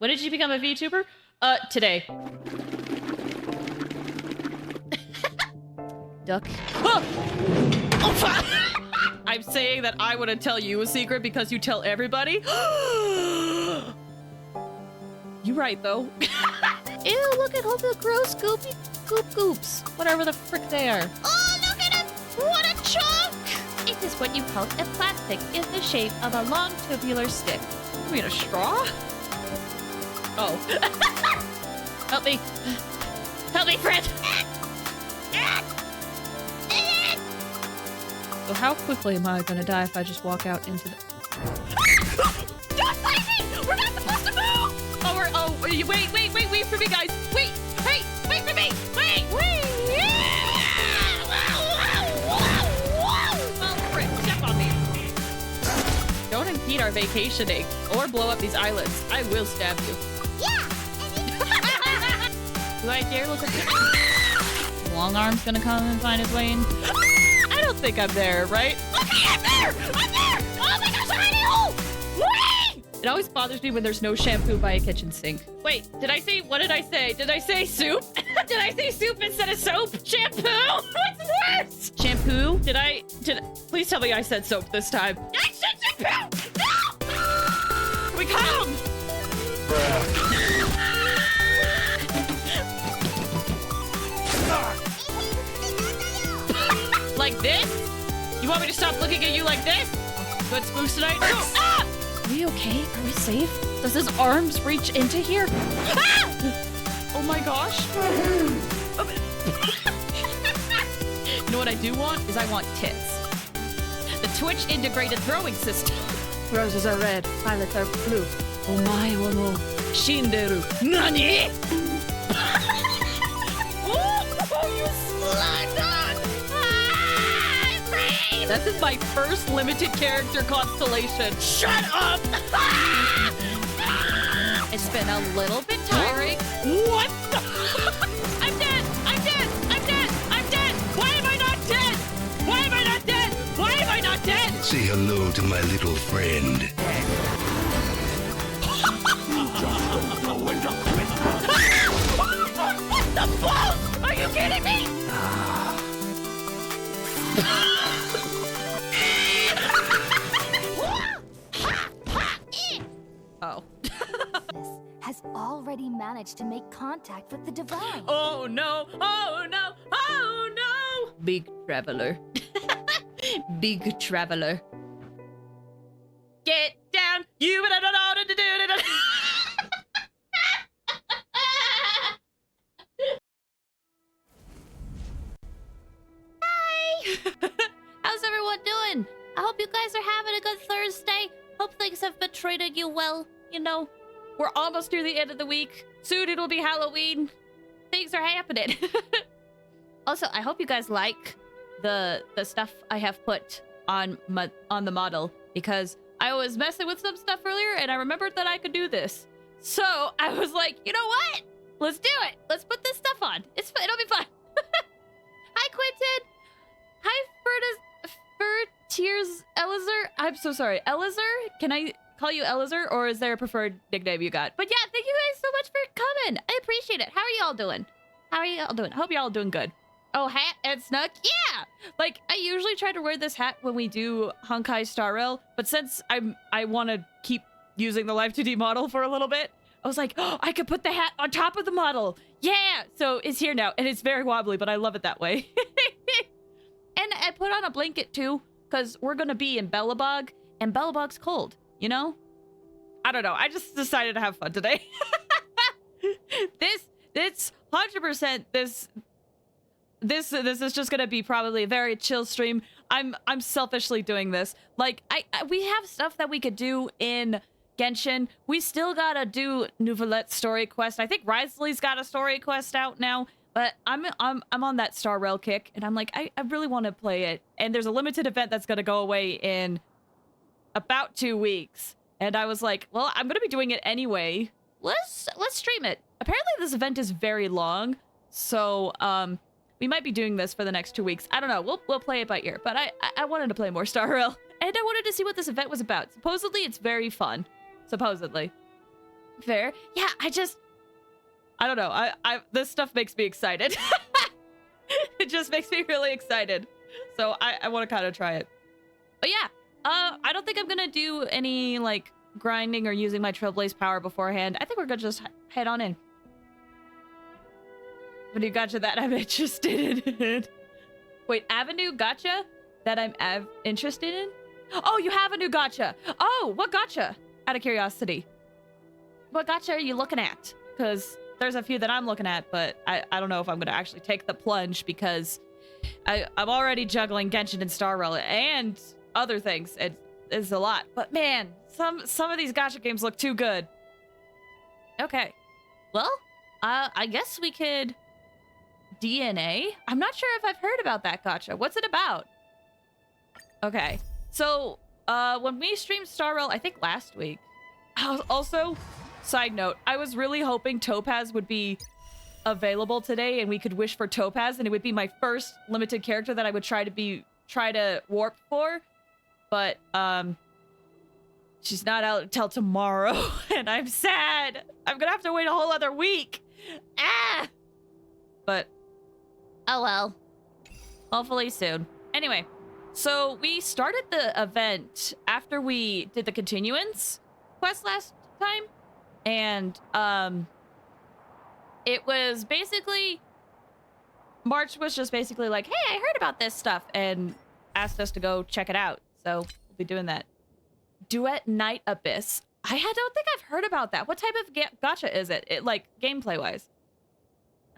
When did you become a VTuber? Today. Duck. Oh! Oh, I'm saying that I wouldn't tell you a secret because you tell everybody. You right, though. Ew, look at all the gross goopy goops. Whatever the frick they are. Oh, look at him! What a chunk! It is what you call a plastic in the shape of a long tubular stick. You mean a straw? Oh. Help me. Help me, friend! So how quickly am I gonna die if I just walk out into the... Don't fight me! We're not supposed to move! Wait for me, guys! Wait for me! Wait! Well, frick, step on me. Don't impede our vacationing or blow up these islands. I will stab you. Yeah! Do I dare look at you? Long arm's gonna come and find his way in. I don't think I'm there, right? Okay, I'm there! I'm there! Oh my gosh, I'm in a hole! Whee! It always bothers me when there's no shampoo by a kitchen sink. Wait, what did I say? Did I say soup? Did I say soup instead of soap? Shampoo? What's worse? Shampoo? Please tell me I said soap this time. I said shampoo! No! We come! Like this? You want me to stop looking at you like this? Good spooks tonight? Ah! Are we okay? Are we safe? Does his arms reach into here? Ah! Oh my gosh. You know what I do want? I want tits. The Twitch integrated throwing system. Roses are red, violets are blue. Omae wa mo shinderu. Nani? Oh, you slide. This is my first limited character constellation. Shut up! It's been a little bit tiring. What the? I'm dead! I'm dead! I'm dead! I'm dead! Why am I not dead? Why am I not dead? Why am I not dead? Say hello to my little friend. What the balls? Are you kidding me? Oh. Has already managed to make contact with the divine. Oh no! Oh no! Oh no! Big traveler. Big traveler. Get down! You don't know how to do it! How's everyone doing? I hope you guys are having a good Thursday. Hope things have been treating you well, you know. We're almost through the end of the week. Soon it'll be Halloween. Things are happening. Also, I hope you guys like the stuff I have put on the model, because I was messing with some stuff earlier and I remembered that I could do this. So I was like, you know what? Let's do it. Let's put this stuff on. It'll be fun. Hi, Quentin. Hi, Tears Elazar. I'm so sorry. Elazar? Can I call you Elazar, or is there a preferred nickname you got? But yeah, thank you guys so much for coming. I appreciate it. How are y'all doing? How are y'all doing? I hope y'all doing good. Oh, hat and snuck? Yeah! Like, I usually try to wear this hat when we do Honkai Star Rail, but since I want to keep using the Live 2D model for a little bit, I was like, oh, I could put the hat on top of the model. Yeah! So it's here now, and it's very wobbly, but I love it that way. And I put on a blanket too, because we're going to be in Bellabog, and Bellabog's cold, you know? I don't know. I just decided to have fun today. This 100%, this is just going to be probably a very chill stream. I'm selfishly doing this. Like, we have stuff that we could do in Genshin. We still got to do Nouvelette's story quest. I think Risley's got a story quest out now. But I'm on that Star Rail kick, and I'm like, I really want to play it. And there's a limited event that's going to go away in about 2 weeks. And I was like, well, I'm going to be doing it anyway. Let's stream it. Apparently this event is very long, so we might be doing this for the next 2 weeks. I don't know. We'll play it by ear. But I wanted to play more Star Rail, and I wanted to see what this event was about. Supposedly it's very fun. Supposedly. Fair. Yeah, I don't know. This stuff makes me excited. It just makes me really excited. So I want to kind of try it. But yeah, I don't think I'm gonna do any like grinding or using my Trailblaze power beforehand. I think we're gonna just head on in. Avenue gotcha that I'm interested in. Wait, Avenue gotcha that I'm interested in? Oh, you have a new gotcha. Oh, what gotcha? Out of curiosity. What gotcha are you looking at? Because there's a few that I'm looking at, but I don't know if I'm going to actually take the plunge because I'm already juggling Genshin and Star Rail and other things. It's a lot. But man, some of these gotcha games look too good. Okay. Well, I guess we could DNA. I'm not sure if I've heard about that gotcha. What's it about? Okay. So, when we streamed Star Rail, I think last week. Also, side note, I was really hoping Topaz would be available today and we could wish for Topaz and it would be my first limited character that I would try to warp for. But, she's not out until tomorrow and I'm sad. I'm gonna have to wait a whole other week. Ah! But, oh well. Hopefully soon. Anyway, so we started the event after we did the continuance quest last time. And, it was basically, March was just basically like, hey, I heard about this stuff and asked us to go check it out. So we'll be doing that. Duet Night Abyss. I don't think I've heard about that. What type of gotcha is it? Like gameplay wise?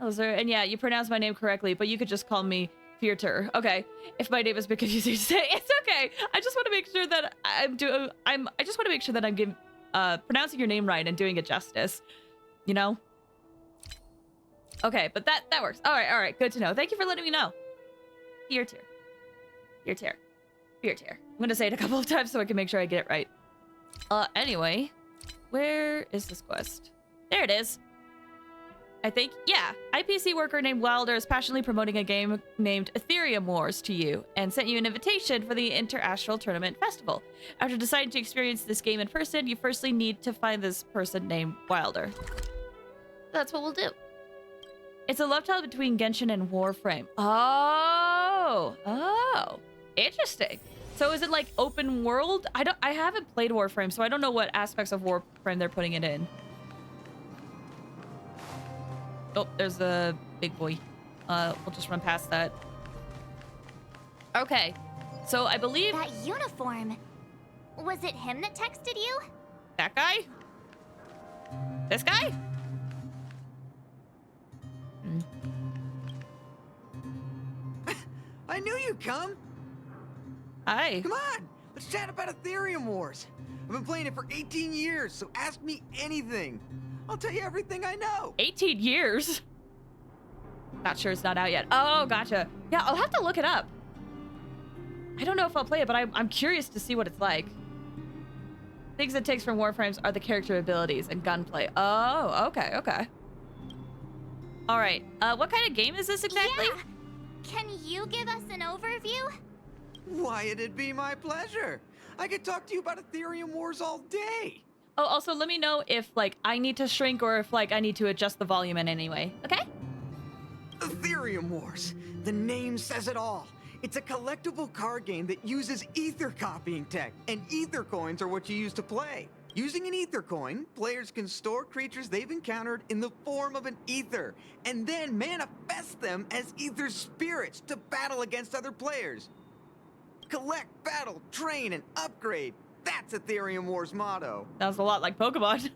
Oh, sir. And yeah, you pronounced my name correctly, but you could just call me Fearter. Okay. If my name is a bit confusing to say, it's okay. I just want to make sure that I just want to make sure that I'm pronouncing your name right and doing it justice. You know? Okay, but that works. All right. Good to know. Thank you for letting me know. Fearter. Fearter. Fearter. I'm going to say it a couple of times so I can make sure I get it right. Anyway, where is this quest? There it is. I think, yeah. IPC worker named Wilder is passionately promoting a game named Aetherium Wars to you and sent you an invitation for the Interastral Tournament Festival. After deciding to experience this game in person, you firstly need to find this person named Wilder. That's what we'll do. It's a love child between Genshin and Warframe. Oh, interesting. So is it like open world? I haven't played Warframe, so I don't know what aspects of Warframe they're putting it in. Oh, there's a big boy. We'll just run past that. Okay, so I believe That uniform. Was it him that texted you? that guy? This guy? I knew you'd come. Hi. Come on, let's chat about Aetherium Wars. I've been playing it for 18 years, so ask me anything. I'll tell you everything I know. 18 years? Not sure it's not out yet. Oh, gotcha. Yeah, I'll have to look it up. I don't know if I'll play it, but I'm curious to see what it's like. Things it takes from Warframes are the character abilities and gunplay. Oh, okay. All right. What kind of game is this exactly? Yeah. Can you give us an overview? Why, it'd be my pleasure. I could talk to you about Aetherium Wars all day. Oh, also, let me know if, like, I need to shrink or if, like, I need to adjust the volume in any way. Okay? Aetherium Wars. The name says it all. It's a collectible card game that uses ether copying tech, and ether coins are what you use to play. Using an ether coin, players can store creatures they've encountered in the form of an ether, and then manifest them as ether spirits to battle against other players. Collect, battle, train, and upgrade. That's Aetherium Wars' motto. Sounds a lot like Pokemon.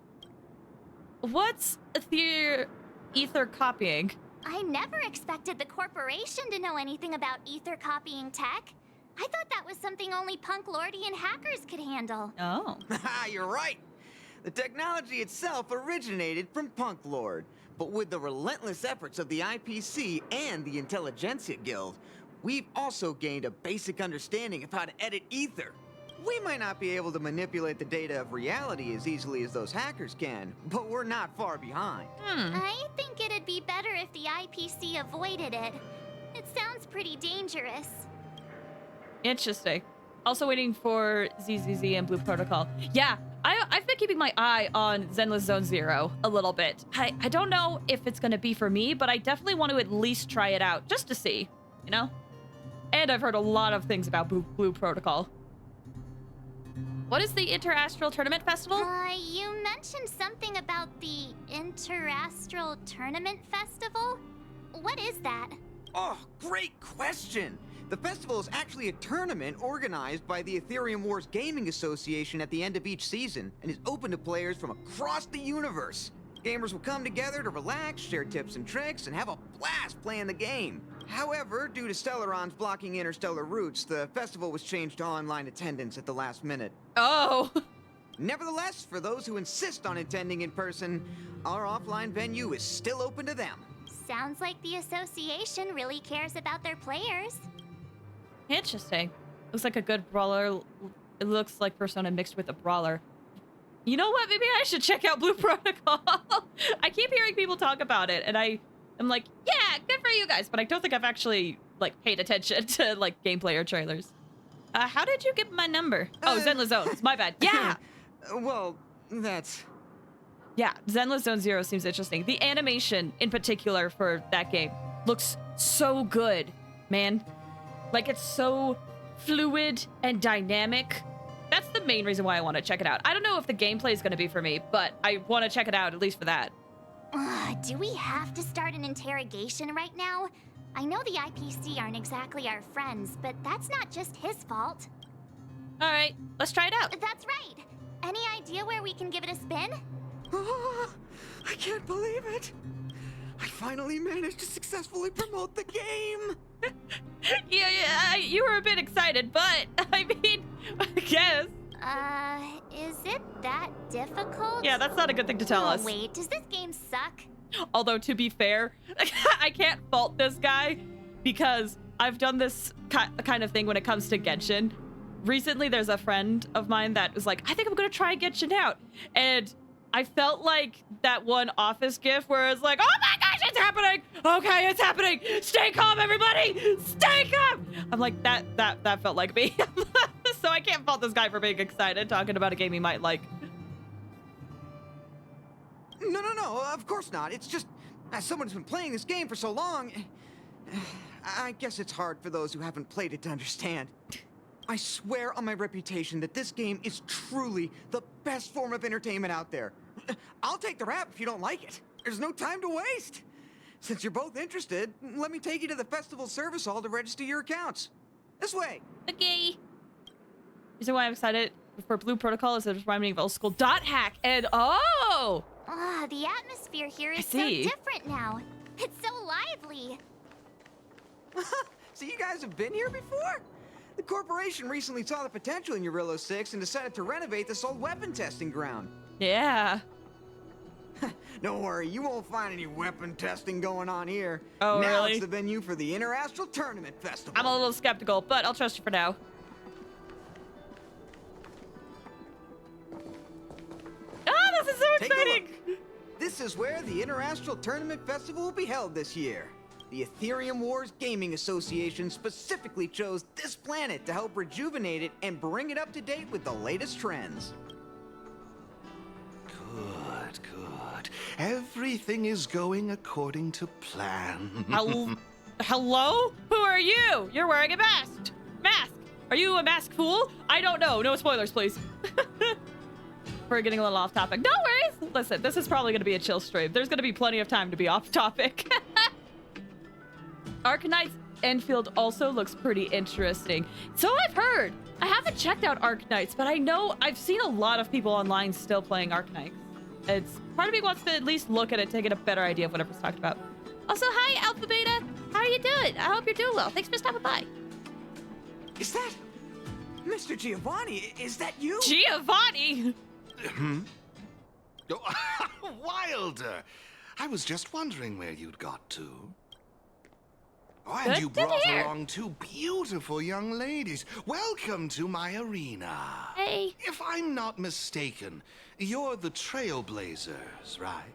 What's ether copying? I never expected the corporation to know anything about ether copying tech. I thought that was something only Punk Lordy and hackers could handle. Oh. Haha, you're right. The technology itself originated from Punk Lord, but with the relentless efforts of the IPC and the Intelligentsia Guild, we've also gained a basic understanding of how to edit ether. We might not be able to manipulate the data of reality as easily as those hackers can, but we're not far behind. I think it'd be better if the IPC avoided it. It sounds pretty dangerous. Interesting. Also waiting for ZZZ and Blue Protocol. Yeah, I've been keeping my eye on Zenless Zone Zero a little bit. I don't know if it's going to be for me, but I definitely want to at least try it out just to see, you know? And I've heard a lot of things about Blue Protocol. What is the Interastral Tournament Festival? You mentioned something about the Interastral Tournament Festival? What is that? Oh, great question! The festival is actually a tournament organized by the Aetherium Wars Gaming Association at the end of each season and is open to players from across the universe. Gamers will come together to relax, share tips and tricks, and have a blast playing the game. However, due to Stellarons blocking interstellar routes, the festival was changed to online attendance at the last minute. Oh. Nevertheless, for those who insist on attending in person, our offline venue is still open to them. Sounds like the association really cares about their players. Interesting. Looks like a good brawler. It looks like Persona mixed with a brawler. You know what? Maybe I should check out Blue Protocol. I keep hearing people talk about it, and I'm like, yeah, good for you guys, but I don't think I've actually, like, paid attention to, like, gameplay or trailers. How did you get my number? Oh, Zenless Zones. My bad. Yeah! Well, that's... Yeah, Zenless Zone Zero seems interesting. The animation, in particular, for that game looks so good, man. Like, it's so fluid and dynamic. That's the main reason why I want to check it out. I don't know if the gameplay is going to be for me, but I want to check it out, at least for that. Do we have to start an interrogation right now? I know the IPC aren't exactly our friends, but that's not just his fault. All right, let's try it out. That's right. Any idea where we can give it a spin? Oh, I can't believe it! I finally managed to successfully promote the game! Yeah, you were a bit excited, but I mean, I guess. Is it that difficult? Yeah, that's not a good thing to tell us. Wait, does this game suck? Although, to be fair, I can't fault this guy because I've done this kind of thing when it comes to Genshin. Recently, there's a friend of mine that was like, I think I'm going to try Genshin out. And I felt like that one Office gif where it's like, oh my gosh, it's happening. Okay, it's happening. Stay calm, everybody. Stay calm. I'm like, that felt like me. So I can't fault this guy for being excited, talking about a game he might like. No, of course not. It's just, as someone who's been playing this game for so long, I guess it's hard for those who haven't played it to understand. I swear on my reputation that this game is truly the best form of entertainment out there. I'll take the rap if you don't like it. There's no time to waste. Since you're both interested, let me take you to the festival service hall to register your accounts. This way. Okay. Reason why I'm excited for Blue Protocol is that it's reminding me of old school dot hack. And oh! The atmosphere here is so see. different now. It's so lively. So you guys have been here before? The corporation recently saw the potential in Urillo 6 and decided to renovate this old weapon testing ground. Yeah. Don't worry, you won't find any weapon testing going on here. Oh, now really? It's the venue for the Interastral Tournament Festival. I'm a little skeptical, but I'll trust you for now. Ah, this is so Take a exciting! look. This is where the Interastral Tournament Festival will be held this year. The Aetherium Wars Gaming Association specifically chose this planet to help rejuvenate it and bring it up to date with the latest trends. Good. Everything is going according to plan. Hello? Who are you? You're wearing a mask. Are you a mask fool? I don't know. No spoilers, please. We're getting a little off topic. No worries. Listen, this is probably going to be a chill stream. There's going to be plenty of time to be off topic. Arcanite's Enfield also looks pretty interesting. So I've heard. I haven't checked out Arcanites, but I know I've seen a lot of people online still playing Arcanite. It's part of me wants to at least look at it to get a better idea of whatever's talked about. Also, hi, Alpha Beta. How are you doing? I hope you're doing well. Thanks for stopping by. Is that... Mr. Giovanni, is that you? Giovanni! Wilder! I was just wondering where you'd got to. Oh, Good and you to brought hear. along two beautiful young ladies. Welcome to my arena. Hey. If I'm not mistaken, you're the Trailblazers, right?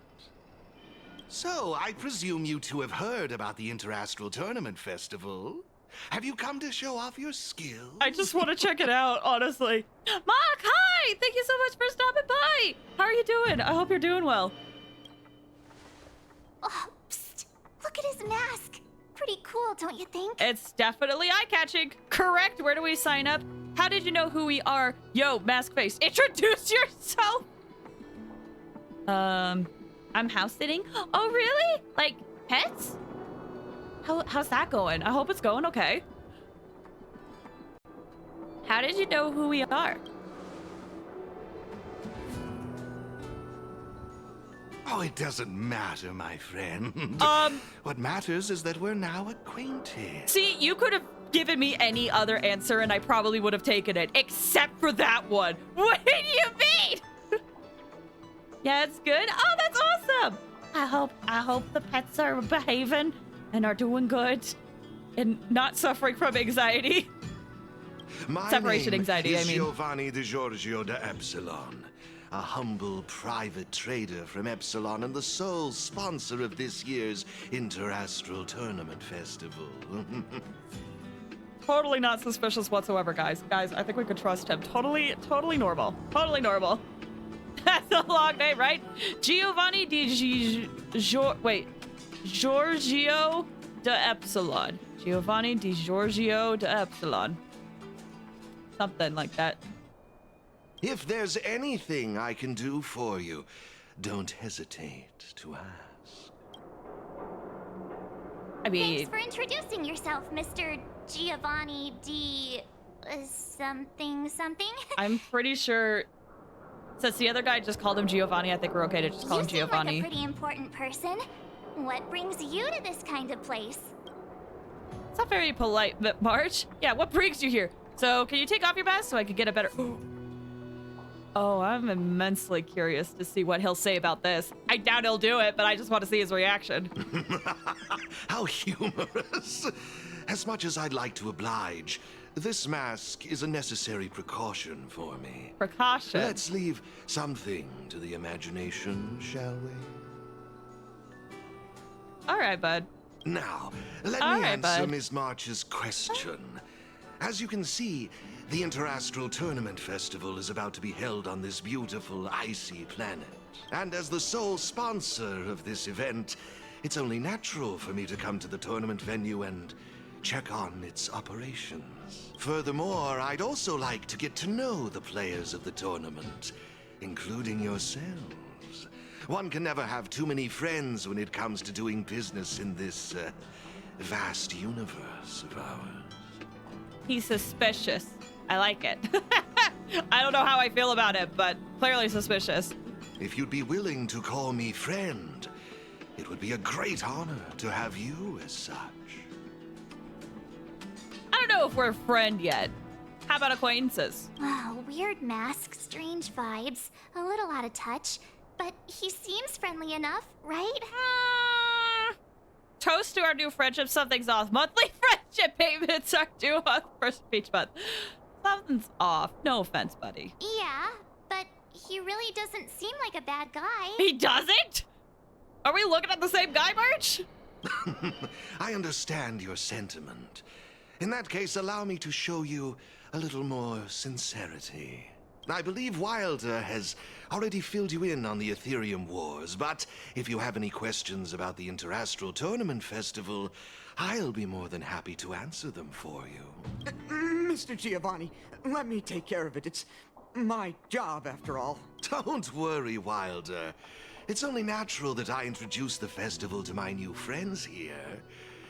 So, I presume you two have heard about the Interastral Tournament Festival. Have you come to show off your skills? I just want to check it out, honestly. Mark, hi! Hi! Thank you so much for stopping by! How are you doing? I hope you're doing well. Oh, psst. Look at his mask. Pretty cool, don't you think? It's definitely eye-catching. Correct. Where do we sign up? How did you know who we are? Yo, mask face. Introduce yourself. I'm house sitting. Oh, really? Like pets? How's that going? I hope it's going okay. How did you know who we are? Oh, it doesn't matter, my friend. What matters is that we're now acquainted. See, you could have given me any other answer and I probably would have taken it, except for that one. What do you mean? Yeah, it's good. Oh, that's awesome. I hope the pets are behaving and are doing good and not suffering from anxiety. My Separation name anxiety, is I mean. Giovanni Di Giorgio de Epsilon, a humble private trader from Epsilon and the sole sponsor of this year's Interastral Tournament Festival. Totally not suspicious whatsoever, guys. Guys, I think we could trust him. Totally normal. Totally normal. That's a long name, right? Giovanni Giorgio de Epsilon. Giovanni Di Giorgio de Epsilon. Something like that. If there's anything I can do for you, don't hesitate to ask. I mean, Thanks for introducing yourself, Mr. Giovanni D. Something. I'm pretty sure since the other guy just called him Giovanni, I think we're okay to just call You him seem Giovanni. like a pretty important person. What brings you to this kind of place? It's not very polite, but Marge. Yeah, what brings you here? So, can you take off your mask so I can get a better... Oh, I'm immensely curious to see what he'll say about this. I doubt he'll do it, but I just want to see his reaction. How humorous. As much as I'd like to oblige, this mask is a necessary precaution for me. Precaution. Let's leave something to the imagination, shall we? All right, bud. Now, let All me right, answer bud. Ms. March's question. As you can see, the Interastral Tournament Festival is about to be held on this beautiful, icy planet. And as the sole sponsor of this event, it's only natural for me to come to the tournament venue and check on its operations. Furthermore, I'd also like to get to know the players of the tournament, including yourselves. One can never have too many friends when it comes to doing business in this vast universe of ours. He's suspicious. I like it. I don't know how I feel about it, but clearly suspicious. If you'd be willing to call me friend, it would be a great honor to have you as such. I don't know if we're a friend yet. How about acquaintances? Oh, weird mask, strange vibes, a little out of touch. But he seems friendly enough, right? Toast to our new friendship. Something's off. Monthly friendship payments are due on first of each month. Something's off. No offense, buddy. Yeah, but he really doesn't seem like a bad guy. He doesn't? Are we looking at the same guy, March? I understand your sentiment. In that case, allow me to show you a little more sincerity. I believe Wilder has already filled you in on the Aetherium Wars, but if you have any questions about the Interastral Tournament Festival, I'll be more than happy to answer them for you. Mr. Giovanni, let me take care of it. It's my job, after all. Don't worry, Wilder. It's only natural that I introduce the festival to my new friends here.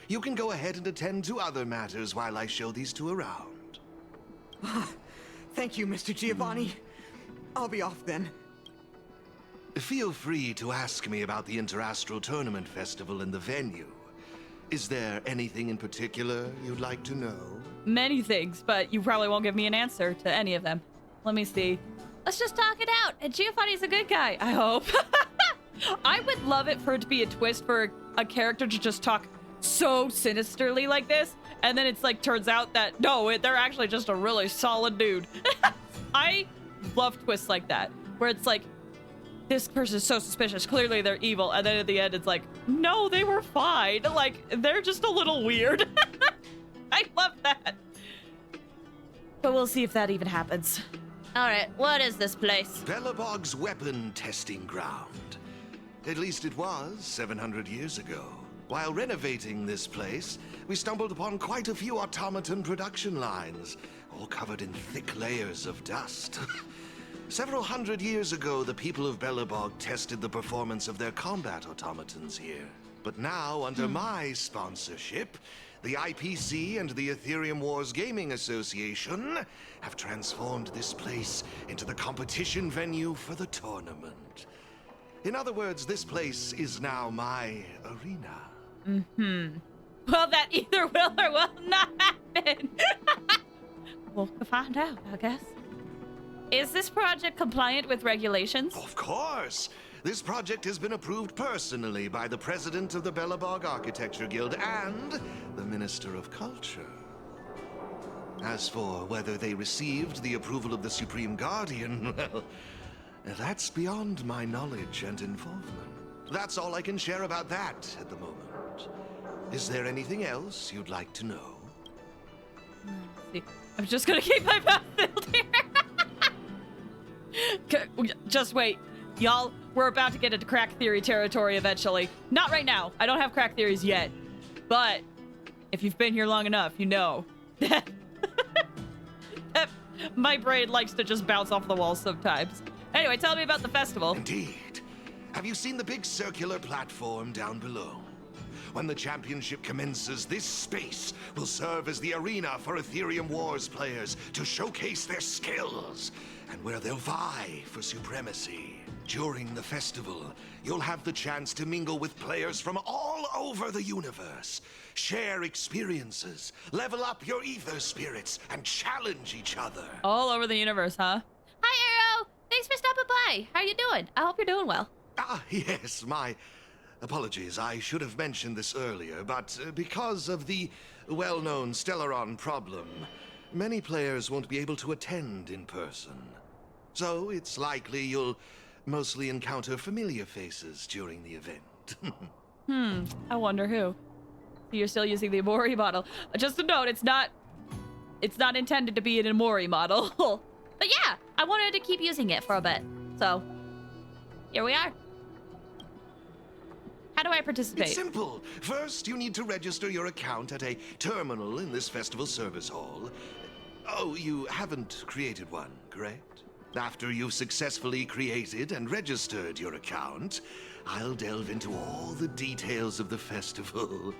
You can go ahead and attend to other matters while I show these two around. Thank you, Mr. Giovanni. I'll be off then. Feel free to ask me about the Interastral Tournament Festival and the venue. Is there anything in particular you'd like to know? Many things, but you probably won't give me an answer to any of them. Let me see. Let's just talk it out. And Giovanni's a good guy, I hope. I would love it for it to be a twist for a character to just talk so sinisterly like this, and then it's like turns out that no, they're actually just a really solid dude. I love twists like that, where it's like this person is so suspicious, clearly they're evil, and then at the end it's like no, they were fine, like they're just a little weird. I love that, but we'll see if that even happens. All right, what is this place? Belobog's weapon testing ground. At least it was 700 years ago. While renovating this place, we stumbled upon quite a few automaton production lines, all covered in thick layers of dust. Several hundred years ago, the people of Belobog tested the performance of their combat automatons here. But now, under my sponsorship, the IPC and the Aetherium Wars Gaming Association have transformed this place into the competition venue for the tournament. In other words, this place is now my arena. Well, that either will or will not happen. We'll find out, I guess. Is this project compliant with regulations? Of course! This project has been approved personally by the president of the Belobog Architecture Guild and the Minister of Culture. As for whether they received the approval of the Supreme Guardian, well, that's beyond my knowledge and involvement. That's all I can share about that at the moment. Is there anything else you'd like to know? See, I'm just gonna keep my mouth filled here. Just wait. Y'all, we're about to get into crack theory territory eventually. Not right now. I don't have crack theories yet. But if you've been here long enough, you know that my brain likes to just bounce off the walls sometimes. Anyway, tell me about the festival. Indeed. Have you seen the big circular platform down below? When the championship commences, this space will serve as the arena for Aetherium Wars players to showcase their skills and where they'll vie for supremacy. During the festival, you'll have the chance to mingle with players from all over the universe, share experiences, level up your ether spirits, and challenge each other. All over the universe, huh? Hi, Arrow. Thanks for stopping by. How you doing? I hope you're doing well. Ah, yes, my apologies. I should have mentioned this earlier, but because of the well-known Stellaron problem, many players won't be able to attend in person. So it's likely you'll mostly encounter familiar faces during the event. I wonder who. So you're still using the Amori model. Just a note, it's not intended to be an Amori model. But yeah, I wanted to keep using it for a bit. So, here we are. How do I participate? It's simple. First, you need to register your account at a terminal in this festival service hall. Oh, you haven't created one, correct? After you've successfully created and registered your account, I'll delve into all the details of the festival.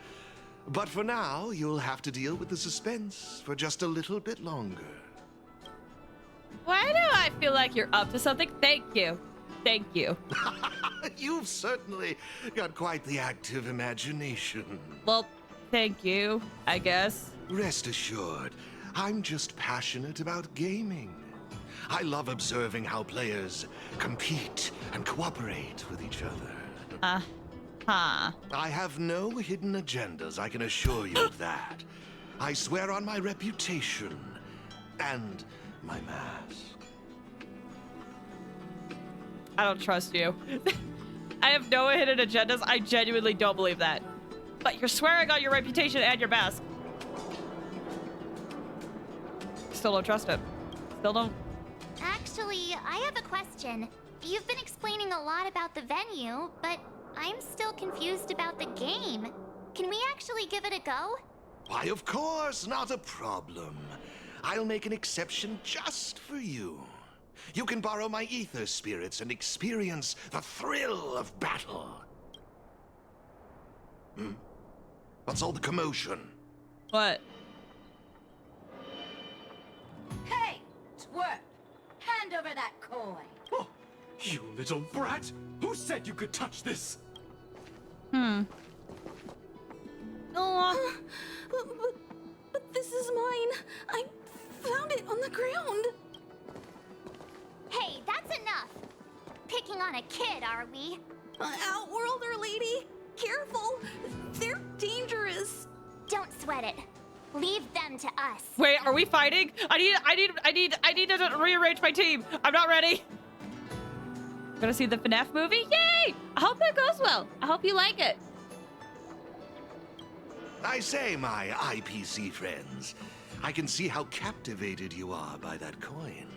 But for now, you'll have to deal with the suspense for just a little bit longer. Why do I feel like you're up to something? Thank you. Thank you. You've certainly got quite the active imagination. Well, thank you, I guess. Rest assured, I'm just passionate about gaming. I love observing how players compete and cooperate with each other. Huh. I have no hidden agendas, I can assure you of that. I swear on my reputation and my mask. I don't trust you. I have no hidden agendas. I genuinely don't believe that. But you're swearing on your reputation and your mask. Still don't trust it. Still don't. Actually, I have a question. You've been explaining a lot about the venue, but I'm still confused about the game. Can we actually give it a go? Why, of course, not a problem. I'll make an exception just for you. You can borrow my ether spirits and experience the thrill of battle. What's all the commotion? What? Hey, twerp! Hand over that coin! Oh, you little brat! Who said you could touch this? Oh, But this is mine. I found it on the ground. Hey, that's enough. Picking on a kid, are we? Outworlder lady, careful. They're dangerous. Don't sweat it. Leave them to us. wait, are we fighting? I need to rearrange my team. I'm not ready. Gonna see the FNAF movie? Yay! I hope that goes well. I hope you like it. I say, my IPC friends, I can see how captivated you are by that coin.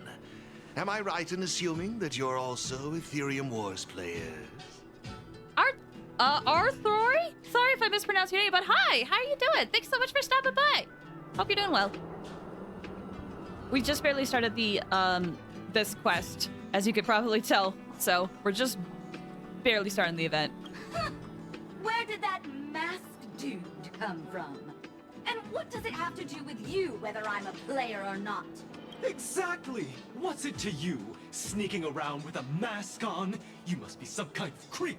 Am I right in assuming that you're also Aetherium Wars players? Arthrory? Sorry if I mispronounced your name, but hi! How are you doing? Thanks so much for stopping by! Hope you're doing well. We just barely started the, this quest, as you could probably tell. So, we're just barely starting the event. Where did that masked dude come from? And what does it have to do with you, whether I'm a player or not? Exactly! What's it to you? Sneaking around with a mask on? You must be some kind of creep.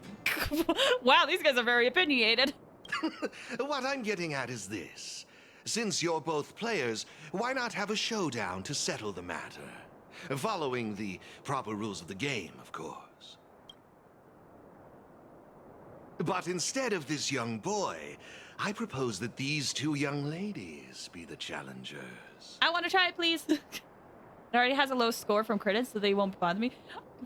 Wow, these guys are very opinionated. What I'm getting at is this. Since you're both players, why not have a showdown to settle the matter? Following the proper rules of the game, of course. But instead of this young boy, I propose that these two young ladies be the challengers. I want to try it, please. It already has a low score from critics, so they won't bother me.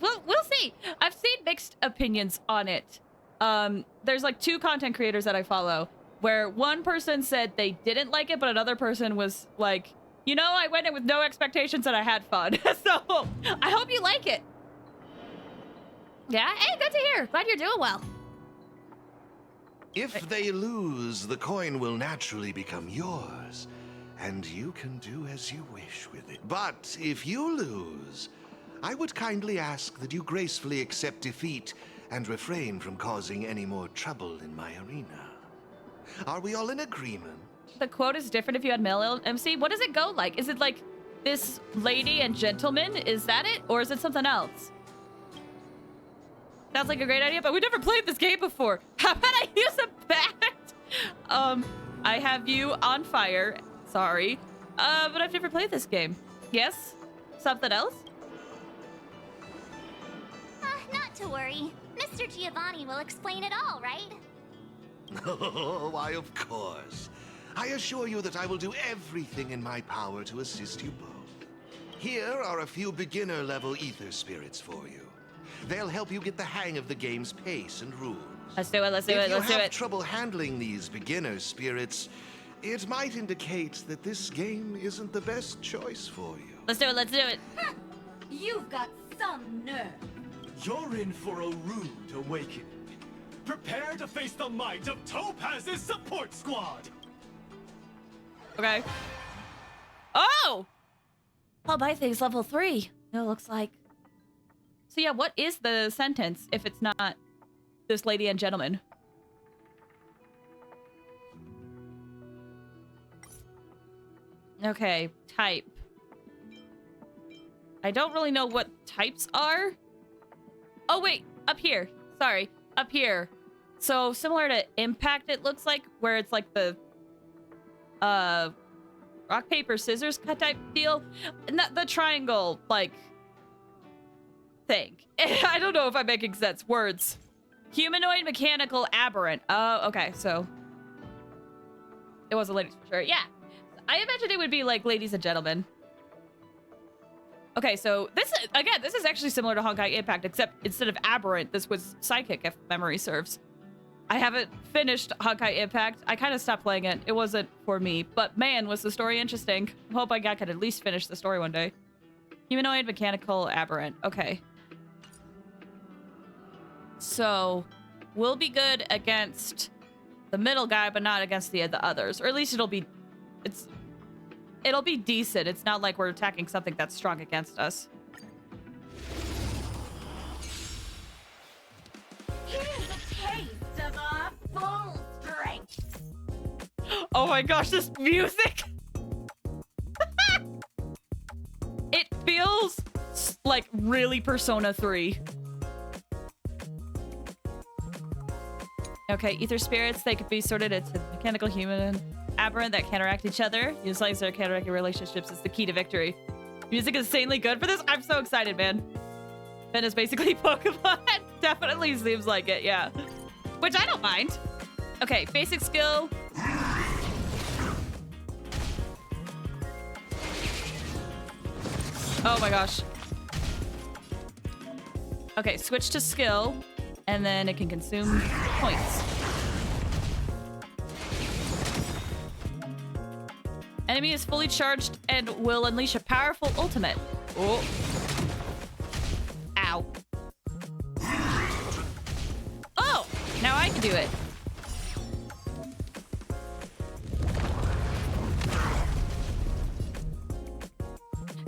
We'll see. I've seen mixed opinions on it. There's like 2 content creators that I follow, where one person said they didn't like it, but another person was like, you know, I went in with no expectations and I had fun. So, I hope you like it. Yeah, hey, good to hear. Glad you're doing well. If they lose, the coin will naturally become yours, and you can do as you wish with it. But if you lose, I would kindly ask that you gracefully accept defeat and refrain from causing any more trouble in my arena. Are we all in agreement? The quote is different if you had male MC. What does it go like? Is it like this lady and gentleman? Is that it? Or is it something else? Sounds like a great idea, but we never played this game before. How about I use a bat? I have you on fire. Sorry. But I've never played this game. Yes? Something else? Not to worry. Mr. Giovanni will explain it all, right? Oh, why, of course. I assure you that I will do everything in my power to assist you both. Here are a few beginner-level ether spirits for you. They'll help you get the hang of the game's pace and rules. Let's do it, let's do it, let's do If you have it. trouble handling these beginner spirits, it might indicate that this game isn't the best choice for you. Let's do it, let's do it. You've got some nerve. You're in for a rude awakening. Prepare to face the might of Topaz's support squad! Okay. Oh! I'll buy things level 3. It looks like. So yeah, what is the sentence if it's not this lady and gentleman? Okay, type. I don't really know what types are. Oh wait, up here. Sorry, up here. So similar to Impact, it looks like, where it's like the rock, paper, scissors cut type deal. Not the triangle, like, thing. I don't know if I'm making sense. Words. Humanoid, mechanical, aberrant. Oh, okay, so it was a ladies for sure. Yeah. I imagined it would be like ladies and gentlemen. Okay, so this, again, this is actually similar to Honkai Impact, except instead of aberrant, this was psychic, if memory serves. I haven't finished Honkai Impact. I kind of stopped playing it. It wasn't for me, but man, was the story interesting. Hope I could at least finish the story one day. Humanoid, mechanical, aberrant. Okay. So, we'll be good against the middle guy, but not against the others. Or at least it'll be decent. It's not like we're attacking something that's strong against us. Here's a taste of our full strength. Oh my gosh, this music! It feels like really Persona 3. Okay, ether spirits, they could be sorted into mechanical, human, and aberrant that counteract each other. Utilize their counteracting relationships is the key to victory. Music is insanely good for this. I'm so excited, man. Ben is basically Pokemon. Definitely seems like it, yeah. Which I don't mind. Okay, basic skill. Oh my gosh. Okay, switch to skill, and then it can consume points. Enemy is fully charged and will unleash a powerful ultimate. Oh. can do it.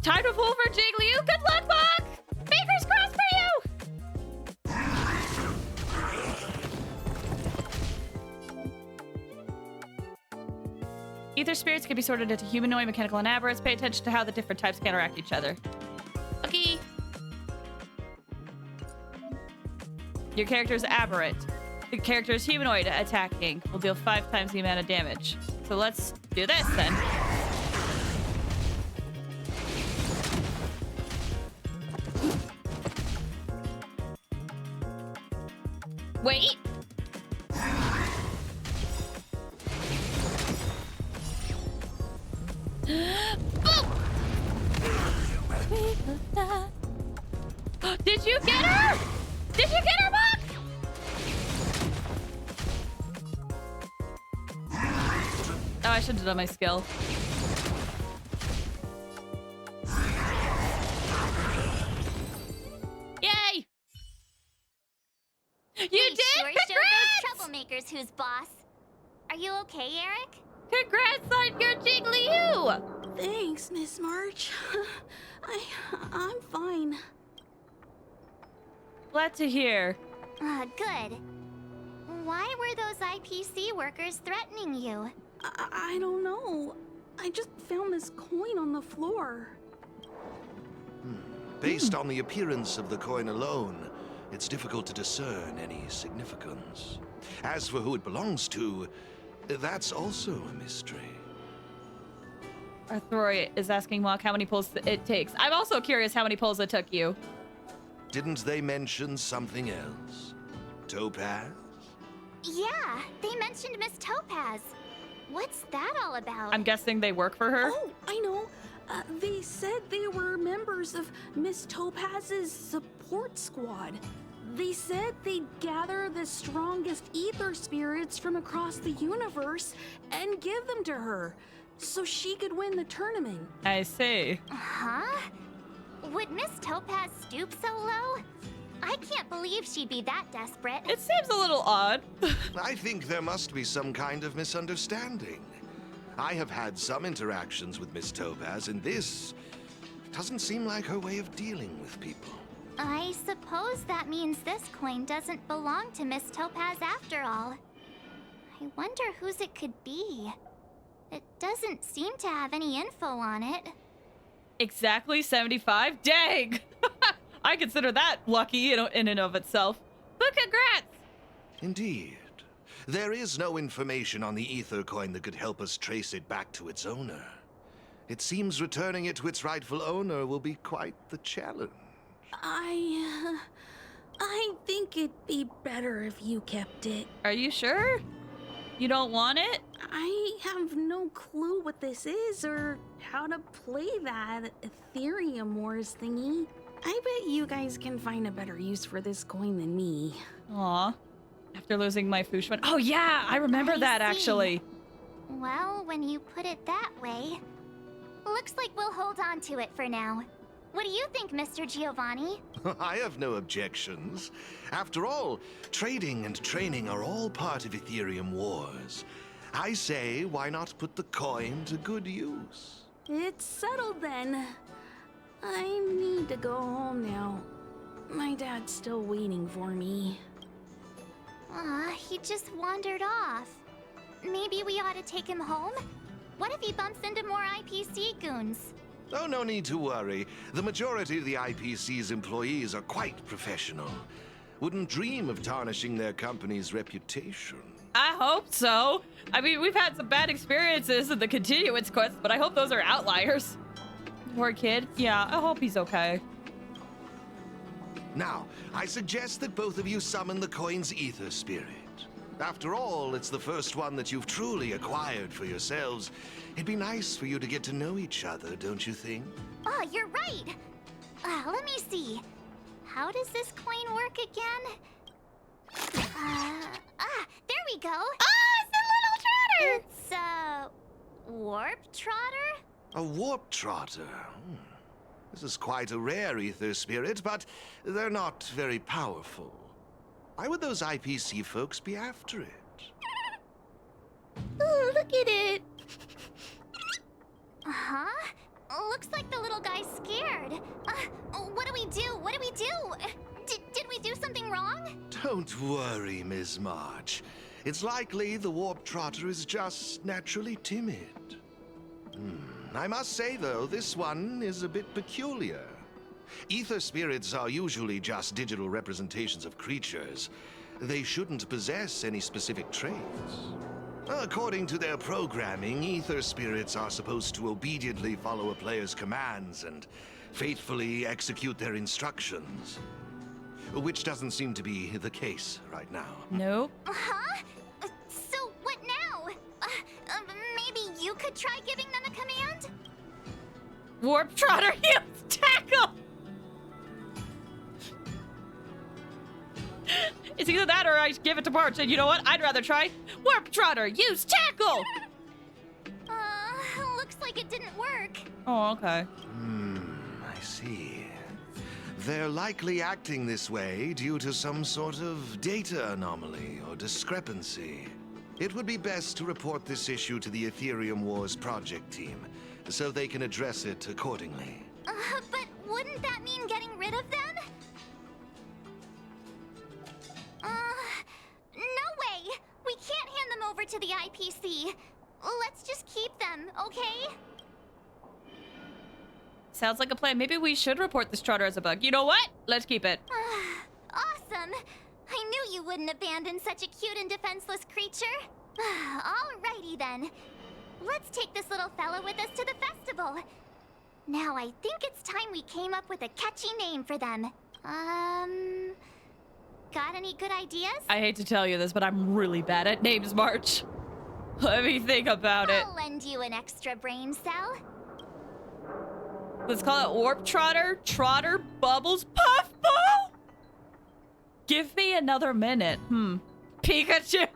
Time to pull for Jiggly. Good luck, Buck! Fingers crossed for you! Ether spirits can be sorted into humanoid, mechanical, and aberrants. Pay attention to how the different types counteract each other. Okay. Your character is aberrant. The character is humanoid attacking. Will deal 5 times the amount of damage. So let's do this then. Wait. Did you get her? Did you get her, Buck? Oh, I should have done my skill. Yay! You We did? sure Congrats! showed those troublemakers who's boss. Are you okay, Eric? Congrats on your Jiggly-oo! Thanks, Miss March. I'm fine. Glad to hear. Good. Why were those IPC workers threatening you? I don't know. I just found this coin on the floor. Based on the appearance of the coin alone, it's difficult to discern any significance. As for who it belongs to, that's also a mystery. Arthroy is asking Mock how many pulls it takes. I'm also curious how many pulls it took you. Didn't they mention something else? Topaz? Yeah, they mentioned Miss Topaz. What's that all about? I'm guessing they work for her. Oh, I know. They said they were members of Miss Topaz's support squad. They said they'd gather the strongest ether spirits from across the universe and give them to her, so she could win the tournament. I see. Huh? Would Miss Topaz stoop so low? I can't believe she'd be that desperate. It seems a little odd. I think there must be some kind of misunderstanding. I have had some interactions with Miss Topaz, and this doesn't seem like her way of dealing with people. I suppose that means this coin doesn't belong to Miss Topaz after all. I wonder whose it could be. It doesn't seem to have any info on it. Exactly 75? Dang! I consider that lucky in and of itself. But congrats! Indeed. There is no information on the ether coin that could help us trace it back to its owner. It seems returning it to its rightful owner will be quite the challenge. I think it'd be better if you kept it. Are you sure? You don't want it? I have no clue what this is or how to play that Aetherium Wars thingy. I bet you guys can find a better use for this coin than me. Aw. After losing my Fushman. Oh yeah, I remember that see. actually. Well, when you put it that way, looks like we'll hold on to it for now. What do you think, Mr. Giovanni? I have no objections. After all, trading and training are all part of Aetherium Wars. I say, why not put the coin to good use? It's settled then. I need to go home now. My dad's still waiting for me. He just wandered off. Maybe we ought to take him home? What if he bumps into more IPC goons? Oh, no need to worry. The majority of the IPC's employees are quite professional. Wouldn't dream of tarnishing their company's reputation. I hope so. I mean, we've had some bad experiences in the continuance quest, but I hope those are outliers. Poor kid. Yeah, I hope he's okay. Now, I suggest that both of you summon the coin's ether spirit. After all, it's the first one that you've truly acquired for yourselves. It'd be nice for you to get to know each other, don't you think? Oh, you're right! Let me see. How does this coin work again? There we go! Oh, it's the little trotter! It's a warp trotter? A warp trotter. This is quite a rare ether spirit, but they're not very powerful. Why would those IPC folks be after it? Oh, look at it. Huh? Looks like the little guy's scared. What do we do? What do we do? Did we do something wrong? Don't worry, Miss March. It's likely the Warp Trotter is just naturally timid. I must say, though, this one is a bit peculiar. Ether spirits are usually just digital representations of creatures. They shouldn't possess any specific traits. According to their programming, ether spirits are supposed to obediently follow a player's commands and faithfully execute their instructions. Which doesn't seem to be the case right now. Nope. Huh? So what now? Maybe you could try giving them a command? Warp Trotter, use tackle! It's either that or I give it to March, and you know what? I'd rather try Warp Trotter, use tackle! Looks like it didn't work. Oh, okay. I see. They're likely acting this way due to some sort of data anomaly or discrepancy. It would be best to report this issue to the Aetherium Wars project team, so they can address it accordingly. But wouldn't that mean getting rid of them? No way! We can't hand them over to the IPC. Let's just keep them, okay? Sounds like a plan. Maybe we should report this Trotter as a bug. You know what? Let's keep it. Awesome! I knew you wouldn't abandon such a cute and defenseless creature. Alrighty then. Let's take this little fella with us to the festival. Now I think it's time we came up with a catchy name for them. Got any good ideas? I hate to tell you this, but I'm really bad at names, March. Let me think about it. I'll lend you an extra brain cell. Let's call it Warp Trotter, Trotter, Bubbles, Puffball? Give me another minute. Pikachu.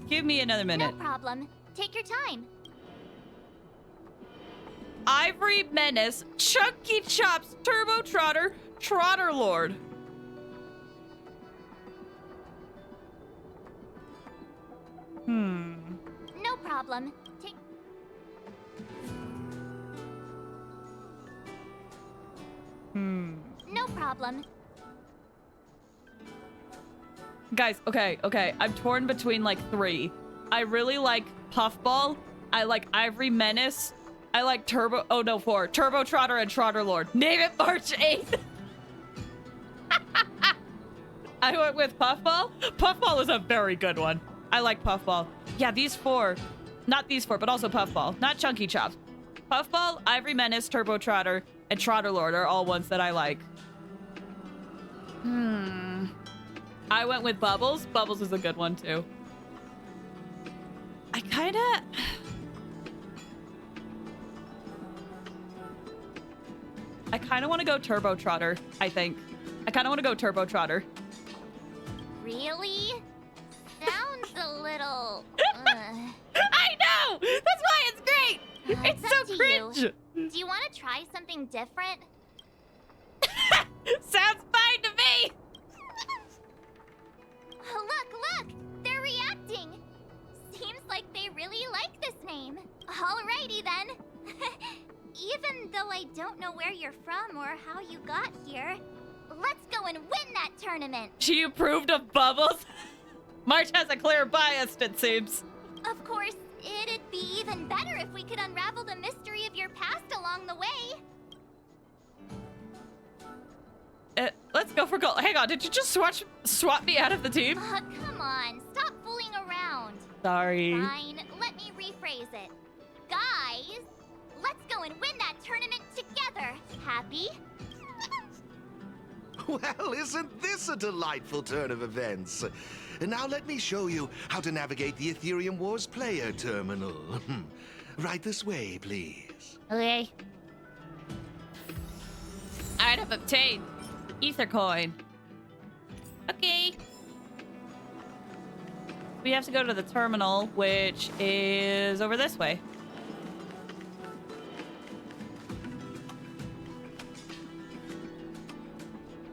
Give me another minute. No problem. Take your time. Ivory Menace, Chunky Chops, Turbo Trotter, Trotter Lord. No problem. Take... No problem. Guys, okay. I'm torn between like 3. I really like Puffball. I like Ivory Menace. I like 4. Turbo Trotter and Trotter Lord. Name it March 8th. I went with Puffball. Puffball is a very good one. I like Puffball. Yeah, these 4. Not these 4, but also Puffball. Not Chunky Chops. Puffball, Ivory Menace, Turbo Trotter, and Trotter Lord are all ones that I like. I went with Bubbles. Bubbles is a good one, too. I kind of want to go Turbo Trotter, I think. I kind of want to go Turbo Trotter. Really? Sounds a little... I know! That's why it's great! It's up so to cringe! you. Do you want to try something different? Sounds fine to me! Look! They're reacting! Seems like they really like this name. Alrighty then. Even though I don't know where you're from or how you got here, let's go and win that tournament! She approved of Bubbles? March has a clear bias, it seems. Of course, it'd be even better if we could unravel the mystery of your past along the way. Let's go for gold. Hang on, did you just swap me out of the team? Come on, stop fooling around. Sorry. Fine, let me rephrase it. Guys, let's go and win that tournament together. Happy? Well, isn't this a delightful turn of events? Now let me show you how to navigate the Aetherium Wars player terminal. Right this way, please. Okay. Item obtained. Ether coin. Okay. We have to go to the terminal, which is over this way.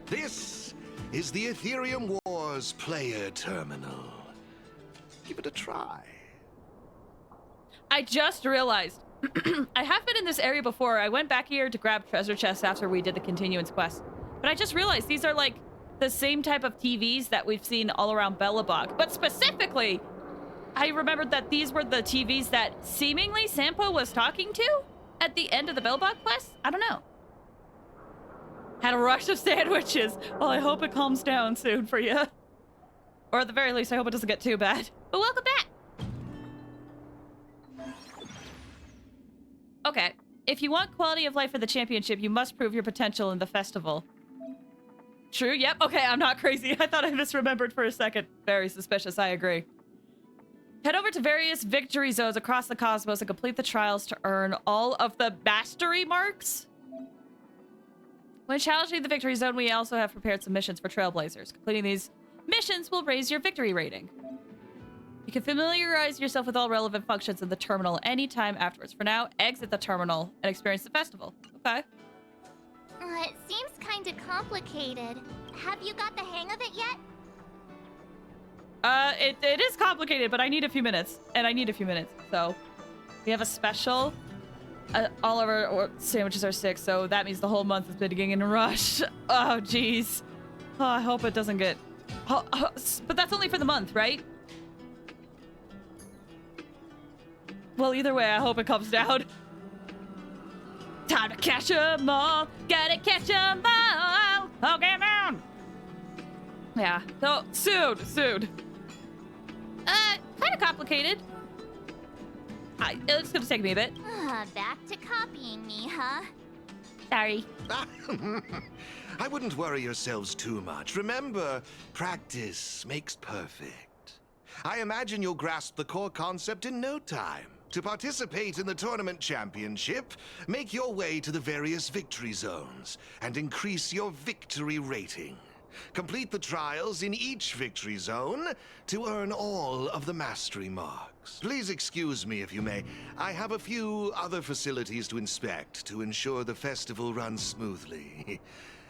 This is the Aetherium Wars player terminal. Give it a try. I just realized I have been in this area before. I went back here to grab treasure chests after we did the continuance quest. But I just realized these are like the same type of TVs that we've seen all around Belobog. But specifically, I remembered that these were the TVs that seemingly Sampo was talking to at the end of the Belobog quest. I don't know. Had a rush of sandwiches. Well, I hope it calms down soon for you. Or at the very least, I hope it doesn't get too bad. But welcome back. Okay. If you want quality of life for the championship, you must prove your potential in the festival. True, yep. Okay, I'm not crazy. I thought I misremembered for a second. Very suspicious, I agree. Head over to various victory zones across the cosmos and complete the trials to earn all of the mastery marks. When challenging the victory zone, we also have prepared some missions for Trailblazers. Completing these missions will raise your victory rating. You can familiarize yourself with all relevant functions in the terminal anytime afterwards. For now, exit the terminal and experience the festival. Okay. It seems kind of complicated. Have you got the hang of it yet? It is complicated, but I need a few minutes. And I need a few minutes. So, we have a special. All of our sandwiches are 6, so that means the whole month has been getting in a rush. Oh, jeez. Oh, I hope it doesn't get... but that's only for the month, right? Well, either way, I hope it comes down. Time to catch 'em all. Gotta catch 'em all. Okay, man. Yeah. So, soon. Kind of complicated. It's gonna take me a bit. Back to copying me, huh? Sorry. I wouldn't worry yourselves too much. Remember, practice makes perfect. I imagine you'll grasp the core concept in no time. To participate in the tournament championship, make your way to the various victory zones and increase your victory rating. Complete the trials in each victory zone to earn all of the mastery marks. Please excuse me if you may. I have a few other facilities to inspect to ensure the festival runs smoothly.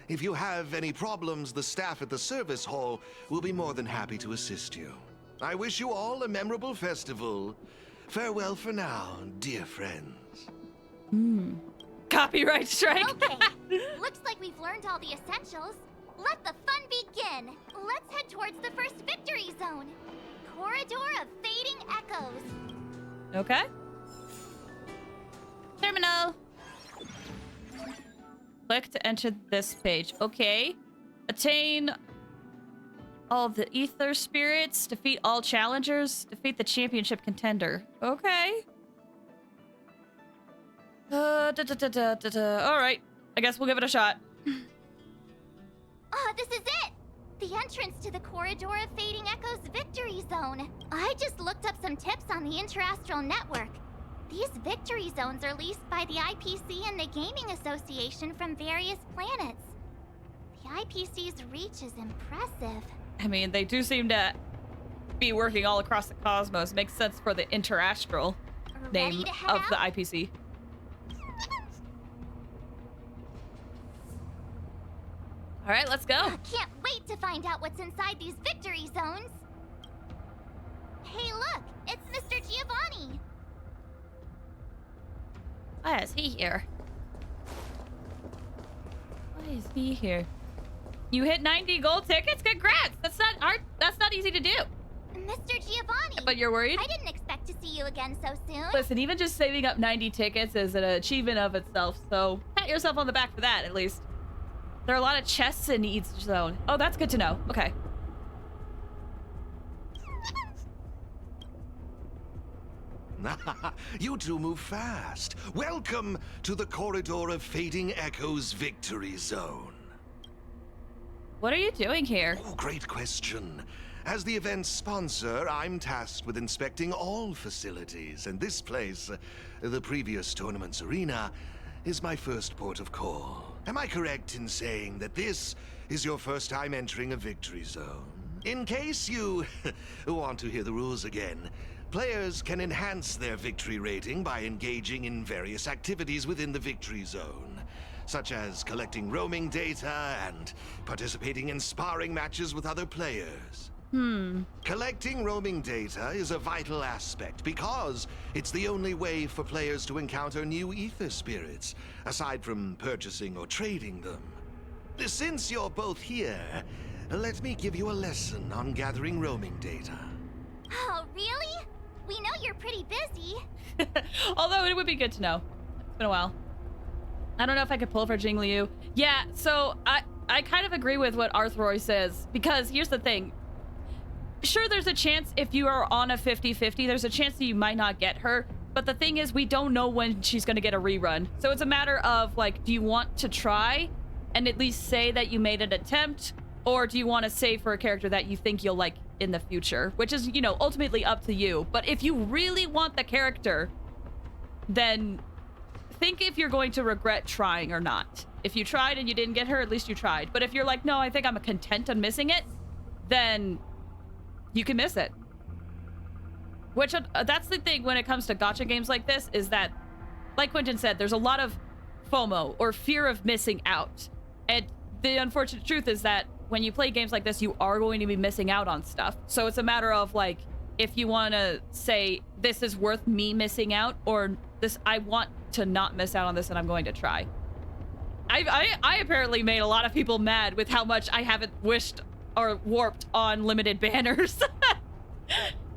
If you have any problems, the staff at the service hall will be more than happy to assist you. I wish you all a memorable festival. Farewell for now, dear friends. Copyright strike. Okay. Looks like we've learned all the essentials. Let the fun begin. Let's head towards the first victory zone. Corridor of Fading Echoes. Okay. Terminal. Click to enter this page. Okay. Attain all the ether spirits. Defeat all challengers. Defeat the championship contender. Okay. All right. I guess we'll give it a shot. This is it! The entrance to the Corridor of Fading Echoes Victory Zone. I just looked up some tips on the Interastral Network. These victory zones are leased by the IPC and the Gaming Association from various planets. The IPC's reach is impressive. I mean, they do seem to be working all across the cosmos. Makes sense for the Interastral name of the IPC. All right, let's go. Can't wait to find out what's inside these victory zones. Hey, look, it's Mr. Giovanni. Why is he here? Why is he here? You hit 90 gold tickets? Congrats! That's not easy to do. Mr. Giovanni. But you're worried? I didn't expect to see you again so soon. Listen, even just saving up 90 tickets is an achievement of itself, so pat yourself on the back for that, at least. There are a lot of chests in each zone. Oh, that's good to know. Okay. You two move fast. Welcome to the Corridor of Fading Echoes Victory Zone. What are you doing here? Oh, great question. As the event's sponsor, I'm tasked with inspecting all facilities, and this place, the previous tournament's arena, is my first port of call. Am I correct in saying that this is your first time entering a victory zone? In case you want to hear the rules again, players can enhance their victory rating by engaging in various activities within the victory zone. such as collecting roaming data and participating in sparring matches with other players. Collecting roaming data is a vital aspect because it's the only way for players to encounter new ether spirits, aside from purchasing or trading them. Since you're both here, let me give you a lesson on gathering roaming data. Oh, really? We know you're pretty busy. Although it would be good to know. It's been a while. I don't know if I could pull for Jingliu. Yeah, so I kind of agree with what Arthroy says, because here's the thing. Sure, there's a chance if you are on a 50-50, there's a chance that you might not get her. But the thing is, we don't know when she's going to get a rerun. So it's a matter of, like, do you want to try and at least say that you made an attempt? Or do you want to save for a character that you think you'll like in the future? Which is, you know, ultimately up to you. But if you really want the character, then think if you're going to regret trying or not. If you tried and you didn't get her, at least you tried. But if you're like, no, I think I'm content on missing it, then you can miss it. Which, that's the thing when it comes to gacha games like this, is that, like Quentin said, there's a lot of FOMO, or fear of missing out. And the unfortunate truth is that when you play games like this, you are going to be missing out on stuff. So it's a matter of, like, if you want to say, this is worth me missing out, or this, I want to not miss out on this and I'm going to try. I apparently made a lot of people mad with how much I haven't wished or warped on limited banners.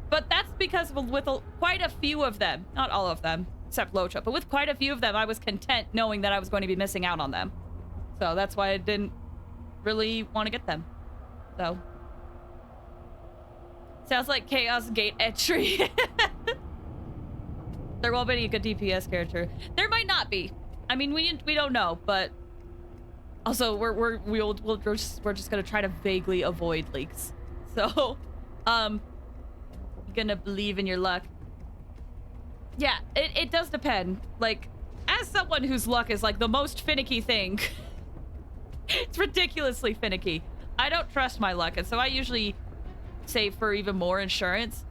But that's because with quite a few of them, not all of them, except Locha, but with quite a few of them, I was content knowing that I was going to be missing out on them. So that's why I didn't really want to get them. So. Sounds like Chaos Gate entry. There won't be any good DPS character. There might not be. I mean, we don't know, but also we're just gonna try to vaguely avoid leaks. So, gonna believe in your luck. Yeah, it does depend. Like, as someone whose luck is like the most finicky thing, it's ridiculously finicky. I don't trust my luck, and so I usually save for even more insurance.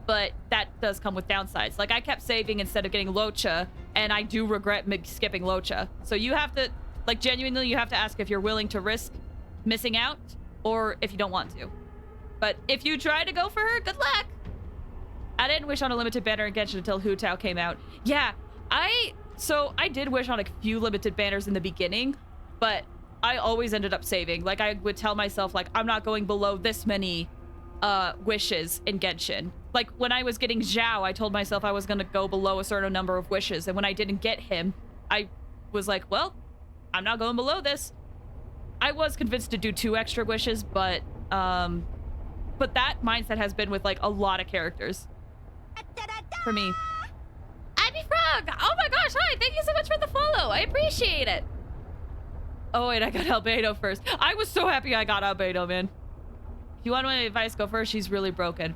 But that does come with downsides. Like, I kept saving instead of getting Locha, and I do regret skipping Locha. So you have to, like, genuinely, you have to ask if you're willing to risk missing out, or if you don't want to. But if you try to go for her, good luck. I didn't wish on a limited banner in Genshin until Hu Tao came out. Yeah, I did wish on a few limited banners in the beginning, but I always ended up saving. Like, I would tell myself, like, I'm not going below this many wishes in Genshin. Like, when I was getting Zhao, I told myself I was gonna go below a certain number of wishes, and when I didn't get him, I was like, well, I'm not going below this. I was convinced to do 2 extra wishes, but that mindset has been with, like, a lot of characters. For me. Abby Frog! Oh my gosh, hi! Thank you so much for the follow. I appreciate it. Oh, wait, I got Albedo first. I was so happy I got Albedo, man. If you want my advice, go first. She's really broken.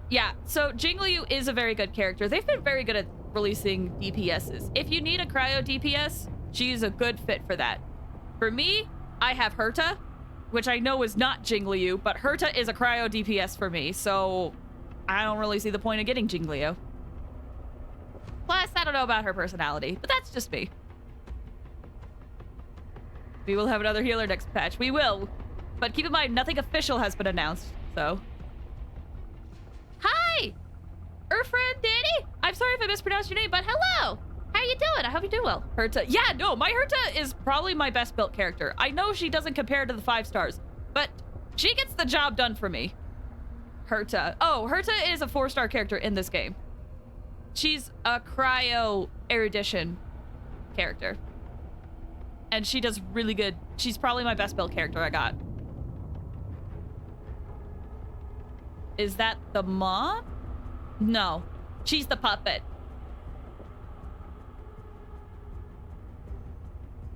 Yeah, so Jingliu is a very good character. They've been very good at releasing DPSs. If you need a cryo DPS, she's a good fit for that. For me, I have Herta, which I know is not Jingliu, but Herta is a cryo DPS for me, so I don't really see the point of getting Jingliu. Plus, I don't know about her personality, but that's just me. We will have another healer next patch. We will. But keep in mind, nothing official has been announced, so. Hi! Urfran Danny? I'm sorry if I mispronounced your name, but hello! How are you doing? I hope you're doing well. Herta. Yeah, no, my Herta is probably my best built character. I know she doesn't compare to the 5 stars, but she gets the job done for me. Herta. Oh, Herta is a 4-star character in this game. She's a cryo erudition character. And she does really good. She's probably my best built character I got. Is that the mom? No, she's the puppet.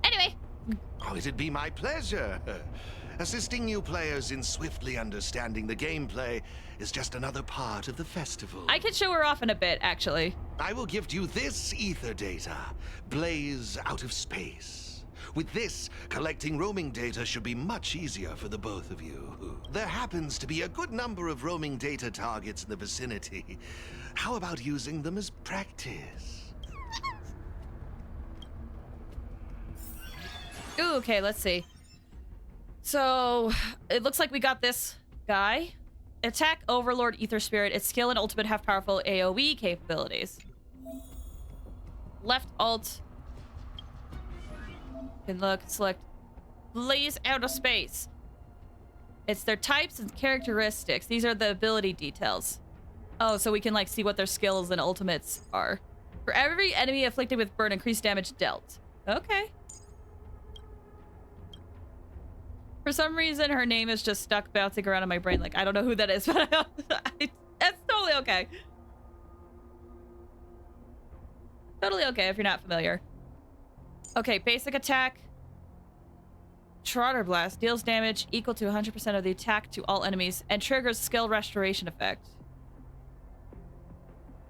Anyway. Oh, it'd be my pleasure. Assisting new players in swiftly understanding the gameplay is just another part of the festival. I could show her off in a bit, actually. I will gift you this ether data, Blaze Out of Space. With this, collecting roaming data should be much easier for the both of you. There happens to be a good number of roaming data targets in the vicinity. How about using them as practice? Ooh, okay, let's see. So, it looks like we got this guy. Attack Overlord Ether Spirit. Its skill and ultimate have powerful AoE capabilities. Left alt. Can look, select Blaze Outer Space. It's their types and characteristics. These are the ability details. Oh, so we can like see what their skills and ultimates are. For every enemy afflicted with burn, increased damage dealt. Okay. For some reason, her name is just stuck bouncing around in my brain. Like, I don't know who that is, but that's totally okay. Totally okay if you're not familiar. Okay, basic attack. Trotter Blast deals damage equal to 100% of the attack to all enemies and triggers skill restoration effect.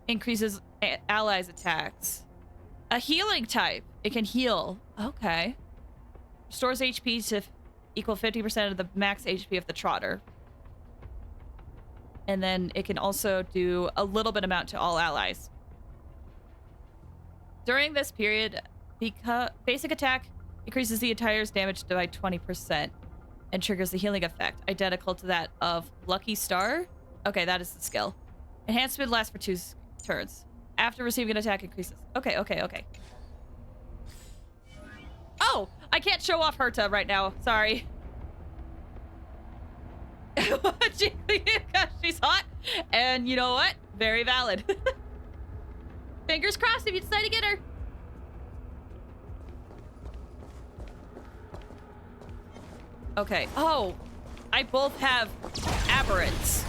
Increases allies' attacks. A healing type. It can heal. Okay. Restores HP to equal 50% of the max HP of the Trotter. And then it can also do a little bit amount to all allies. During this period, because basic attack increases the attire's damage by 20% and triggers the healing effect, identical to that of Lucky Star. Okay, that is the skill. Enhancement lasts for 2 turns. After receiving an attack, increases. Okay. Oh, I can't show off Herta right now. Sorry. She's hot. And you know what? Very valid. Fingers crossed if you decide to get her. Okay. Oh, I both have aberrants.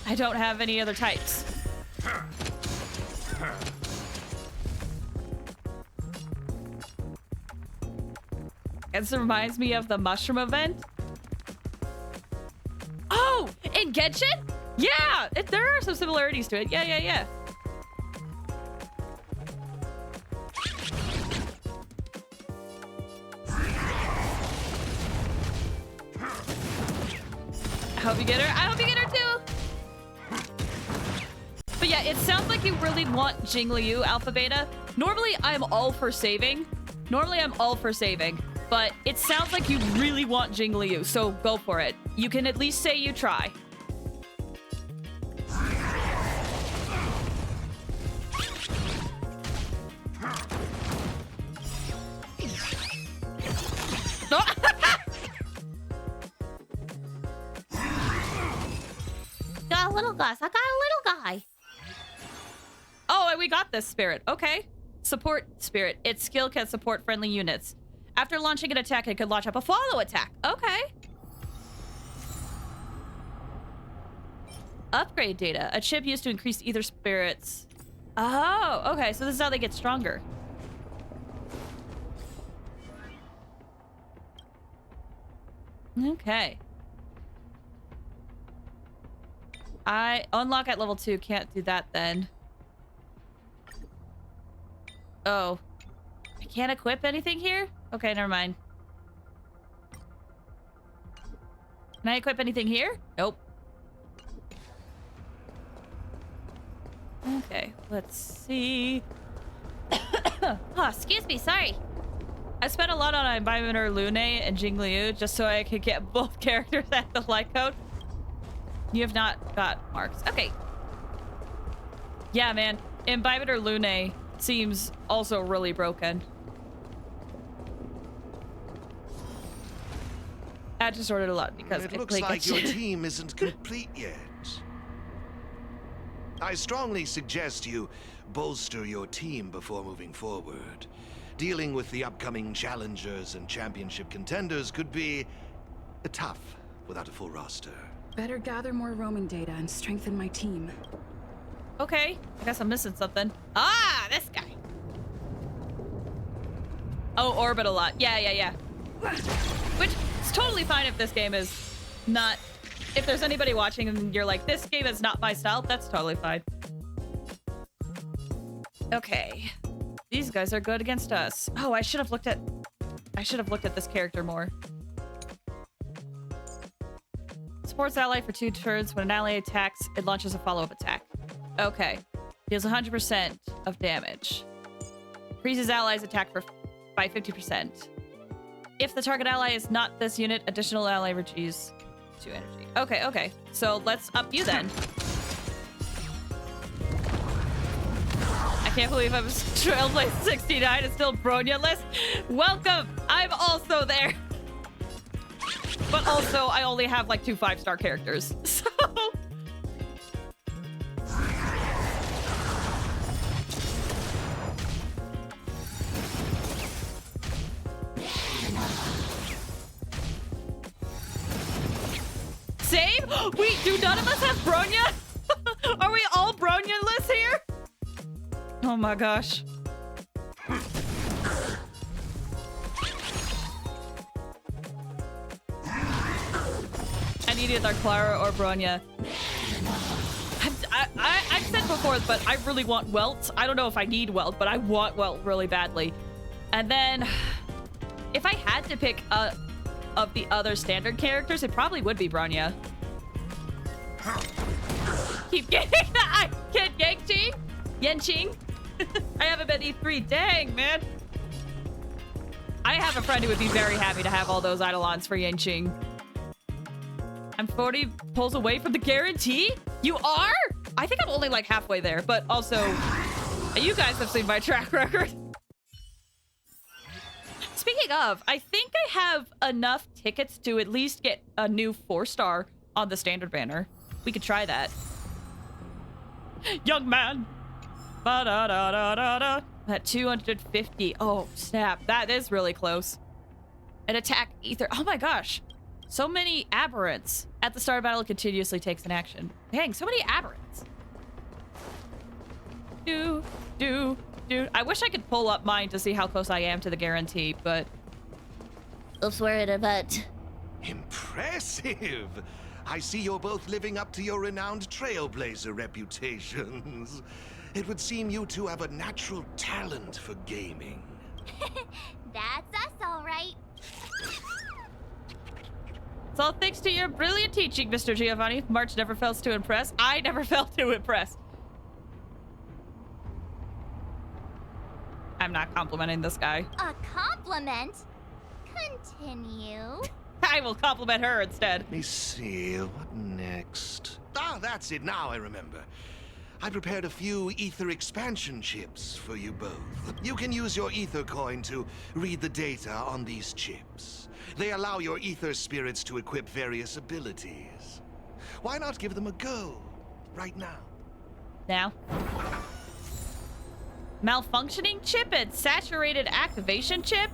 I don't have any other types. This reminds me of the mushroom event. Oh, in Genshin? Yeah, there are some similarities to it. Yeah. I hope you get her. I hope you get her too. But yeah, it sounds like you really want Jingliu Alpha Beta. Normally, I'm all for saving. But it sounds like you really want Jingliu, so go for it. You can at least say you try. Got a little guy. I got a little guy. Oh, and we got this spirit. Okay. Support spirit. Its skill can support friendly units. After launching an attack, it could launch up a follow attack. Okay. Upgrade data. A chip used to increase ether spirits. Oh, okay. So this is how they get stronger. Okay. I unlock at level 2. Can't do that then. Oh. I can't equip anything here? Okay, never mind. Can I equip anything here? Nope. Okay, let's see. Oh, excuse me, sorry. I spent a lot on Biometer Lune and Jingliu just so I could get both characters at the light code. You have not got marks. Okay. Yeah, man. Biometer Lune seems also really broken. I just ordered a lot because it looks like your team isn't complete yet. I strongly suggest you bolster your team before moving forward. Dealing with the upcoming challengers and championship contenders could be tough without a full roster. Better gather more roaming data and strengthen my team. Okay, I guess I'm missing something. Ah, this guy. Oh, orbit a lot. Yeah. Which is totally fine if this game is not... If there's anybody watching and you're like, this game is not my style, that's totally fine. Okay. These guys are good against us. Oh, I should have looked at this character more. Supports ally for 2 turns. When an ally attacks, it launches a follow-up attack. Okay. Deals 100% of damage. Increases allies' attack by 50%. if the target ally is not this unit, additional ally reduces 2 energy. Okay, okay. So let's up you then. I can't believe I'm Trailblaze 69 and still Bronya-less. Welcome! I'm also there. But also, I only have like 2 5-star characters. So... Same? Wait, do none of us have Bronya? Are we all Bronya-less here? Oh my gosh. I need either Clara or Bronya. I've said before, but I really want Welt. I don't know if I need Welt, but I want Welt really badly. And then, if I had to pick of the other standard characters, it probably would be Bronya. Keep getting that. I can't Yanqing. Yenqing. I haven't been E3. Dang, man. I have a friend who would be very happy to have all those Eidolons for Yenqing. I'm 40 pulls away from the guarantee? You are? I think I'm only like halfway there, but also, you guys have seen my track record. Speaking of, I think I have enough tickets to at least get a new 4-star on the standard banner. We could try that. Young man. Ba-da-da-da-da-da. At 250. Oh, snap. That is really close. An attack ether. Oh my gosh. So many aberrants. At the start of battle, it continuously takes an action. Dang, so many aberrants. Do. I wish I could pull up mine to see how close I am to the guarantee, but... Oops, we're in a bit. Impressive! I see you're both living up to your renowned trailblazer reputations. It would seem you two have a natural talent for gaming. That's us, all right. It's all thanks to your brilliant teaching, Mr. Giovanni. March never fails to impress. I never fail to impress. I'm not complimenting this guy. A compliment? Continue. I will compliment her instead. Let me see, what next? Ah, that's it, now I remember. I prepared a few ether expansion chips for you both. You can use your ether coin to read the data on these chips. They allow your ether spirits to equip various abilities. Why not give them a go, right now? Now. Malfunctioning chip and saturated activation chip?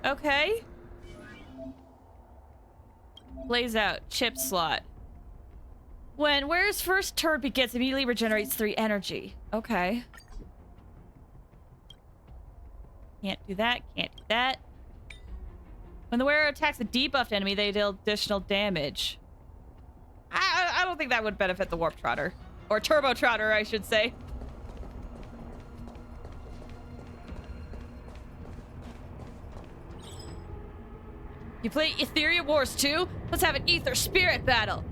Okay. Plays out. Chip slot. When wearer's first turn begins, immediately regenerates 3 energy. Okay. Can't do that. Can't do that. When the wearer attacks a debuffed enemy, they deal additional damage. I don't think that would benefit the Warp Trotter. Or Turbo Trotter, I should say. You play Aetherium Wars 2? Let's have an Ether Spirit battle.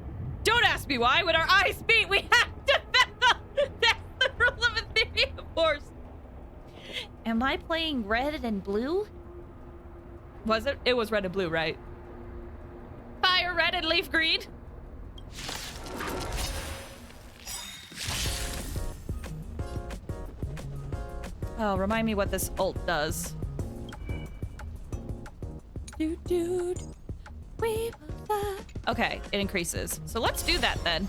Don't ask me why. When our eyes meet, we have to battle. That's the rule of Aetherium Wars. Am I playing red and blue? Was it? It was red and blue, right? Fire red and leaf green. Oh, remind me what this ult does. Okay, it increases. So let's do that then.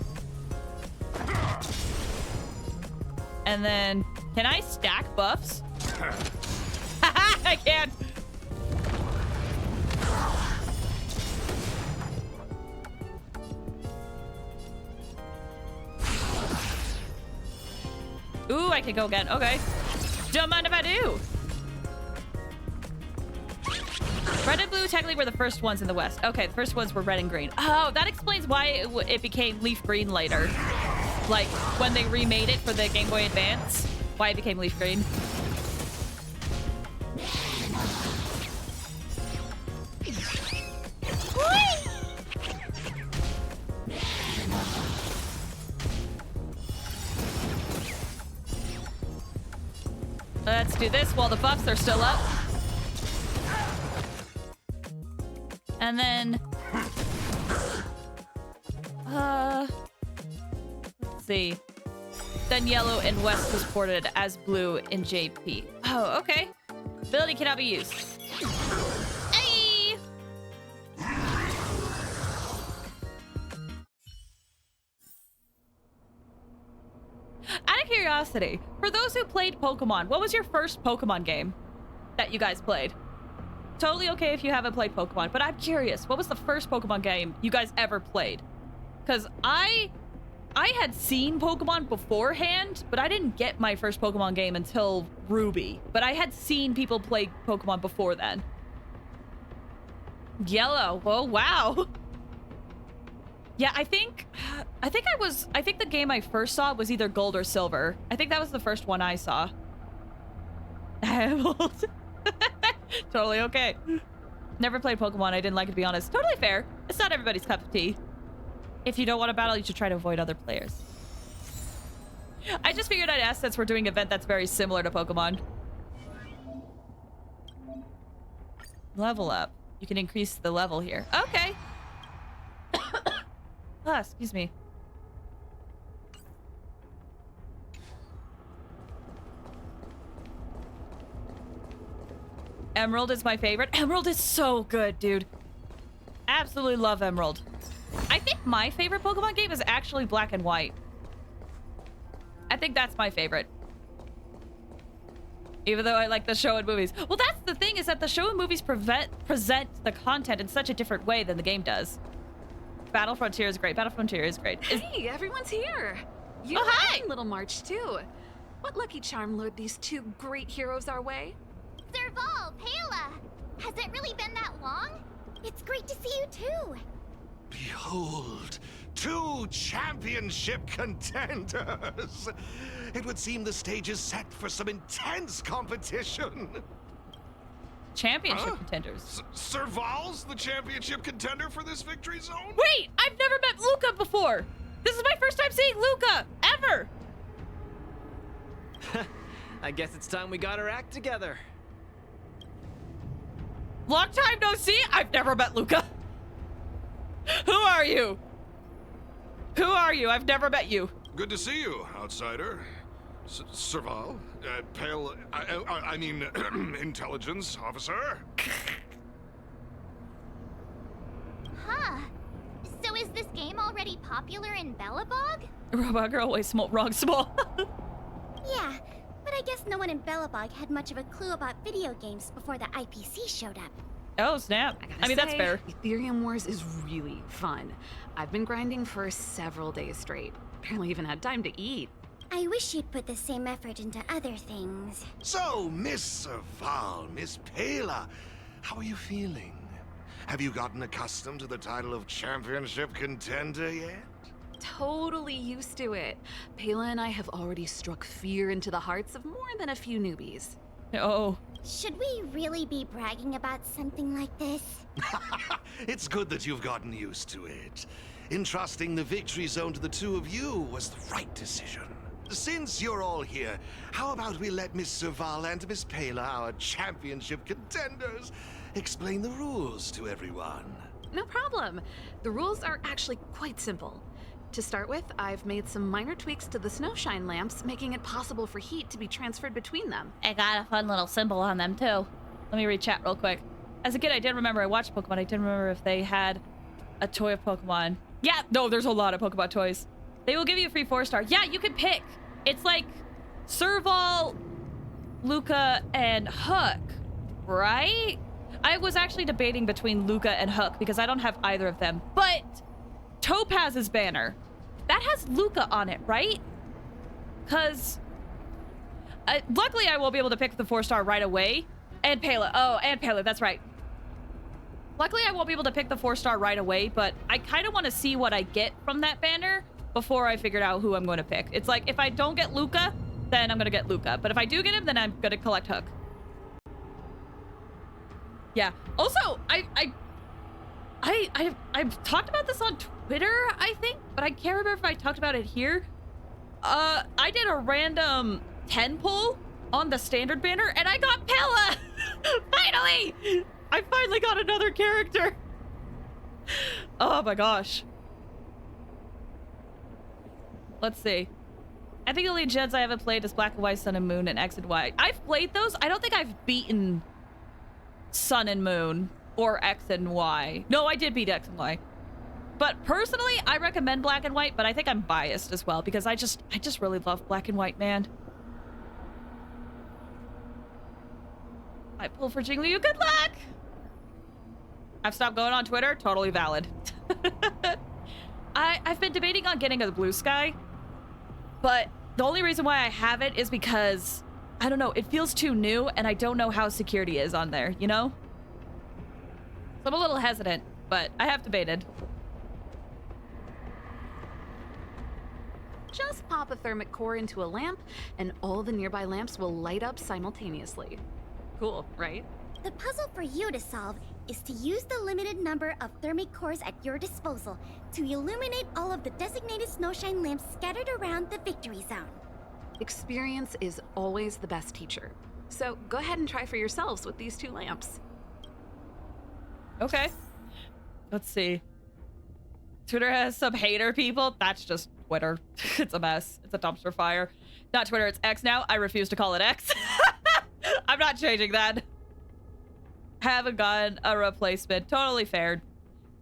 And then, can I stack buffs? I can. Ooh, I can go again. Okay. Don't mind if I do. Red and blue technically were the first ones in the West. Okay, the first ones were red and green. Oh, that explains why it became leaf green later. Like, when they remade it for the Game Boy Advance, why it became leaf green. Let's do this while the buffs are still up. And then... let's see. Then yellow in West was ported as blue in JP. Oh, okay. Ability cannot be used. Hey! Out of curiosity, for those who played Pokemon, what was your first Pokemon game that you guys played? Totally okay if you haven't played Pokemon, but I'm curious, what was the first Pokemon game you guys ever played? Because I had seen Pokemon beforehand, but I didn't get my first Pokemon game until Ruby. But I had seen people play Pokemon before then. Yellow. Oh, wow. Yeah, I think the game I first saw was either Gold or Silver. I think that was the first one I saw. Totally okay. Never played Pokemon. I didn't like it, to be honest. Totally fair. It's not everybody's cup of tea. If you don't want to battle, you should try to avoid other players. I just figured I'd ask since we're doing an event that's very similar to Pokemon. Level up. You can increase the level here. Okay. Ah, excuse me. Emerald is my favorite. Emerald is so good, dude. Absolutely love Emerald. I think my favorite Pokemon game is actually Black and White. I think that's my favorite. Even though I like the show and movies. Well, that's the thing, is that the show and movies present the content in such a different way than the game does. Battle Frontier is great. Battle Frontier is great. Hey, everyone's here. You hi! and Little March, too. What lucky charm lured these two great heroes our way? Serval, Pela! Has it really been that long? It's great to see you too. Behold, 2 championship contenders! It would seem the stage is set for some intense competition. Championship contenders. Serval's the championship contender for this victory zone? Wait, I've never met Luca before. This is my first time seeing Luca, ever. I guess it's time we got our act together. Long time no see. I've never met Luca. Who are you? Who are you? I've never met you. Good to see you, outsider. Serval? Pale... I mean, intelligence officer? Huh. So is this game already popular in Bellabog? Robot girl, way small, wrong small. Yeah, but I guess no one in Bellabog had much of a clue about video games before the IPC showed up. Oh, snap. I mean, that's fair. Aetherium Wars is really fun. I've been grinding for several days straight. Barely even had time to eat. I wish you'd put the same effort into other things. So, Miss Serval, Miss Pela, how are you feeling? Have you gotten accustomed to the title of championship contender yet? Totally used to it. Pela and I have already struck fear into the hearts of more than a few newbies. Oh. Should we really be bragging about something like this? It's good that you've gotten used to it. Entrusting the victory zone to the 2 of you was the right decision. Since you're all here, how about we let Miss Serval and Miss Pela, our championship contenders, explain the rules to everyone? No problem. The rules are actually quite simple. To start with, I've made some minor tweaks to the snowshine lamps, making it possible for heat to be transferred between them. I got a fun little symbol on them, too. Let me read chat real quick. As a kid, I did remember I watched Pokemon. I didn't remember if they had a toy of Pokemon. Yeah, no, there's a lot of Pokemon toys. They will give you a free 4-star. Yeah, you can pick. It's like Serval, Luca, and Hook, right? I was actually debating between Luca and Hook because I don't have either of them. But Topaz's banner, that has Luca on it, right? Because luckily I will be able to pick the 4-star right away. And Pela. Oh, and Pela, that's right. Luckily I won't be able to pick the 4-star right away, but I kind of want to see what I get from that banner before I figured out who I'm going to pick. It's like, if I don't get Luca, then I'm going to get Luca. But if I do get him, then I'm going to collect Hook. Yeah. Also, I've talked about this on Twitter, I think, but I can't remember if I talked about it here. I did a random 10 pull on the standard banner, and I got Pela! Finally! I finally got another character. Oh my gosh. Let's see. I think the only gens I haven't played is Black and White, Sun and Moon, and X and Y. I've played those. I don't think I've beaten Sun and Moon or X and Y. No, I did beat X and Y. But personally, I recommend Black and White, but I think I'm biased as well because I just really love Black and White, man. I pull for Jingliu. Good luck! I've stopped going on Twitter. Totally valid. I've been debating on getting a Blue Sky, but the only reason why I haven't is because, I don't know, it feels too new and I don't know how security is on there, you know? So I'm a little hesitant, but I have debated. Just pop a thermic core into a lamp, and all the nearby lamps will light up simultaneously. Cool, right? The puzzle for you to solve is to use the limited number of thermic cores at your disposal to illuminate all of the designated snowshine lamps scattered around the victory zone. Experience is always the best teacher. So go ahead and try for yourselves with these 2 lamps. Okay. Let's see. Twitter has some hater people. That's just Twitter. It's a mess. It's a dumpster fire. Not Twitter, it's X now. I refuse to call it X. I'm not changing that. Haven't gotten a replacement. Totally fair.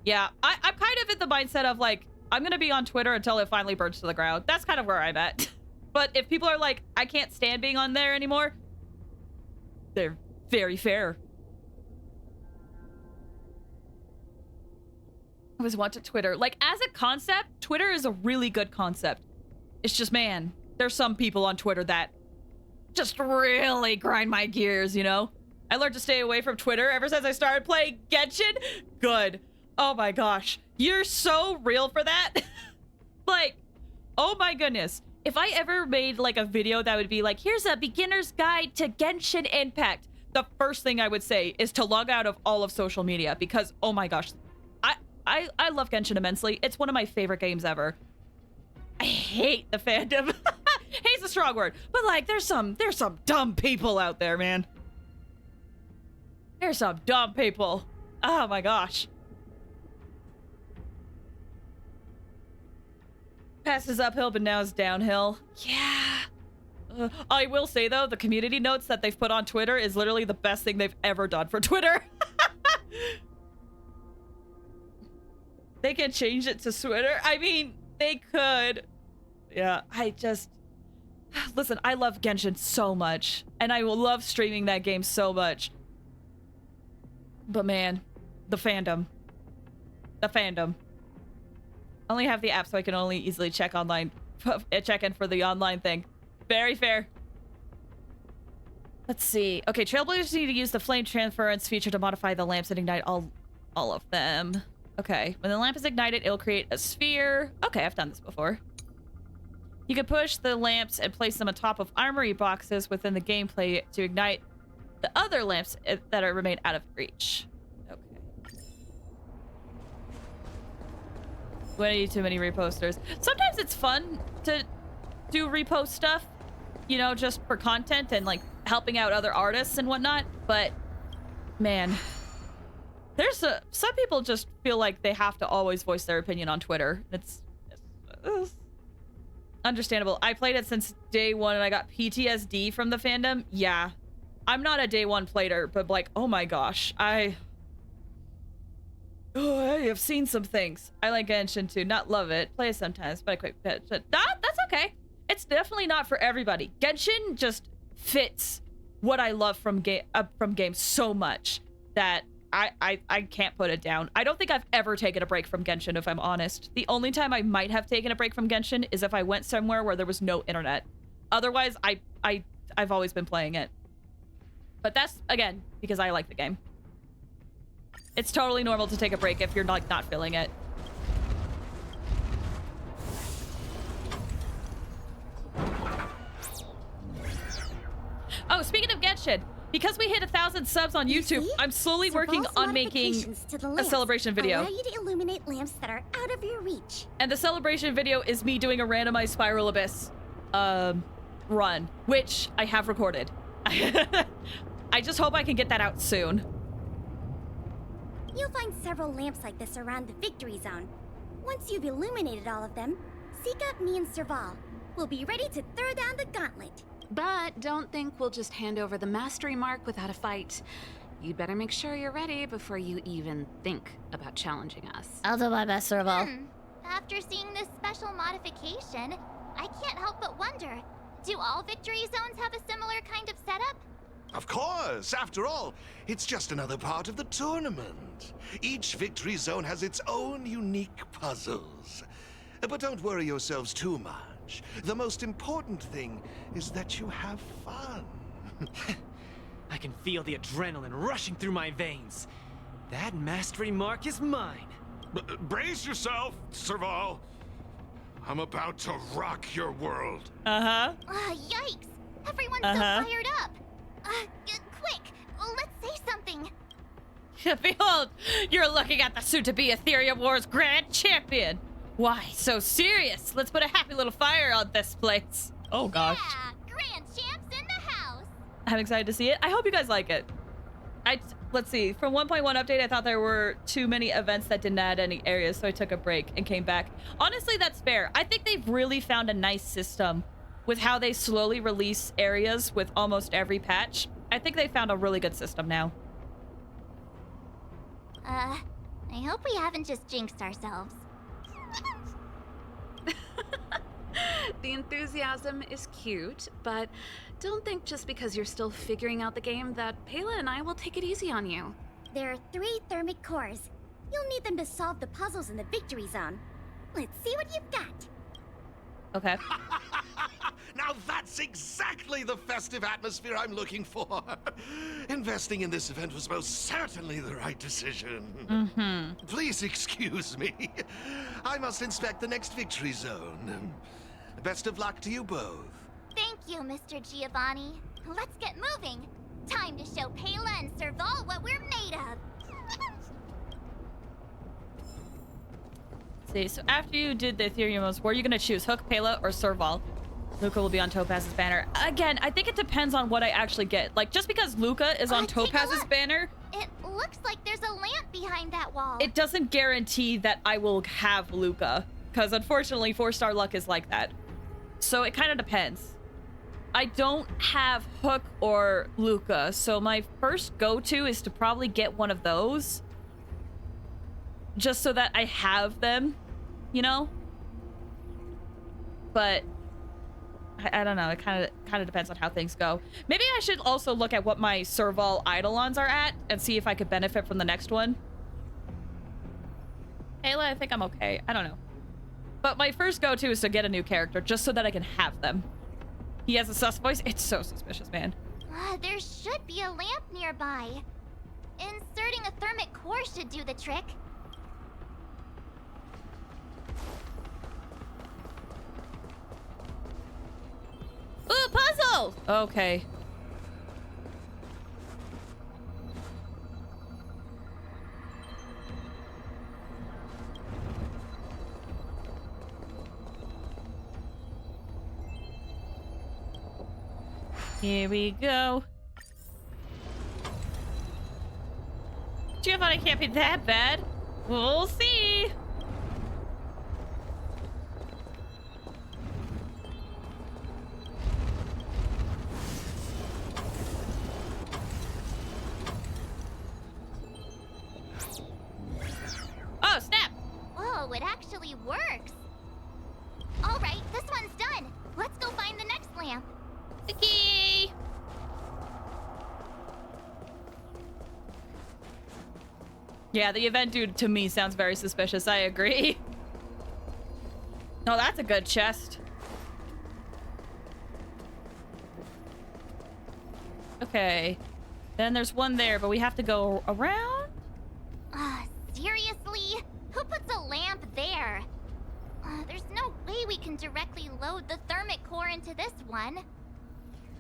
Yeah, I'm kind of in the mindset of like, I'm going to be on Twitter until it finally burns to the ground. That's kind of where I'm at. But if people are like, I can't stand being on there anymore, they're very fair. I always want to Twitter. Like, as a concept, Twitter is a really good concept. It's just, man, there's some people on Twitter that just really grind my gears, you know? I learned to stay away from Twitter ever since I started playing Genshin. Good. Oh my gosh. You're so real for that. Like, oh my goodness. If I ever made like a video that would be like, here's a beginner's guide to Genshin Impact, the first thing I would say is to log out of all of social media because, oh my gosh, I love Genshin immensely. It's one of my favorite games ever. I hate the fandom. Hate's a strong word, but like there's some dumb people out there, man. There's some dumb people. Oh my gosh. Past is uphill, but now it's downhill. Yeah. I will say though, the community notes that they've put on Twitter is literally the best thing they've ever done for Twitter. They can change it to Twitter. I mean, they could. Yeah, listen, I love Genshin so much, and I will love streaming that game so much. But man, the fandom. The fandom. I only have the app so I can only easily check online, check in for the online thing. Very fair. Let's see. Okay, Trailblazers need to use the flame transference feature to modify the lamps and ignite all of them. Okay, when the lamp is ignited, it'll create a sphere. Okay, I've done this before. You can push the lamps and place them on top of armory boxes within the gameplay to ignite the other lamps that remain out of reach. Okay. Way too many reposters. Sometimes it's fun to do repost stuff, you know, just for content and like helping out other artists and whatnot. But man, there's some people just feel like they have to always voice their opinion on Twitter. It's understandable. I played it since day one and I got PTSD from the fandom. Yeah, I'm not a day one player, but like, oh my gosh, I have seen some things. I like Genshin too. Not love it. Play it sometimes, but I quit. That's okay. It's definitely not for everybody. Genshin just fits what I love from games so much that I can't put it down. I don't think I've ever taken a break from Genshin, if I'm honest. The only time I might have taken a break from Genshin is if I went somewhere where there was no internet. Otherwise, I've always been playing it. But that's, again, because I like the game. It's totally normal to take a break if you're like not feeling it. Oh, speaking of Genshin, because we hit 1,000 subs on YouTube, I'm slowly working on making a celebration video. Allow you to illuminate lamps that are out of your reach. And the celebration video is me doing a randomized Spiral Abyss run, which I have recorded. I just hope I can get that out soon. You'll find several lamps like this around the victory zone. Once you've illuminated all of them, seek out me and Serval. We'll be ready to throw down the gauntlet. But don't think we'll just hand over the mastery mark without a fight. You better make sure you're ready before you even think about challenging us. I'll do my best, Serval. After seeing this special modification, I can't help but wonder, do all victory zones have a similar kind of setup? Of course! After all, it's just another part of the tournament. Each victory zone has its own unique puzzles. But don't worry yourselves too much. The most important thing is that you have fun. I can feel the adrenaline rushing through my veins. That mastery mark is mine. Brace yourself, Serval. I'm about to rock your world. Yikes! Everyone's so fired up. Quick, let's say something. Behold, you're looking at the soon-to-be Aetherium Wars Grand Champion. Why so serious? Let's put a happy little fire on this place. Oh gosh. Yeah, Grand Champs in the house. I'm excited to see it. I hope you guys like it. Let's see. From 1.1 update, I thought there were too many events that didn't add any areas, so I took a break and came back. Honestly, that's fair. I think they've really found a nice system with how they slowly release areas with almost every patch. I think they found a really good system now. I hope we haven't just jinxed ourselves. The enthusiasm is cute, but don't think just because you're still figuring out the game that Pela and I will take it easy on you. There are 3 thermic cores. You'll need them to solve the puzzles in the victory zone. Let's see what you've got. Okay. Now that's exactly the festive atmosphere I'm looking for. Investing in this event was most certainly the right decision. Please excuse me. I must inspect the next victory zone. Best of luck to you both. Thank you, Mr. Giovanni. Let's get moving. Time to show Pela and Serval what we're made of. See, so after you did the Aetherium modes, were you gonna choose Hook, Pela, or Serval? Luca will be on Topaz's banner. Again, I think it depends on what I actually get. Like, just because Luca is on Topaz's banner, It looks like there's a lamp behind that wall. it doesn't guarantee that I will have Luca. Because unfortunately, 4-star luck is like that. So it kind of depends. I don't have Hook or Luca, so my first go-to is to probably get one of those. Just so that I have them, you know? But I don't know. It kind of depends on how things go. Maybe I should also look at what my Serval Eidolons are at and see if I could benefit from the next one. Ayla, I think I'm okay. I don't know. But my first go-to is to get a new character just so that I can have them. He has a sus voice. It's so suspicious, man. There should be a lamp nearby. Inserting a thermic core should do the trick. Ooh, puzzle! Okay. Here we go. Giovanni can't be that bad. We'll see. Oh, snap! Whoa, it actually works. All right, this one's done. Let's go find the next lamp. Okay. Yeah, the event dude to me sounds very suspicious. I agree. No, that's a good chest. Okay. Then there's one there, but we have to go around? Seriously? Who puts a lamp there? There's no way we can directly load the thermic core into this one.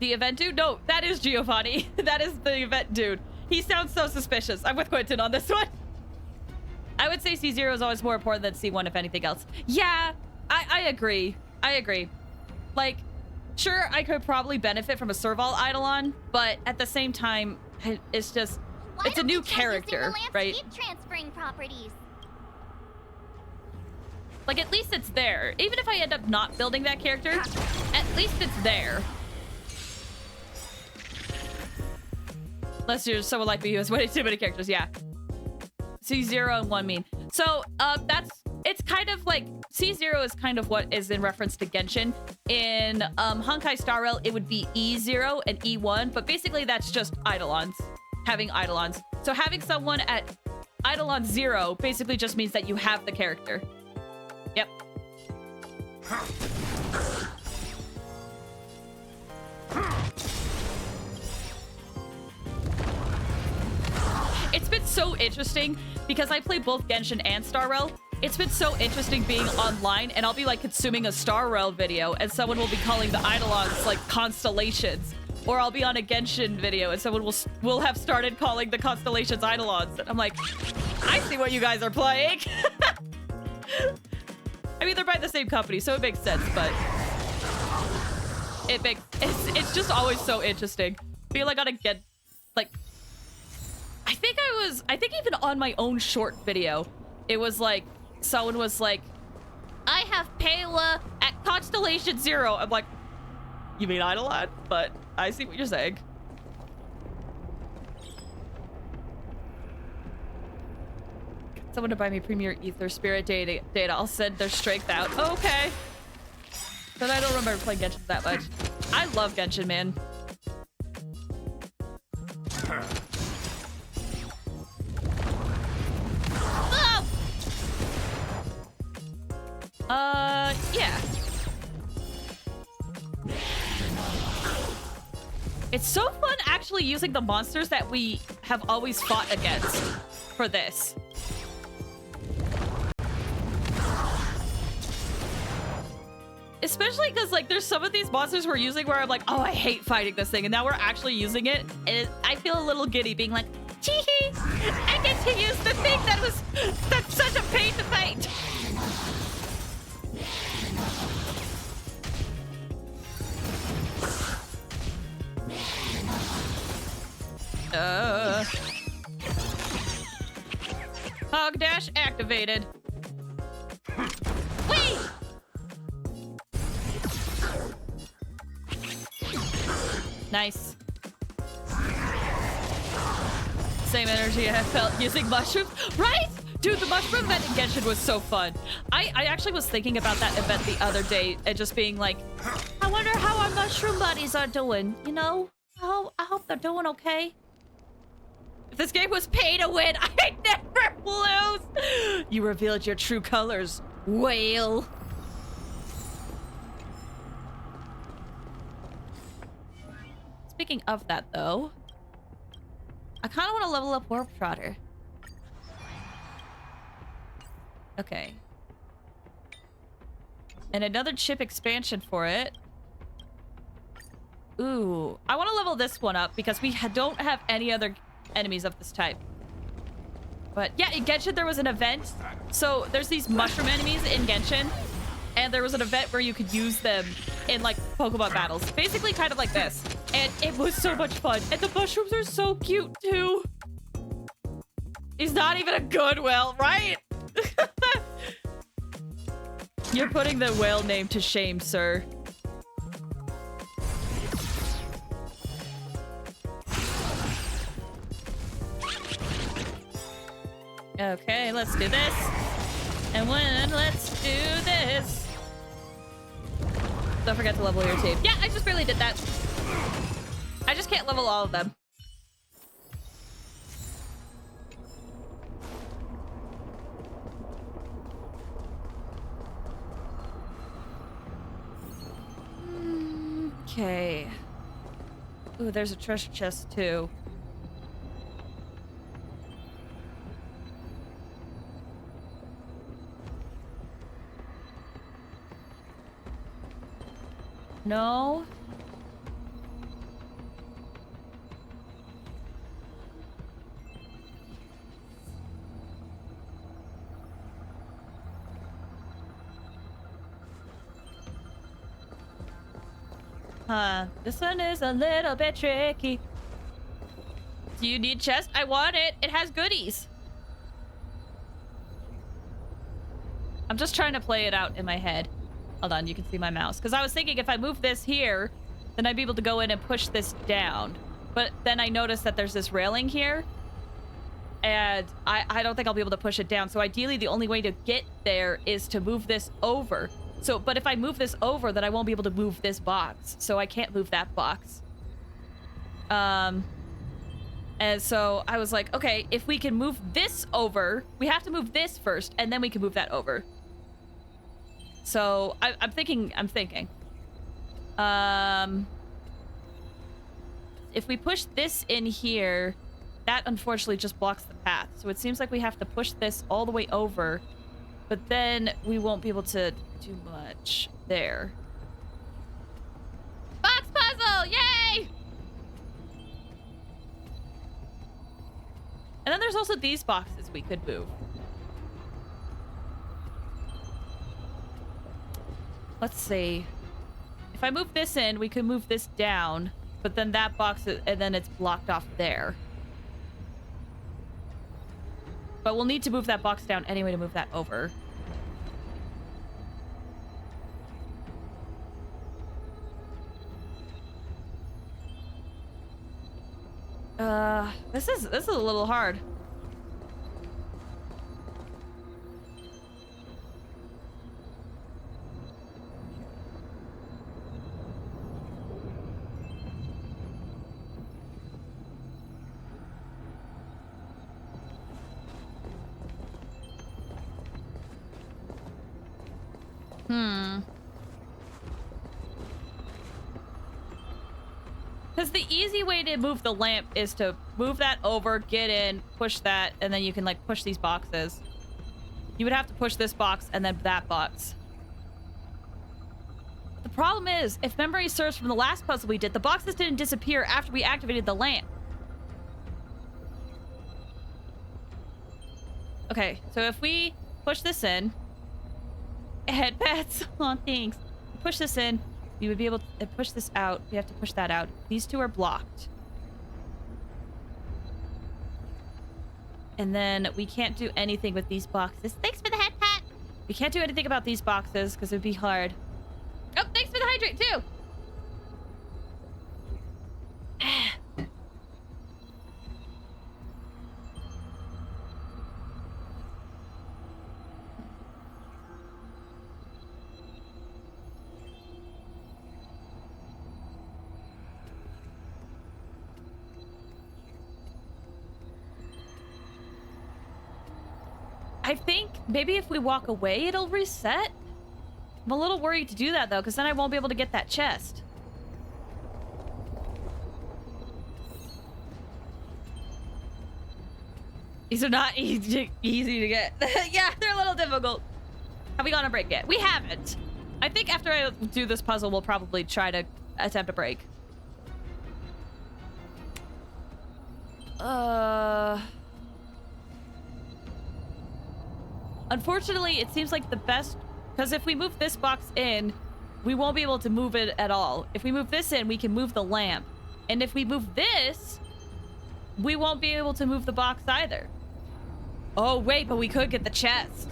The event dude? No, that is Giovanni. That is the event dude. He sounds so suspicious. I'm with Quentin on this one. I would say C0 is always more important than C1 if anything else. Yeah, I agree. I agree. Like, sure, I could probably benefit from a Serval Eidolon, but at the same time, it's just... Wow, It's a new character, right? Keep transferring properties. Like, at least it's there. Even if I end up not building that character, at least it's there. Unless you're someone like me who has way too many characters, yeah. C0 and 1 mean. So, it's kind of like, C0 is kind of what is in reference to Genshin. In Honkai Star Rail, it would be E0 and E1, but basically that's just Eidolons, having Eidolons. So having someone at Eidolon 0 basically just means that you have the character. Yep. It's been so interesting because I play both Genshin and Star Rail. It's been so interesting being online, and I'll be like consuming a Star Rail video and someone will be calling the Eidolons like constellations. Or I'll be on a Genshin video and someone will have started calling the constellations Eidolons. And I'm like, I see what you guys are playing. I mean, they're by the same company, so it makes sense, but it's just always so interesting. I feel like I gotta get, like, I think even on my own short video, it was like, someone was like, I have Pela at Constellation 0. I'm like, you mean Eidolon? But I see what you're saying. Someone to buy me Premier Ether Spirit data. I'll send their strength out. Oh, okay. But I don't remember playing Genshin that much. I love Genshin, man. Oh! Yeah. It's so fun actually using the monsters that we have always fought against for this. Especially because, like, there's some of these monsters we're using where I'm like, oh, I hate fighting this thing. And now we're actually using it. And I feel a little giddy being like, tee-hee, I get to use the thing that's such a pain to fight. Hog dash activated. Wait! Nice. Same energy I felt using mushrooms. Right? Dude, the mushroom event in Genshin was so fun. I actually was thinking about that event the other day and just being like, I wonder how our mushroom buddies are doing, you know? I hope they're doing okay. If this game was pay to win, I'd never lose. You revealed your true colors, whale. Speaking of that, though, I kind of want to level up Warp Trotter. Okay. And another chip expansion for it. Ooh, I want to level this one up because we don't have any other enemies of this type. But yeah, in Genshin there was an event. So there's these mushroom enemies in Genshin. And there was an event where you could use them in, like, Pokemon battles. Basically kind of like this. And it was so much fun. And the mushrooms are so cute, too. He's not even a good whale, right? You're putting the whale name to shame, sir. Okay, let's do this. And when let's do this. Don't forget to level your team. Yeah, I just barely did that. I just can't level all of them. Okay. Ooh, there's a treasure chest too. No. Huh. This one is a little bit tricky. Do you need chest? I want it. It has goodies. I'm just trying to play it out in my head. Hold on, you can see my mouse. Because I was thinking if I move this here, then I'd be able to go in and push this down. But then I noticed that there's this railing here. And I don't think I'll be able to push it down. So ideally, the only way to get there is to move this over. So, but if I move this over, then I won't be able to move this box. So I can't move that box. And so I was like, okay, if we can move this over, we have to move this first, and then we can move that over. So I'm thinking. If we push this in here, that unfortunately just blocks the path. So it seems like we have to push this all the way over, but then we won't be able to do much there. Box puzzle! Yay! And then there's also these boxes we could move. Let's see. If I move this in, we could move this down, but then that box, and then it's blocked off there. But we'll need to move that box down anyway to move that over. This is a little hard. Because the easy way to move the lamp is to move that over, get in, push that, and then you can, like, push these boxes. You would have to push this box and then that box. The problem is, if memory serves from the last puzzle we did, the boxes didn't disappear after we activated the lamp. Okay, so if we push this in... Head pets! Aw, thanks. Push this in. We would be able to push this out. We have to push that out. These two are blocked. And then we can't do anything with these boxes. Thanks for the head pat! We can't do anything about these boxes because it would be hard. Oh, thanks for the hydrate too! I think maybe if we walk away, it'll reset. I'm a little worried to do that, though, because then I won't be able to get that chest. These are not easy to get. Yeah, they're a little difficult. Have we gone a break yet? We haven't. I think after I do this puzzle, we'll probably try to attempt a break. Unfortunately, it seems like the best... Because if we move this box in, we won't be able to move it at all. If we move this in, we can move the lamp. And if we move this, we won't be able to move the box either. Oh, wait, but we could get the chest.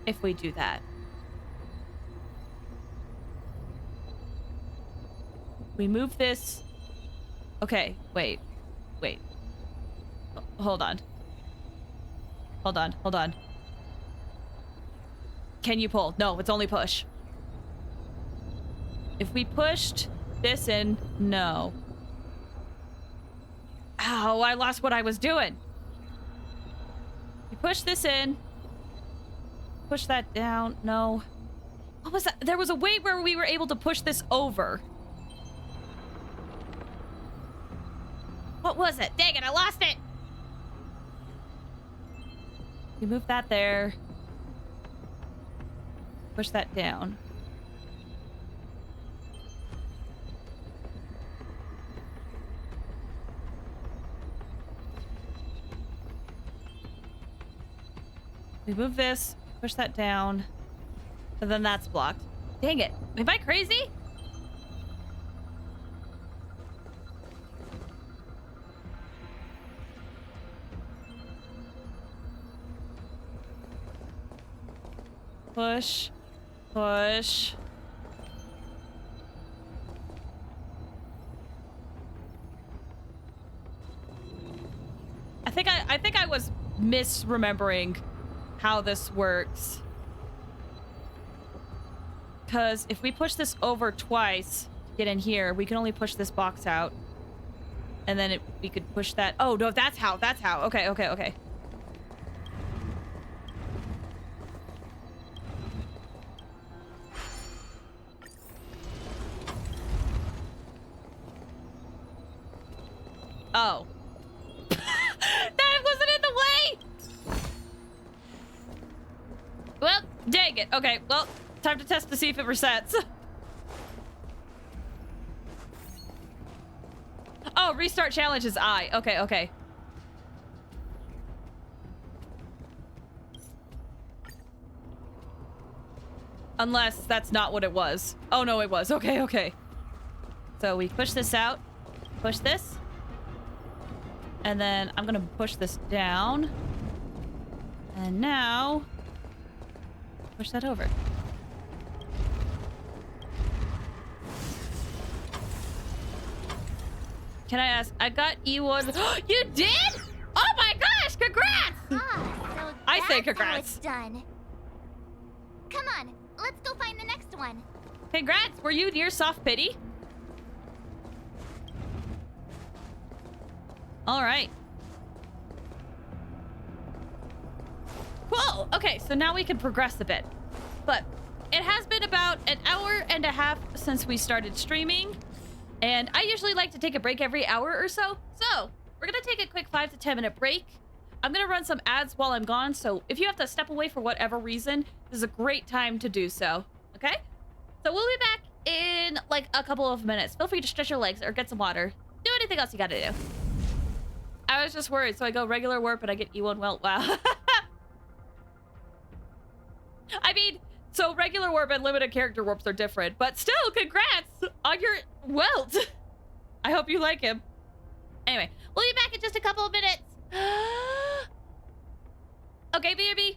If we do that. We move this... Okay, wait. Wait. Hold on. Hold on, hold on. Can you pull? No, it's only push. If we pushed this in, no. Ow, I lost what I was doing. We push this in. Push that down, no. What was that? There was a way where we were able to push this over. What was it? Dang it, I lost it! We move that there. Push that down. We move this, push that down, and then that's blocked. Dang it. Am I crazy? Push. Push. I think I was misremembering how this works. Because if we push this over twice to get in here, we can only push this box out. And then we could push that. Oh, no, that's how. That's how. Okay, okay, okay. Oh. That wasn't in the way! Well, dang it. Okay, well, time to test to see if it resets. Oh, restart challenge is I. Okay, okay. Unless that's not what it was. Oh, no, it was. Okay, okay. So we push this out. Push this. And then I'm gonna push this down. And now... push that over. Can I ask? I got E1. You did? Oh my gosh! Congrats! So I say that's how congrats. it's done. Come on, let's go find the next one. Congrats! Were you near soft pity? All right. Cool. Okay, so now we can progress a bit. But it has been about an hour and a half since we started streaming. And I usually like to take a break every hour or so. So we're going to take a quick 5 to 10 minute break. I'm going to run some ads while I'm gone. So if you have to step away for whatever reason, this is a great time to do so. Okay? So we'll be back in like a couple of minutes. Feel free to stretch your legs or get some water. Do anything else you got to do. I was just worried. So I go regular warp and I get E1 welt. Wow. I mean, so regular warp and limited character warps are different, but still, congrats on your welt. I hope you like him. Anyway, we'll be back in just a couple of minutes. Okay, BRB.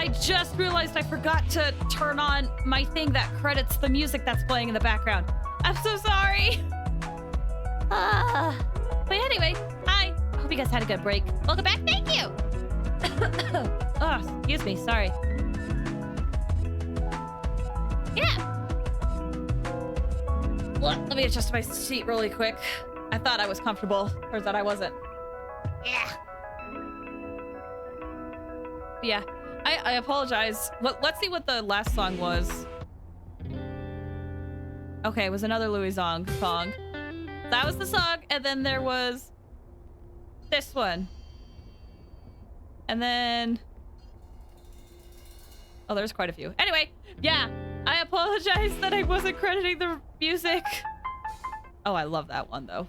I just realized I forgot to turn on my thing that credits the music that's playing in the background. I'm so sorry. But anyway, hi. I hope you guys had a good break. Welcome back. Thank you. Oh, excuse me. Sorry. Yeah. Let me adjust my seat really quick. I thought I was comfortable. Turns out I wasn't. Yeah. Yeah. I apologize. Let's see what the last song was. Okay, it was another Louis song. That was the song, and then there was this one. And then... oh, there's quite a few. Anyway, yeah. I apologize that I wasn't crediting the music. Oh, I love that one, though.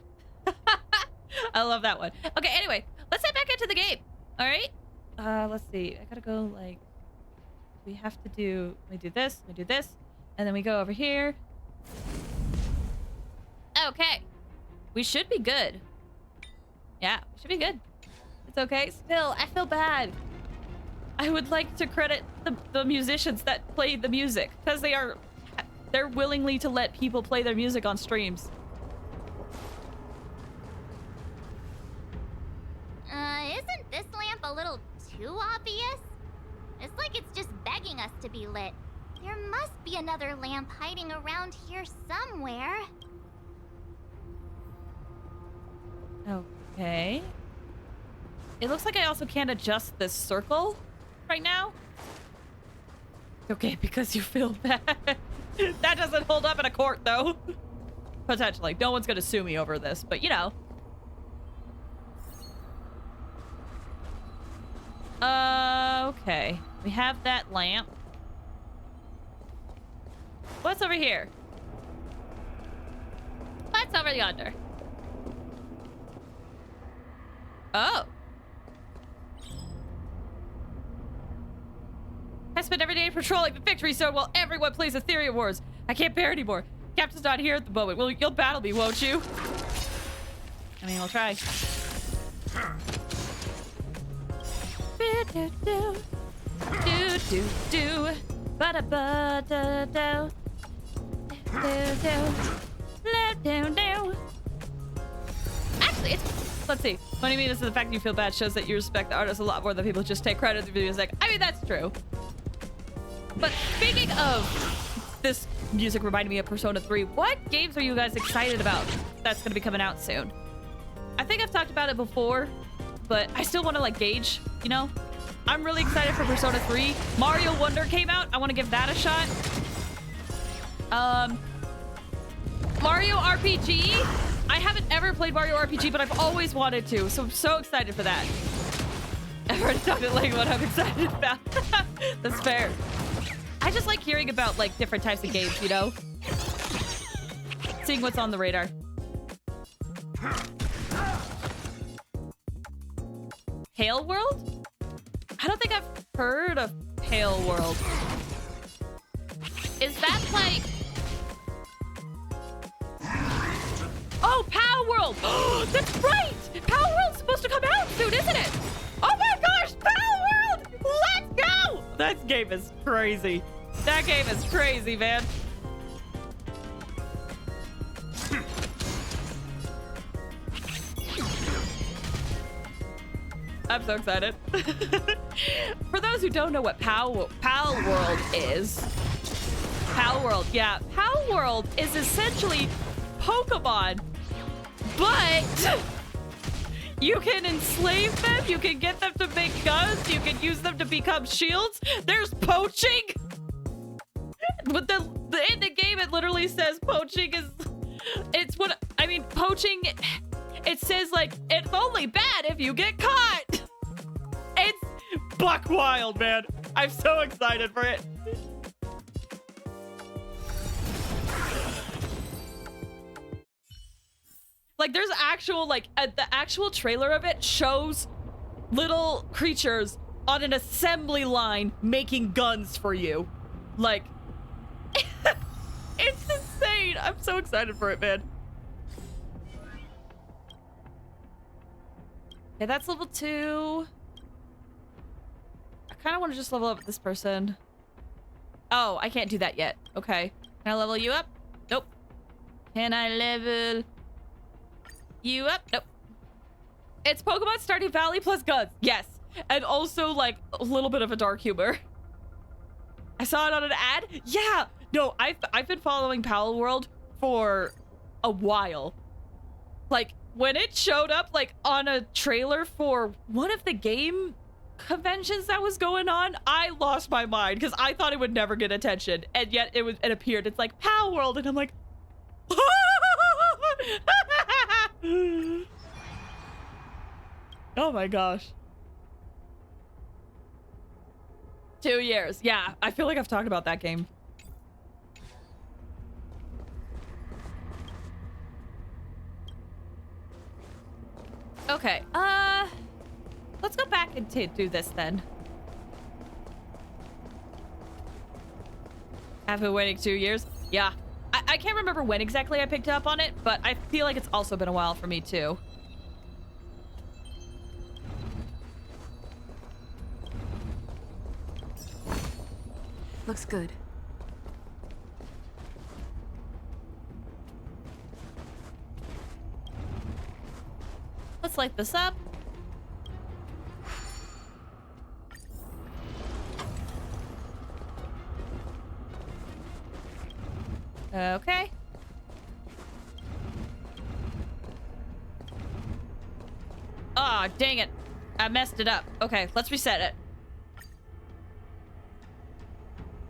I love that one. Okay, anyway, let's head back into the game. All right? Let's see. I gotta go, like... we have to do... we do this, and then we go over here. Okay. We should be good. Yeah, we should be good. It's okay. Still, I feel bad. I would like to credit the musicians that played the music, because they're willingly to let people play their music on streams. Isn't this lamp a little too obvious? It's like it's just begging us to be lit. There must be another lamp hiding around here somewhere. Okay. It looks like I also can't adjust this circle right now. Okay, because you feel bad. That doesn't hold up in a court, though. Potentially. No one's gonna sue me over this, but you know. Okay. We have that lamp. What's over here? What's over yonder? Oh. I spend every day patrolling the victory zone while everyone plays Aetherium Wars. I can't bear anymore. Captain's not here at the moment. Well, you'll battle me, won't you? I mean, we'll try. Actually, let's see. What do you mean? This is the fact you feel bad shows that you respect the artist a lot more than people just take credit for the music. I mean, that's true. But speaking of this music reminding me of Persona 3, what games are you guys excited about that's going to be coming out soon? I think I've talked about it before, but I still want to, like, gauge, you know? I'm really excited for Persona 3. Mario Wonder came out. I want to give that a shot. Mario RPG. I haven't ever played Mario RPG, but I've always wanted to, so I'm so excited for that. I've already talked at length what I'm excited about. That's fair. I just like hearing about, like, different types of games, you know? Seeing what's on the radar. Pale World? I don't think I've heard of Pale World. Is that like... oh, Pow World! That's right! Pow World's supposed to come out soon, isn't it? Oh my gosh, Pow World! Let's go! That game is crazy. That game is crazy, man. I'm so excited. For those who don't know what Pal World is, Pal World, yeah. Pal World is essentially Pokemon, but you can enslave them, you can get them to make guns, you can use them to become shields. There's poaching. But in the game, it literally says poaching is... it's what... I mean, poaching... it says, like, it's only bad if you get caught. It's buck wild, man. I'm so excited for it. Like, there's actual, like, the actual trailer of it shows little creatures on an assembly line making guns for you. Like, it's insane. I'm so excited for it, man. Okay, that's level 2. kind of want to just level up this person. Oh, I can't do that yet. Okay. Can I level you up? Nope. Can I level you up? Nope. It's Pokemon Stardew Valley plus guns. Yes. And also, like, a little bit of a dark humor. I saw it on an ad. Yeah. No, I've been following Pal World for a while. Like, when it showed up, like, on a trailer for one of the game conventions that was going on, I lost my mind because I thought it would never get attention, and yet it appeared. It's like Pal World, and I'm like, oh my gosh. 2 years. Yeah, I feel like I've talked about that game. Okay, let's go back and do this then. I've been waiting 2 years. Yeah, I can't remember when exactly I picked up on it, but I feel like it's also been a while for me too. Looks good. Let's light this up. Okay. Ah, oh, dang it. I messed it up. Okay, let's reset it.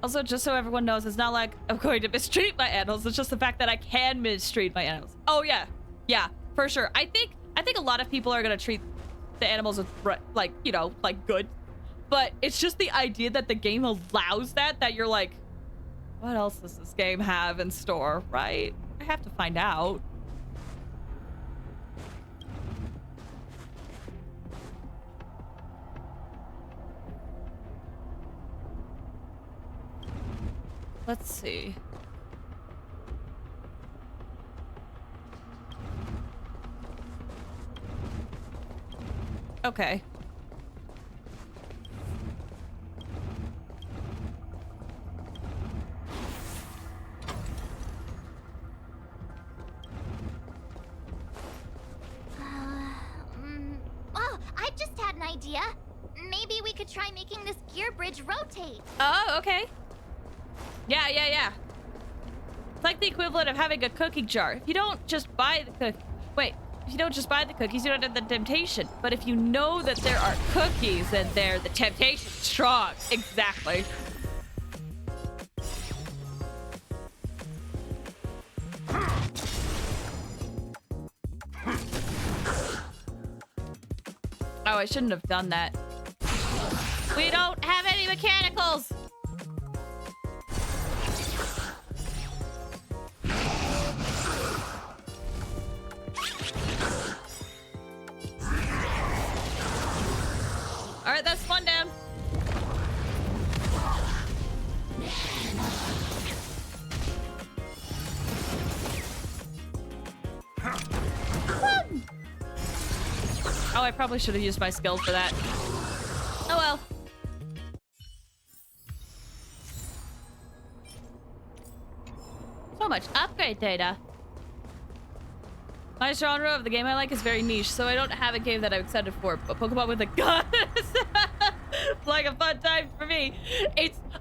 Also, just so everyone knows, it's not like I'm going to mistreat my animals. It's just the fact that I can mistreat my animals. Oh, yeah. Yeah, for sure. I think a lot of people are going to treat the animals with, like, you know, like, good. But it's just the idea that the game allows that you're like, what else does this game have in store, right? I have to find out. Let's see. Okay. Oh, I just had an idea. Maybe we could try making this gear bridge rotate. Oh, okay. Yeah. It's like the equivalent of having a cookie jar. If you don't just buy the cookie... Wait. If you don't just buy the cookies, you don't have the temptation. But if you know that there are cookies in there, the temptation's strong. Exactly. Oh, I shouldn't have done that. We don't have any mechanicals! Alright, that's one down. Oh, I probably should have used my skills for that. Oh well. So much upgrade data. My genre of the game I like is very niche, so I don't have a game that I'm excited for. But Pokemon with a gun is like a fun time for me.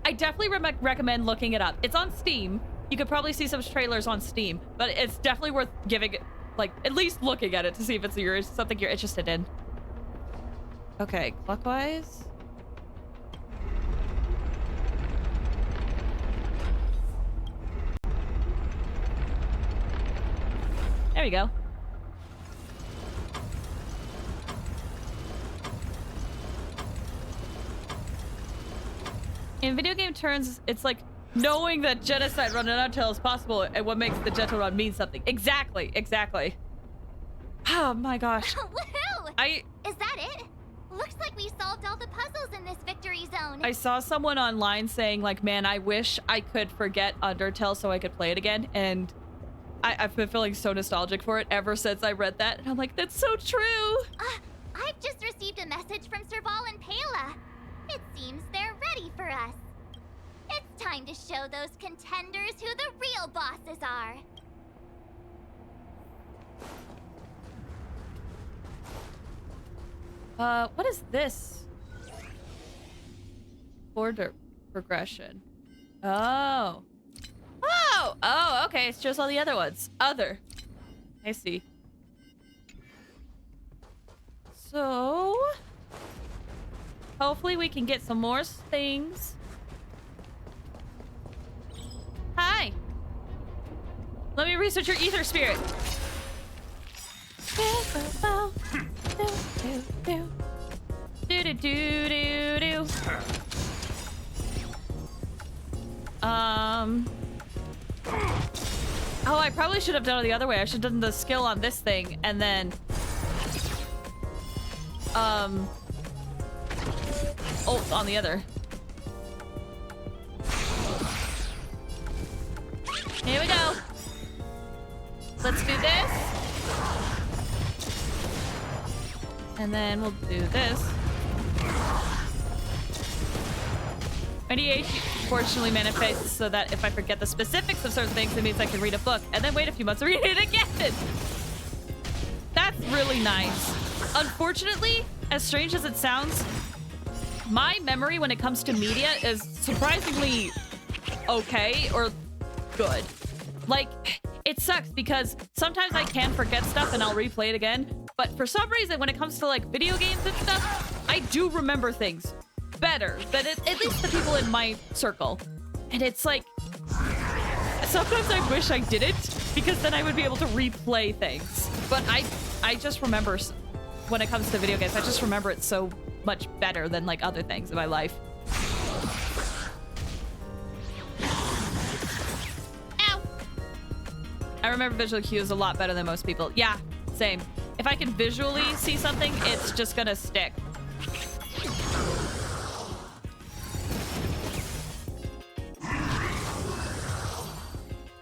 I definitely recommend looking it up. It's on Steam. You could probably see some trailers on Steam, but it's definitely worth giving it, like, at least looking at it to see if it's something you're interested in. Okay, clockwise. There we go. In video game terms, it's like knowing that genocide run and until is possible and what makes the gentle run mean something. Exactly. Oh my gosh. Woohoo! Is that it? Looks like we solved all the puzzles in this victory zone. I saw someone online saying, like, man, I wish I could forget Undertale so I could play it again, and I've been feeling so nostalgic for it ever since I read that, and I'm like, that's so true. I've just received a message from Serval and Pela. It seems they're ready for us. It's time to show those contenders who the real bosses are. What is this? Order progression. Oh. Oh, okay. It's just all the other ones. Other. I see. So, hopefully we can get some more things. Hi. Let me research your ether spirit. Oh, I probably should have done it the other way. I should have done the skill on this thing and then ult on the other. Here we go. Let's do this. And then we'll do this. My DH fortunately manifests so that if I forget the specifics of certain things, it means I can read a book and then wait a few months to read it again. That's really nice. Unfortunately, as strange as it sounds, my memory when it comes to media is surprisingly okay or good. Like, it sucks because sometimes I can forget stuff and I'll replay it again. But for some reason, when it comes to like video games and stuff, I do remember things better than at least the people in my circle. And it's like, sometimes I wish I didn't because then I would be able to replay things. But I just remember when it comes to video games, I just remember it so much better than like other things in my life. Ow! I remember visual cues a lot better than most people. Yeah, same. If I can visually see something, it's just gonna stick.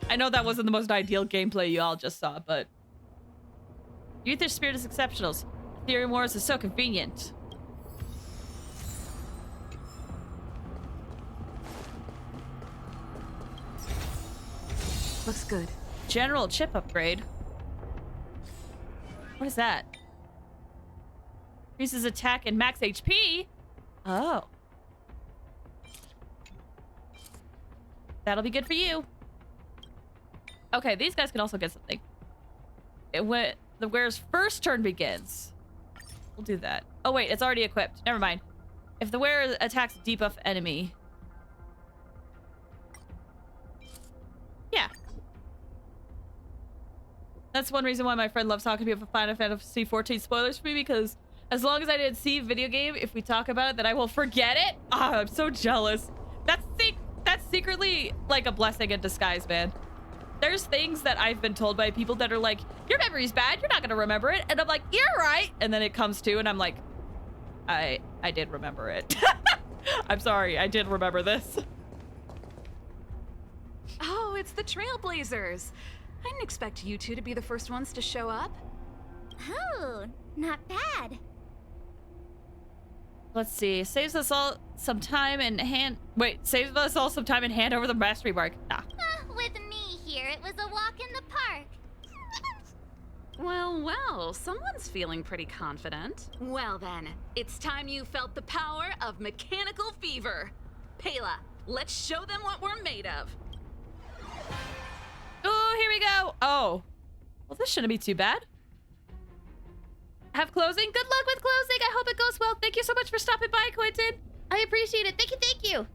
I know that wasn't the most ideal gameplay you all just saw, but Ether Spirit is exceptional. Aetherium Wars is so convenient. Looks good. General chip upgrade. What is that? Increases attack and max HP? Oh. That'll be good for you. Okay, these guys can also get something. When the wearer's first turn begins. We'll do that. Oh wait, it's already equipped. Never mind. If the wearer attacks a debuff enemy. Yeah. That's one reason why my friend loves talking to me about Final Fantasy 14 spoilers for me, because as long as I didn't see video game, if we talk about it, then I will forget it. Ah, I'm so jealous. That's secretly like a blessing in disguise, man. There's things that I've been told by people that are like, your memory's bad, you're not gonna remember it. And I'm like, you're right. And then it comes to, and I'm like, I did remember it. I'm sorry, I did remember this. Oh, it's the Trailblazers. I didn't expect you two to be the first ones to show up. Oh, not bad. Let's see. Saves us all some time and hand. Wait, saves us all some time and hand over the mastery mark. Ah. With me here, it was a walk in the park. Well, someone's feeling pretty confident. Well then, it's time you felt the power of mechanical fever. Pela, let's show them what we're made of. Oh, here we go. Oh. Well, this shouldn't be too bad. Have closing. Good luck with closing. I hope it goes well. Thank you so much for stopping by, Quentin. I appreciate it. Thank you, thank you.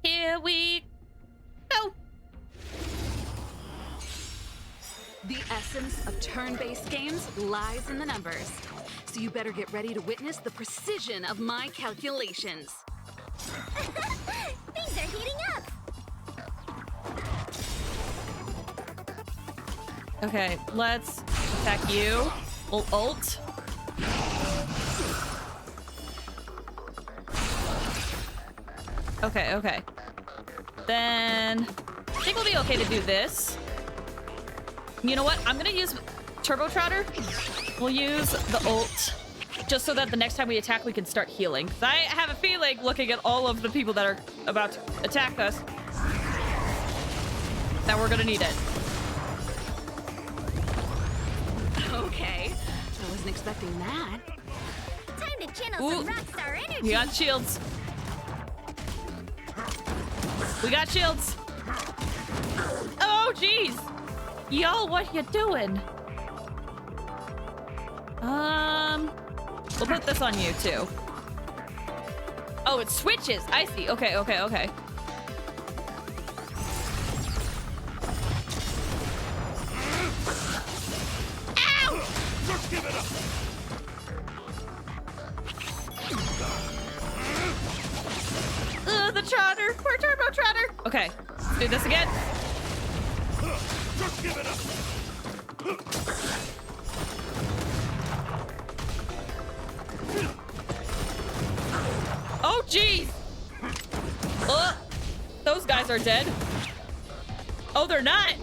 Here we go. The essence of turn-based games lies in the numbers. So you better get ready to witness the precision of my calculations. Things are heating up. Okay, let's attack you. Ult. Okay. Then I think we'll be okay to do this. You know what? I'm gonna use Turbo Trotter. We'll use the ult. just so that the next time we attack, we can start healing. 'Cause I have a feeling, looking at all of the people that are about to attack us, that we're gonna need it. Okay, I wasn't expecting that. Time to channel some rockstar energy. We got shields. We got shields. Oh, jeez. Yo, what you doing? We'll put this on you, too. Oh, it switches. I see. Okay, okay, okay. Ow! Just give it up. The trotter. Poor turbo trotter. Okay, let's do this again. Just give it up. Oh, jeez. Those guys are dead. Oh, they're not.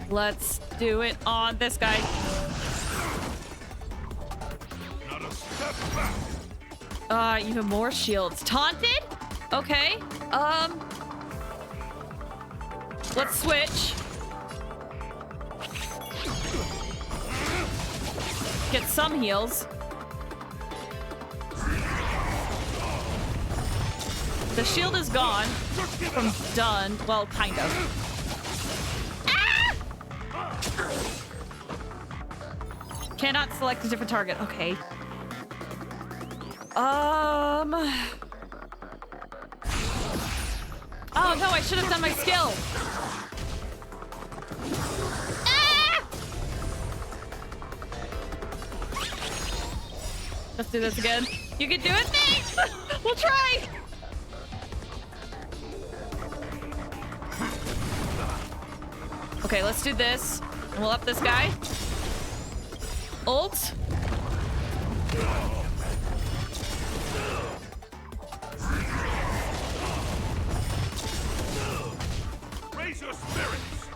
Let's do it on this guy. Not a step back. Even more shields. Taunted? Okay. Let's switch. Get some heals. The shield is gone from done. Well, kind of. Ah! Cannot select a different target. Okay. Oh no, I should have done my skill. Ah! Let's do this again. You can do it, thanks! We'll try! Okay, let's do this. And we'll up this guy. Ult. Raise your spirits.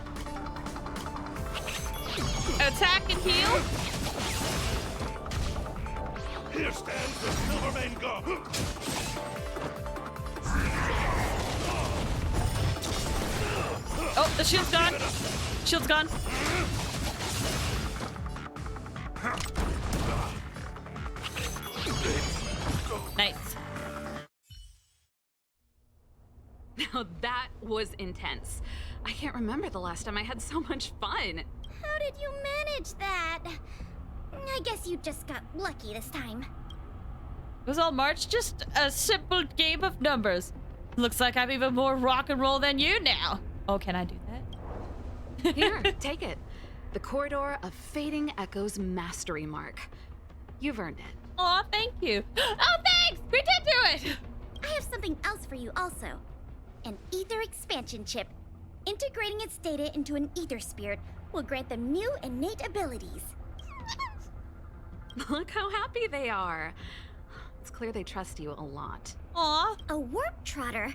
Attack and heal. Here stands the Silvermane God. Oh, the shield's gone. Shield's gone. Nice. Now that was intense. I can't remember the last time I had so much fun. How did you manage that? I guess you just got lucky this time. It was all March, just a simple game of numbers. Looks like I'm even more rock and roll than you now. Oh, can I do that? Here, take it. The Corridor of Fading Echoes Mastery Mark. You've earned it. Aw, thank you. Oh, thanks! We did do it! I have something else for you also. An Aether expansion chip. Integrating its data into an Aether spirit will grant them new innate abilities. Look how happy they are. It's clear they trust you a lot. Aw. A warp trotter?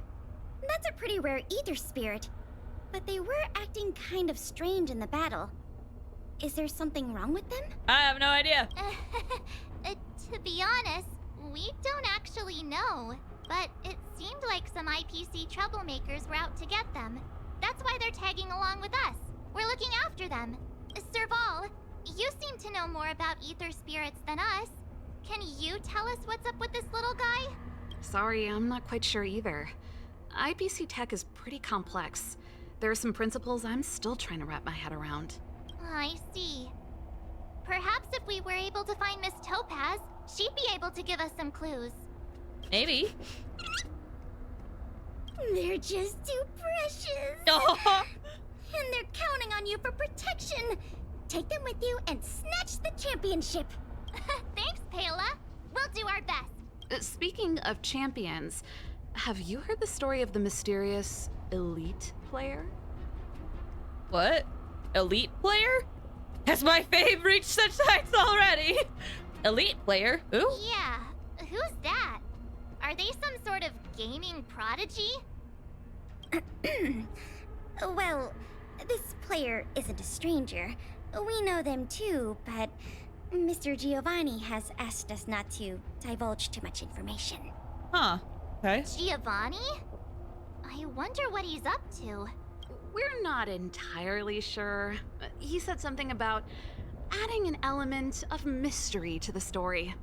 That's a pretty rare Aether spirit. But they were acting kind of strange in the battle. Is there something wrong with them? I have no idea. To be honest, we don't actually know. But it seemed like some IPC troublemakers were out to get them. That's why they're tagging along with us. We're looking after them. Serval, you seem to know more about Aether spirits than us. Can you tell us what's up with this little guy? Sorry, I'm not quite sure either. IPC tech is pretty complex. There are some principles I'm still trying to wrap my head around. I see. Perhaps if we were able to find Miss Topaz, she'd be able to give us some clues. Maybe. They're just too precious. Oh. And they're counting on you for protection. Take them with you and snatch the championship. Thanks, Pela. We'll do our best. Speaking of champions, have you heard the story of the mysterious elite player? What? Elite player? Has my fame reached such heights already? Elite player? Ooh. Yeah, who's that? Are they some sort of gaming prodigy? Well, this player isn't a stranger. We know them too, but Mr. Giovanni has asked us not to divulge too much information. Huh. Okay. Giovanni? I wonder what he's up to. We're not entirely sure. He said something about adding an element of mystery to the story.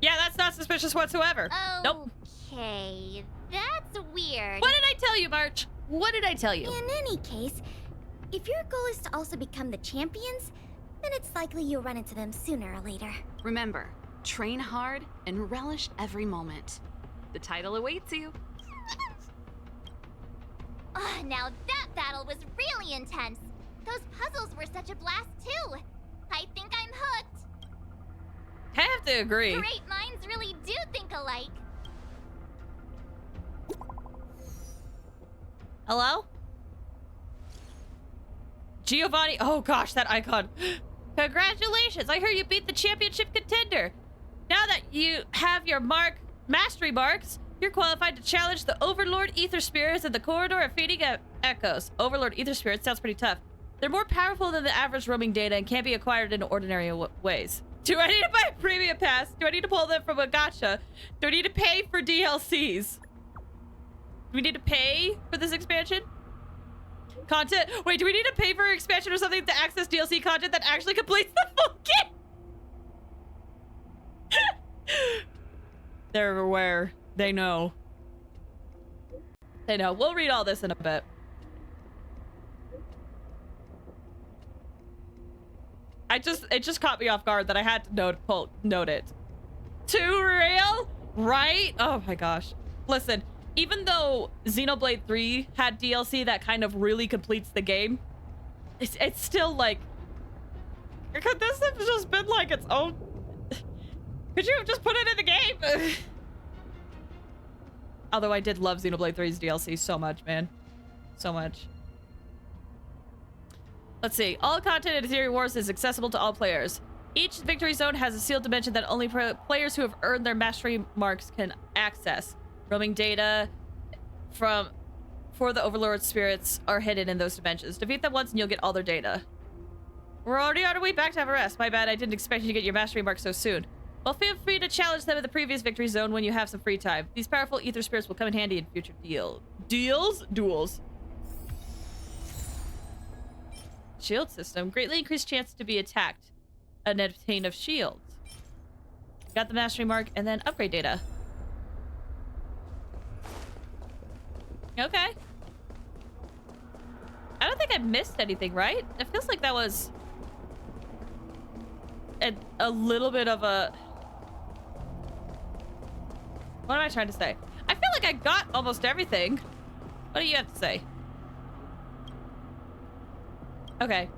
Yeah, that's not suspicious whatsoever. Nope. Okay, that's weird. What did I tell you, March? What did I tell you? In any case, if your goal is to also become the champions, then it's likely you'll run into them sooner or later. Remember, train hard and relish every moment. The title awaits you. Now that battle was really intense. Those puzzles were such a blast too. I think I'm hooked. I have to agree. Great minds really do think alike. Hello? Giovanni. Oh gosh, that icon. Congratulations. I hear you beat the championship contender. Now that you have your mastery marks, you're qualified to challenge the Overlord Ether Spirits in the Corridor of Fading Echoes. Overlord Ether Spirits sounds pretty tough. They're more powerful than the average roaming data and can't be acquired in ordinary ways. Do I need to buy a premium pass? Do I need to pull them from a gacha? Do I need to pay for DLCs? Do we need to pay for this expansion? Content? Wait, do we need to pay for expansion or something to access DLC content that actually completes the full game? They're aware. They know. They know. We'll read all this in a bit. It just caught me off guard that I had to note it. Too real? Right? Oh my gosh. Listen, even though Xenoblade 3 had DLC that kind of really completes the game, it's still like, could this have just been like its own? Could you have just put it in the game? Although I did love Xenoblade 3's DLC so much, man. So much. Let's see. All content in Aetherium Wars is accessible to all players. Each victory zone has a sealed dimension that only players who have earned their mastery marks can access. Roaming data for the Overlord spirits are hidden in those dimensions. Defeat them once and you'll get all their data. We're already on our way back to have a rest. My bad, I didn't expect you to get your mastery mark so soon. Well, feel free to challenge them in the previous victory zone when you have some free time. These powerful ether spirits will come in handy in future duels. Shield system. Greatly increased chance to be attacked and obtain of shields. Got the mastery mark and then upgrade data. Okay. I don't think I missed anything, right? It feels like that was a little bit of a... What am I trying to say? I feel like I got almost everything. What do you have to say? Okay.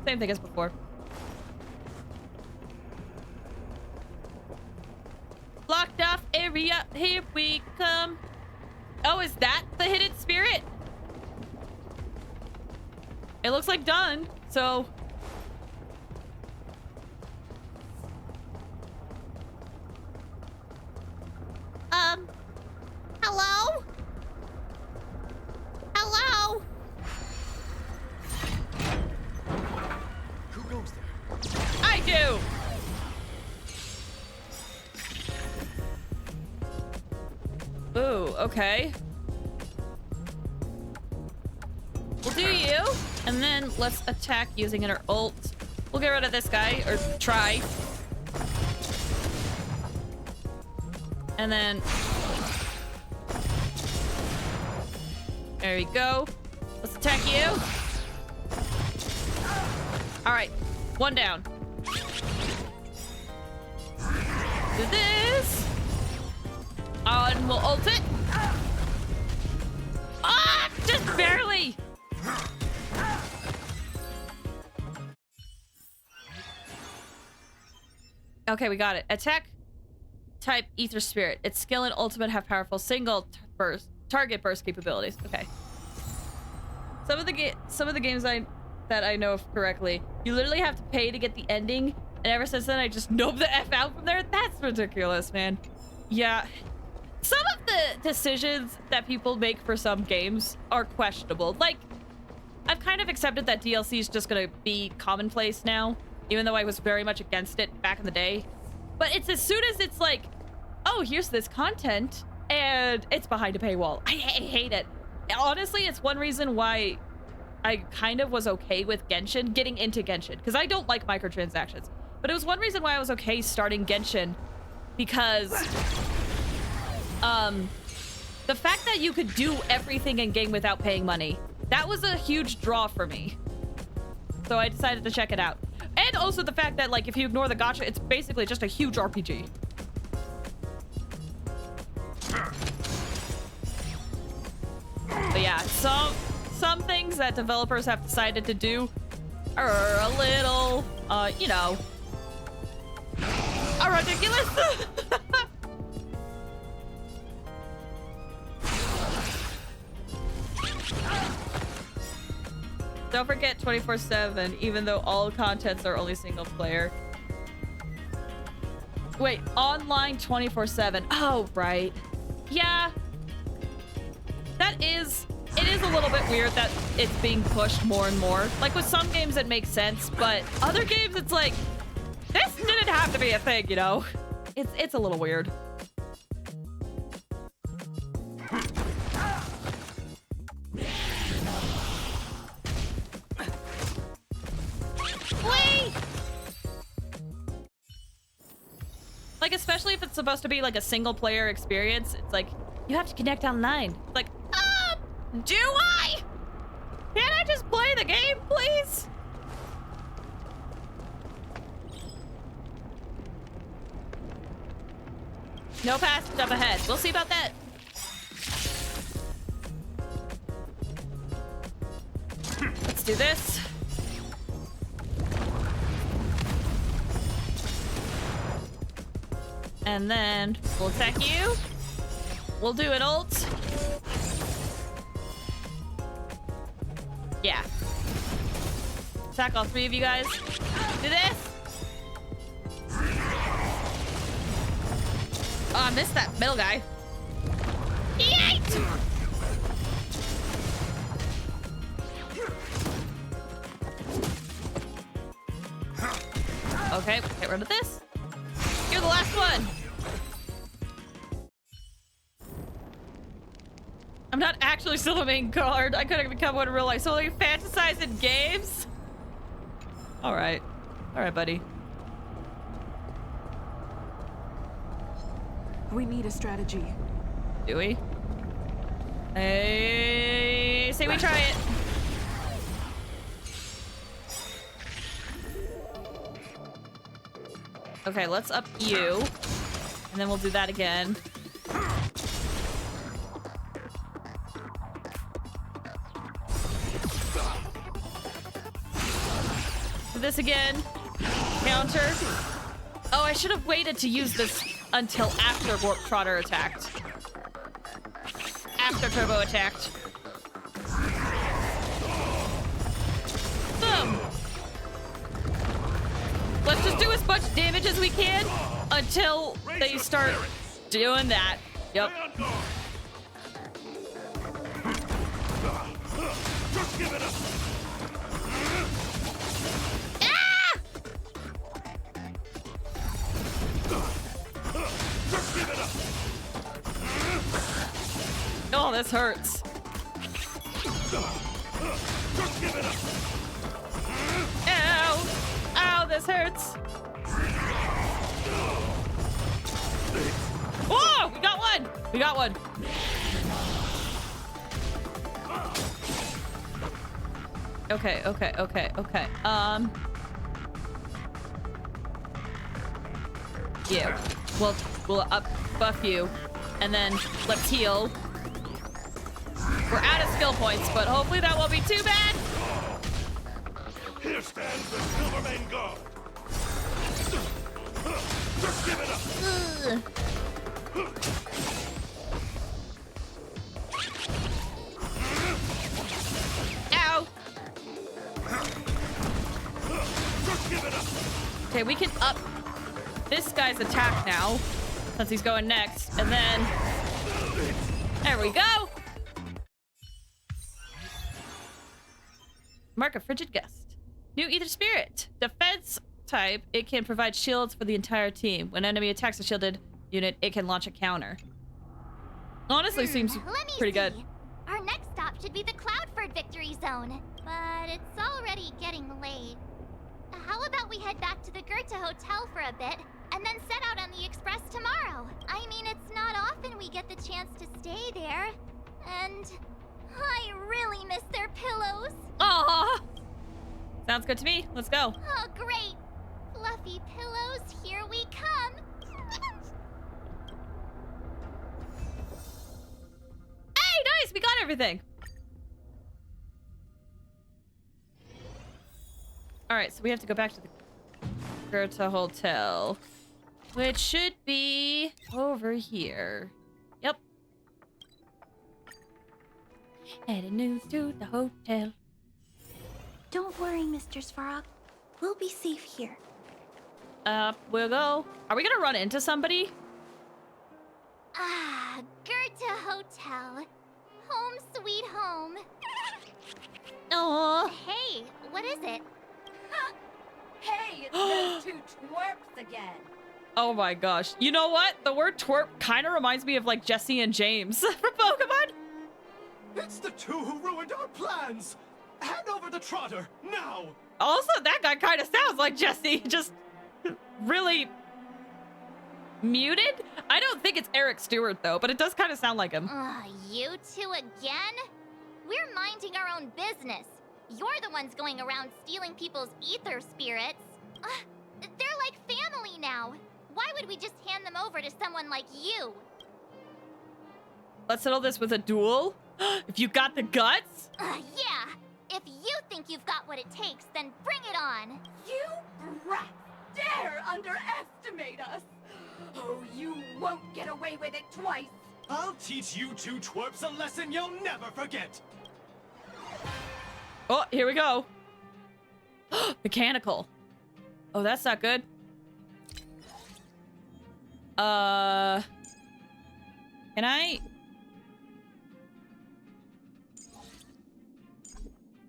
Same thing as before. Blocked off area. Here we come. Oh, is that the hidden spirit? It looks like done, so... Hello? Hello? Who goes there? I do! Ooh, okay. We'll do you, and then let's attack using our ult. We'll get rid of this guy, or try. And then... There we go. Let's attack you. Alright, one down. Do this. And we'll ult it. Ah! Just barely! Okay, we got it. Attack type Ether Spirit. Its skill and ultimate have powerful single target burst capabilities. Okay. Some of the games that I know of correctly, you literally have to pay to get the ending, and ever since then I just nope the F out from there. That's ridiculous, man. Yeah. Some of the decisions that people make for some games are questionable. Like, I've kind of accepted that DLC is just gonna be commonplace now, even though I was very much against it back in the day. But it's as soon as it's like, oh, here's this content, and it's behind a paywall. I hate it. Honestly, it's one reason why I kind of was okay with Genshin, getting into Genshin, because I don't like microtransactions. But it was one reason why I was okay starting Genshin, because the fact that you could do everything in game without paying money, that was a huge draw for me. So I decided to check it out. And also the fact that, like, if you ignore the gacha, it's basically just a huge RPG. But yeah, some things that developers have decided to do are a little, you know, are ridiculous. Don't forget 24/7, even though all contents are only single player. Wait, online 24/7. Oh, right. Yeah. It is a little bit weird that it's being pushed more and more. Like with some games it makes sense, but other games it's like, this didn't have to be a thing, you know? It's a little weird. Wait! Like, especially if it's supposed to be like a single player experience, it's like, you have to connect online. Like, do I? Can't I just play the game, please? No passage up ahead. We'll see about that. Let's do this. And then we'll attack you. We'll do an ult. Yeah. Attack all three of you guys. Do this. Oh, I missed that middle guy. Yeet! Okay, get rid of this. You're the last one. I'm not actually still the main card. I couldn't become one in real life. So only fantasize in games? Alright. Alright, buddy. We need a strategy. Do we? Hey, say we try it. Okay, let's up you. And then we'll do that again. Do this again. Counter. Oh, I should have waited to use this until after Warp Trotter attacked. After Turbo attacked. Boom! Let's just do as much damage as we can until they start doing that. Yep. Just give it up. Ah! Just give it up. Oh, this hurts. Just give it up. Ow! Ow, this hurts. Whoa! We got one! We got one. Okay, okay, okay, okay. Yeah. We'll up buff you. And then let's heal. We're out of skill points, but hopefully that won't be too bad. Here stands the Silvermane Guard. Just give it up. Ow. Just give it up. Okay, we can up this guy's attack now, since he's going next. And then, there we go. Mark a frigid gust. New Ether Spirit. Defense type. It can provide shields for the entire team. When enemy attacks a shielded unit, it can launch a counter. Honestly, seems pretty good. Our next stop should be the Cloudford Victory Zone, but it's already getting late. How about we head back to the Goethe Hotel for a bit, and then set out on the express tomorrow? I mean, it's not often we get the chance to stay there, and I really miss their pillows. Aww. Sounds good to me. Let's go. Oh, great. Fluffy pillows, here we come. Hey, nice! We got everything. Alright, so we have to go back to the Goethe Hotel, which should be over here. Yep. Heading news to the hotel. Don't worry, Mr. Svarog. We'll be safe here. Up we'll go. Are we gonna run into somebody? Ah, Goethe Hotel. Home sweet home. Oh. Hey, what is it? Hey, it's those two twerps again. Oh my gosh. You know what? The word twerp kind of reminds me of like Jesse and James from Pokemon. It's the two who ruined our plans! Hand over the trotter, now! Also, that guy kind of sounds like Jesse, just really muted. I don't think it's Eric Stewart though, but it does kind of sound like him. You two again? We're minding our own business. You're the ones going around stealing people's ether spirits. They're like family now. Why would we just hand them over to someone like you? Let's settle this with a duel. If you got the guts? Yeah. If you think you've got what it takes, then bring it on. You brats dare underestimate us. Oh, you won't get away with it twice. I'll teach you two twerps a lesson you'll never forget. Oh, here we go. Mechanical. Oh, that's not good. Can I?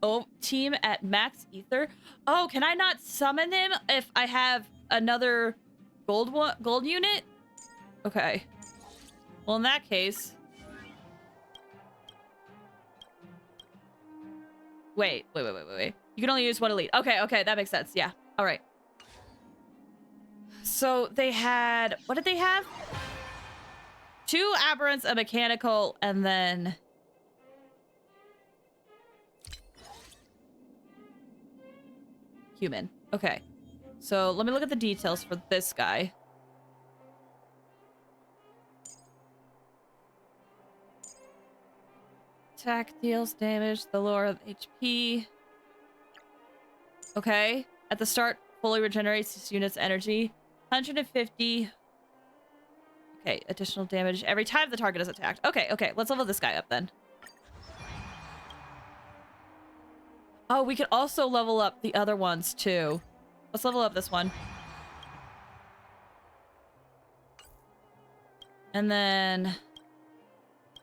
Oh, team at max ether. Oh, can I not summon him if I have another gold unit? Okay. Well, in that case. Wait. You can only use one elite. Okay, that makes sense. Yeah. All right. So they had, what did they have? 2 aberrants, a mechanical, and then human. Okay. So let me look at the details for this guy. Attack deals damage, the lower of HP. Okay. At the start, fully regenerates this unit's energy. 150. Okay, additional damage every time the target is attacked. Okay, let's level this guy up then. Oh, we can also level up the other ones too. Let's level up this one. And then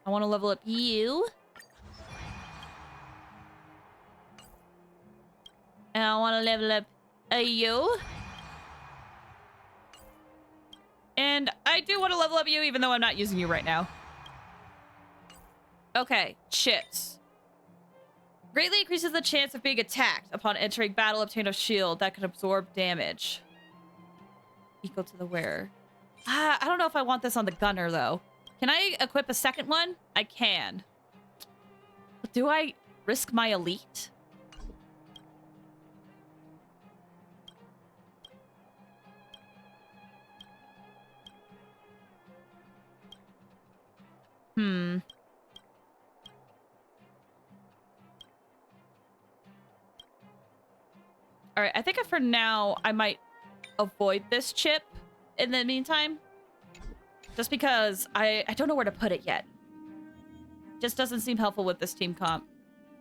I want to level up you. And I want to level up you. And I do want to level up you, even though I'm not using you right now. Okay, chips. Greatly increases the chance of being attacked. Upon entering battle, obtain a shield that can absorb damage. Equal to the wearer. I don't know if I want this on the gunner, though. Can I equip a second one? I can. But do I risk my elite? All right, I think for now, I might avoid this chip in the meantime. Just because I don't know where to put it yet. Just doesn't seem helpful with this team comp.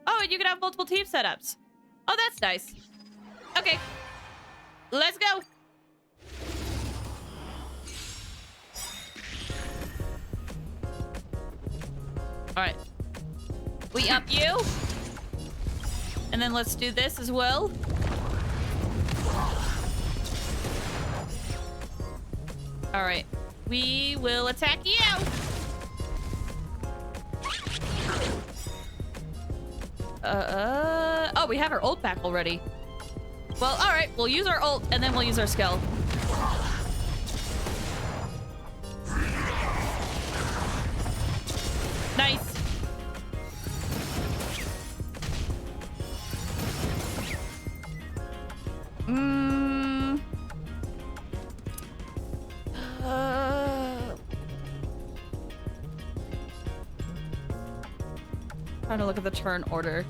Oh, and you can have multiple team setups. Oh, that's nice. Okay. Let's go. All right. We up you. And then let's do this as well. All right. We will attack you. Oh, we have our ult back already. Well, all right. We'll use our ult and then we'll use our skill. Nice. Trying to look at the turn order.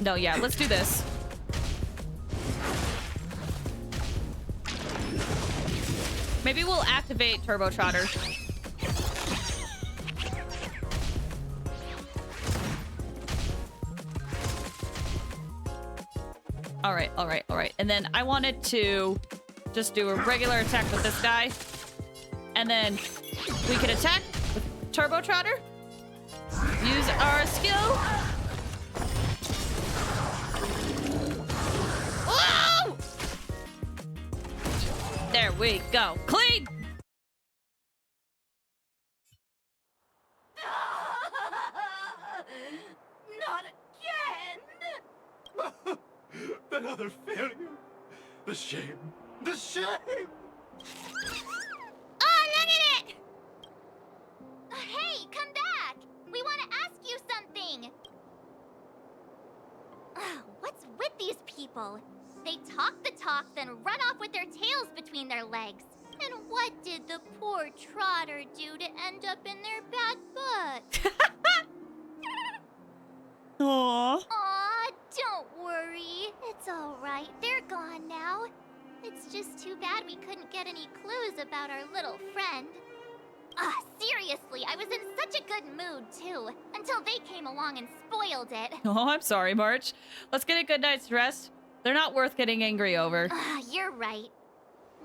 No, yeah, let's do this. Maybe we'll activate Turbo Trotter. All right, all right, all right. And then I wanted to just do a regular attack with this guy. And then we can attack with Turbo Trotter. Use our skill. Whoa! There we go. Clean! Not again! Another failure. The shame. The shame! Oh, look at it! Hey, come back! We want to ask you something! What's with these people? They talk the talk, then run off with their tails between their legs. And what did the poor Trotter do to end up in their bad butt? Aww. Aw, don't worry. It's all right. They're gone now. It's just too bad we couldn't get any clues about our little friend. Seriously, I was in such a good mood, too, until they came along and spoiled it. Oh, I'm sorry, March. Let's get a good night's rest. They're not worth getting angry over. You're right.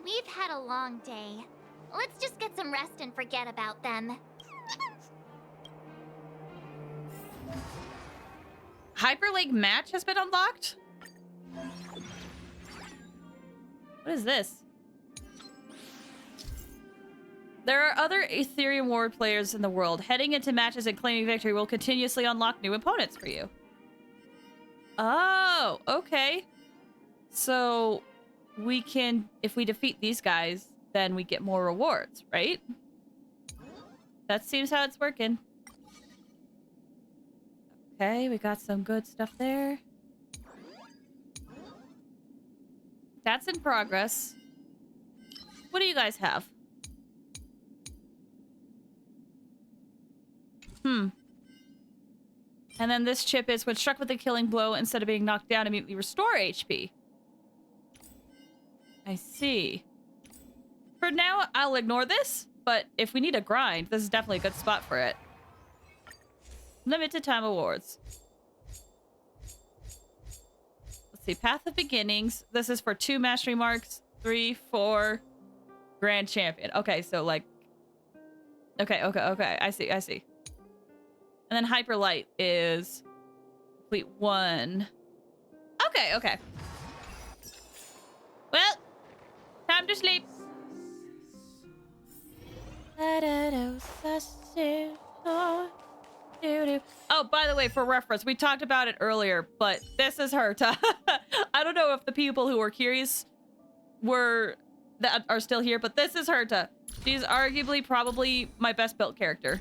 We've had a long day. Let's just get some rest and forget about them. Hyperlink match has been unlocked? What is this? There are other Aetherium War players in the world. Heading into matches and claiming victory will continuously unlock new opponents for you. Oh, okay. So we can, if we defeat these guys, then we get more rewards, right? That seems how it's working. Okay, we got some good stuff there. That's in progress. What do you guys have? And then this chip is when struck with a killing blow, instead of being knocked down, immediately restore HP. I see. For now, I'll ignore this, but if we need a grind, this is definitely a good spot for it. Limited time awards. Let's see. Path of Beginnings. This is for 2 mastery marks, 3, 4, Grand Champion. Okay, so like... Okay. I see. And then Hyper Light is complete 1. Okay. Well, time to sleep. Oh, by the way, for reference, we talked about it earlier, but this is Herta. I don't know if the people who were curious that are still here, but this is Herta. She's arguably probably my best built character.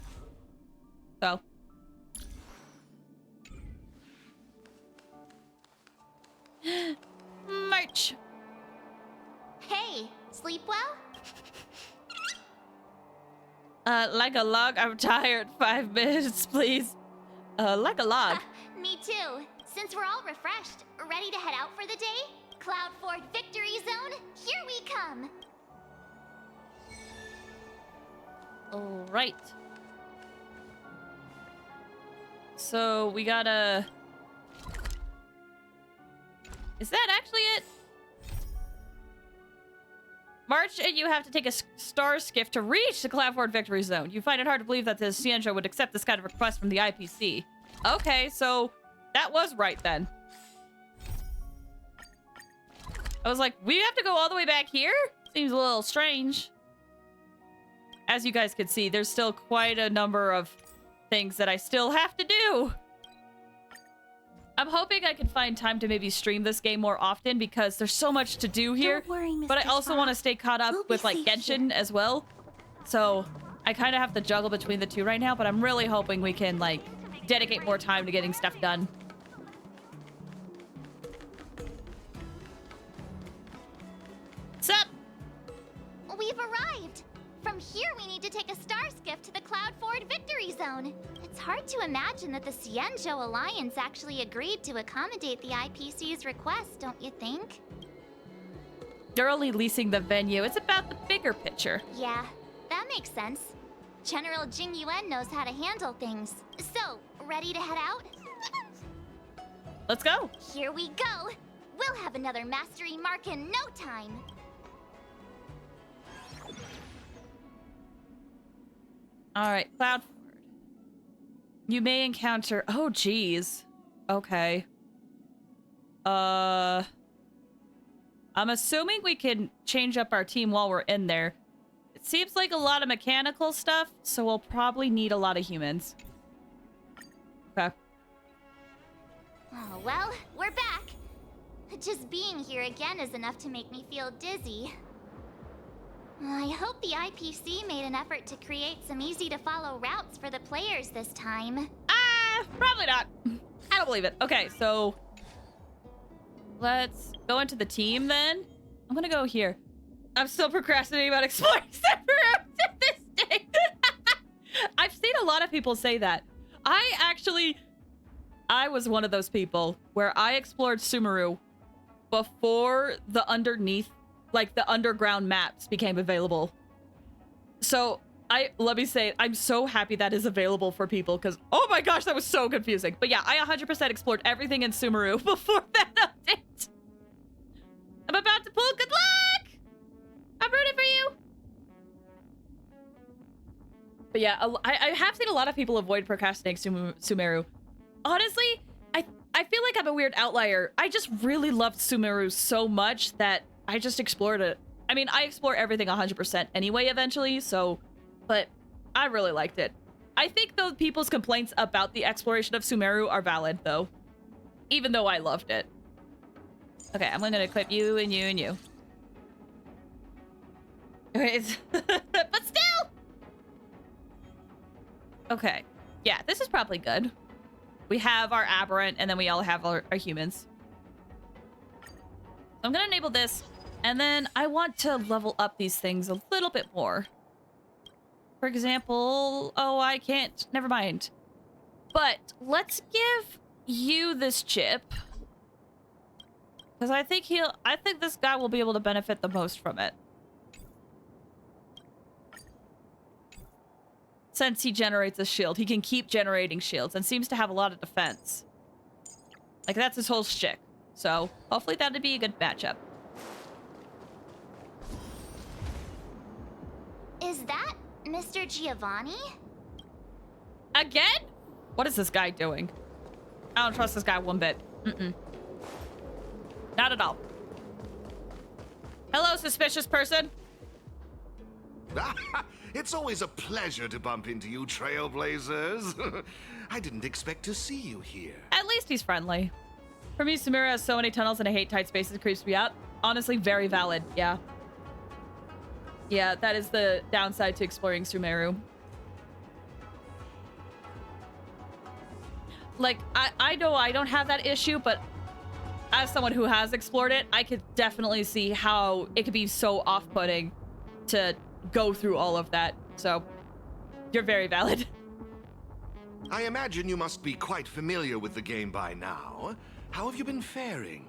So. March. Hey, sleep well? Like a log, I'm tired. 5 minutes, please. Like a log. Me too. Since we're all refreshed, ready to head out for the day? Cloudford Victory Zone, here we come! All right. So we gotta... Is that actually it? March, and you have to take a star skiff to reach the Cloud Fort Victory Zone. You find it hard to believe that the Xianzhou would accept this kind of request from the IPC. Okay, so that was right then. I was like, we have to go all the way back here? Seems a little strange. As you guys can see, there's still quite a number of things that I still have to do. I'm hoping I can find time to maybe stream this game more often because there's so much to do here. Don't worry, Mr. But I also want to stay caught up We'll be with like safe Genshin as well. So I kind of have to juggle between the two right now, but I'm really hoping we can like dedicate more time to getting stuff done. What's up? We've arrived! From here, we need to take a star skiff to the Cloud Ford Victory Zone. It's hard to imagine that the Xianzhou Alliance actually agreed to accommodate the IPC's request, don't you think? They're only leasing the venue. It's about the bigger picture. Yeah, that makes sense. General Jing Yuan knows how to handle things. So, ready to head out? Let's go. Here we go! We'll have another mastery mark in no time! All right, Cloudford. You may encounter... Oh, geez. Okay. I'm assuming we can change up our team while we're in there. It seems like a lot of mechanical stuff, so we'll probably need a lot of humans. Okay. Oh, well, we're back. Just being here again is enough to make me feel dizzy. I hope the IPC made an effort to create some easy-to-follow routes for the players this time. Probably not. I don't believe it. Okay, so let's go into the team then. I'm gonna go here. I'm still procrastinating about exploring Sumeru to this day. I've seen a lot of people say that. I was one of those people where I explored Sumeru before the underground maps became available. So let me say, I'm so happy that is available for people because, oh my gosh, that was so confusing. But yeah, I 100% explored everything in Sumeru before that update. I'm about to pull. Good luck! I'm rooting for you. But yeah, I have seen a lot of people avoid procrastinating Sumeru. Honestly, I feel like I'm a weird outlier. I just really loved Sumeru so much that I just explored it. I mean, I explore everything 100% anyway eventually, so... But I really liked it. I think though people's complaints about the exploration of Sumeru are valid, though. Even though I loved it. Okay, I'm gonna equip you and you and you. Okay, but still! Okay. Yeah, this is probably good. We have our aberrant, and then we all have our humans. So I'm gonna enable this, and then I want to level up these things a little bit more. For example, oh, I can't. Never mind. But let's give you this chip. Because I think this guy will be able to benefit the most from it. Since he generates a shield, he can keep generating shields and seems to have a lot of defense. Like, that's his whole shtick. So, hopefully that'll be a good matchup. Is that Mr. Giovanni? Again? What is this guy doing? I don't trust this guy one bit. Not at all. Hello, suspicious person. It's always a pleasure to bump into you, trailblazers. I didn't expect to see you here. At least he's friendly. For me, Sumeru has so many tunnels and I hate tight spaces. It creeps me out. Honestly, very valid. Yeah. Yeah, that is the downside to exploring Sumeru. Like, I know I don't have that issue, but as someone who has explored it, I could definitely see how it could be so off-putting to go through all of that. So, you're very valid. I imagine you must be quite familiar with the game by now. How have you been faring?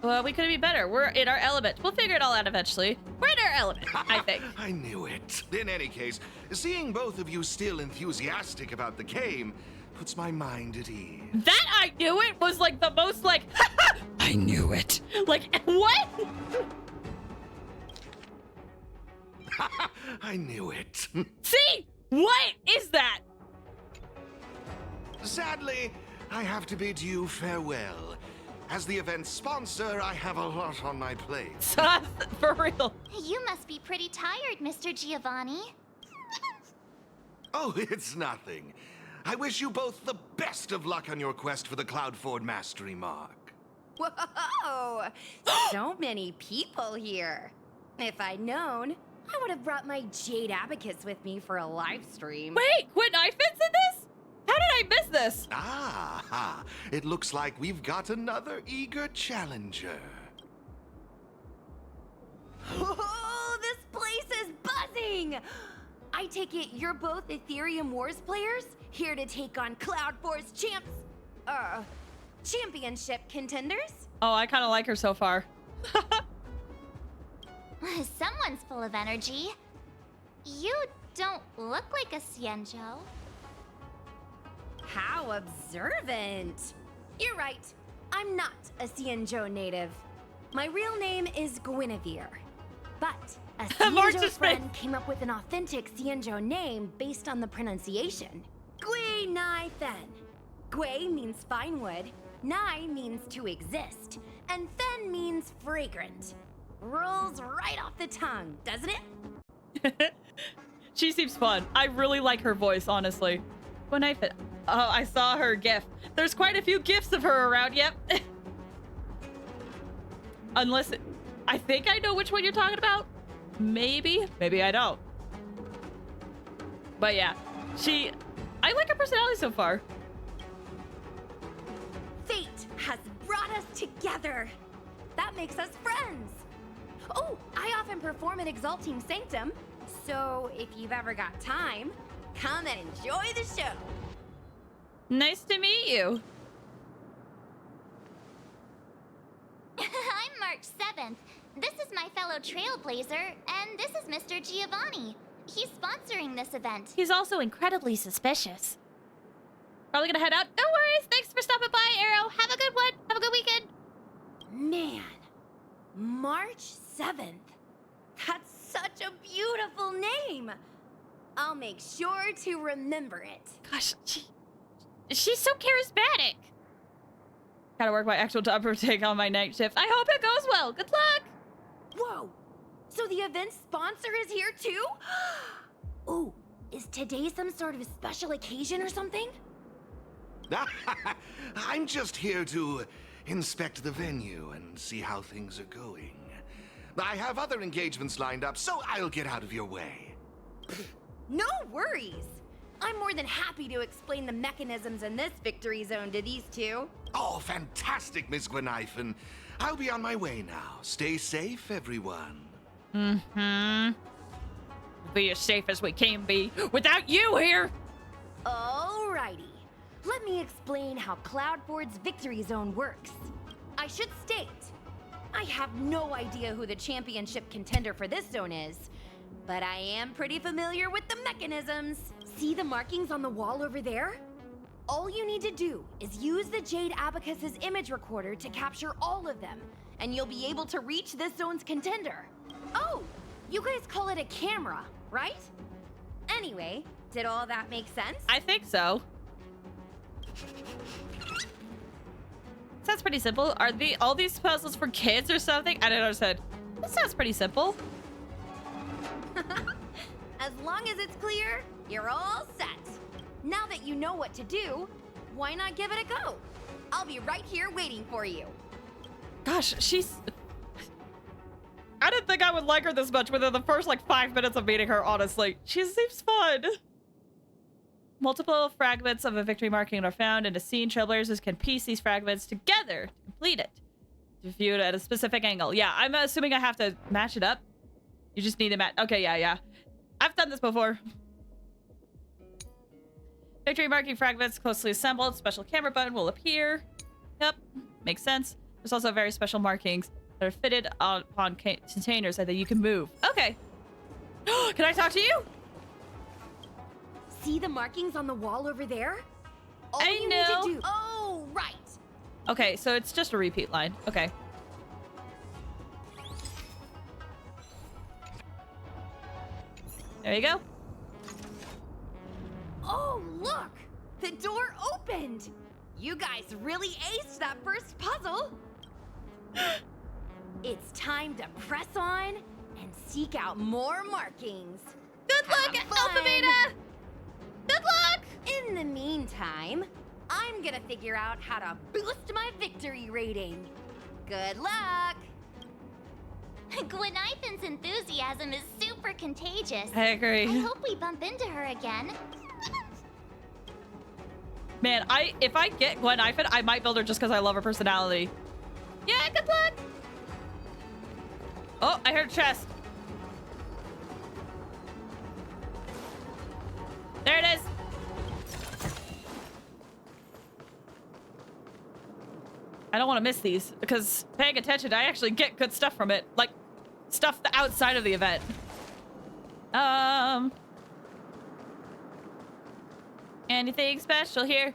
Well, we couldn't be better. We're in our element. We'll figure it all out eventually. We're in our element, I think. I knew it. In any case, seeing both of you still enthusiastic about the game puts my mind at ease. That I knew it was like the most like, I knew it. Like, what? I knew it. See? What is that? Sadly, I have to bid you farewell. As the event's sponsor, I have a lot on my plate. For real. You must be pretty tired, Mr. Giovanni. Oh, it's nothing. I wish you both the best of luck on your quest for the Cloudford Mastery Mark. Whoa! So many people here. If I'd known, I would have brought my Jade Abacus with me for a live stream. Wait, Quinn Ifans in this? How did I miss this? Ah, it looks like we've got another eager challenger. Oh, this place is buzzing! I take it you're both Aetherium Wars players, here to take on Cloudforce championship contenders? Oh, I kind of like her so far. Someone's full of energy. You don't look like a Xianzhou. How observant! You're right, I'm not a Xianzhou native. My real name is Guinevere. But a Xianzhou friend came up with an authentic Xianzhou name based on the pronunciation. Gui Nai Fen. Gui means fine wood, Nai means to exist, and Fen means fragrant. Rolls right off the tongue, doesn't it? She seems fun. I really like her voice, honestly. When I fit. Oh, I saw her gif. There's quite a few gifs of her around, yep. Unless I think I know which one you're talking about. Maybe I don't. But yeah, I like her personality so far. Fate has brought us together. That makes us friends. Oh, I often perform at Exalting Sanctum, so if you've ever got time, come and enjoy the show. Nice to meet you. I'm March 7th. This is my fellow Trailblazer, and this is Mr. Giovanni. He's sponsoring this event. He's also incredibly suspicious. Probably gonna head out. No worries. Thanks for stopping by, Arrow. Have a good one. Have a good weekend. Man, March 7th. That's such a beautiful name. I'll make sure to remember it. Gosh, she's so charismatic. Gotta work my actual job or take on my night shift. I hope it goes well. Good luck. Whoa, so the event sponsor is here too? Ooh, is today some sort of special occasion or something? I'm just here to inspect the venue and see how things are going. I have other engagements lined up, so I'll get out of your way. No worries. I'm more than happy to explain the mechanisms in this victory zone to these two. Oh, fantastic, Miss Gwenithan. I'll be on my way now. Stay safe, everyone. Mm-hmm. Be as safe as we can be without you here. Alrighty. Let me explain how Cloudford's victory zone works. I should state, I have no idea who the championship contender for this zone is, but I am pretty familiar with the mechanisms. See the markings on the wall over there? All you need to do is use the Jade Abacus's image recorder to capture all of them, and you'll be able to reach this zone's contender. Oh, you guys call it a camera, right? Anyway, did all that make sense? I think so. Sounds pretty simple. Are all these puzzles for kids or something? I don't understand. This sounds pretty simple. As long as it's clear, you're all set. Now that you know what to do, why not give it a go? I'll be right here waiting for you. Gosh, I didn't think I would like her this much within the first, 5 minutes of meeting her, honestly. She seems fun. Multiple fragments of a victory marking are found in a scene. Trailblazers can piece these fragments together to complete it. To view it at a specific angle. Yeah, I'm assuming I have to match it up. You just need to match. Okay, yeah. I've done this before. Victory marking fragments closely assembled. Special camera button will appear. Yep, makes sense. There's also very special markings that are fitted upon containers that you can move. Okay. Can I talk to you? See the markings on the wall over there? All I you know. need to do. Oh, right. Okay, so it's just a repeat line. Okay. There you go. Oh, look! The door opened! You guys really aced that first puzzle! It's time to press on and seek out more markings. Good luck, Alpha Beta! Good luck! In the meantime, I'm gonna figure out how to boost my victory rating. Good luck! Gwenithan's enthusiasm is super contagious. I agree. I hope we bump into her again. Man, if I get Gwenithan, I might build her just because I love her personality. Yeah, good luck! Oh, I heard a chest. There it is. I don't want to miss these because paying attention, I actually get good stuff from it. Like, stuff outside of the event. Anything special here?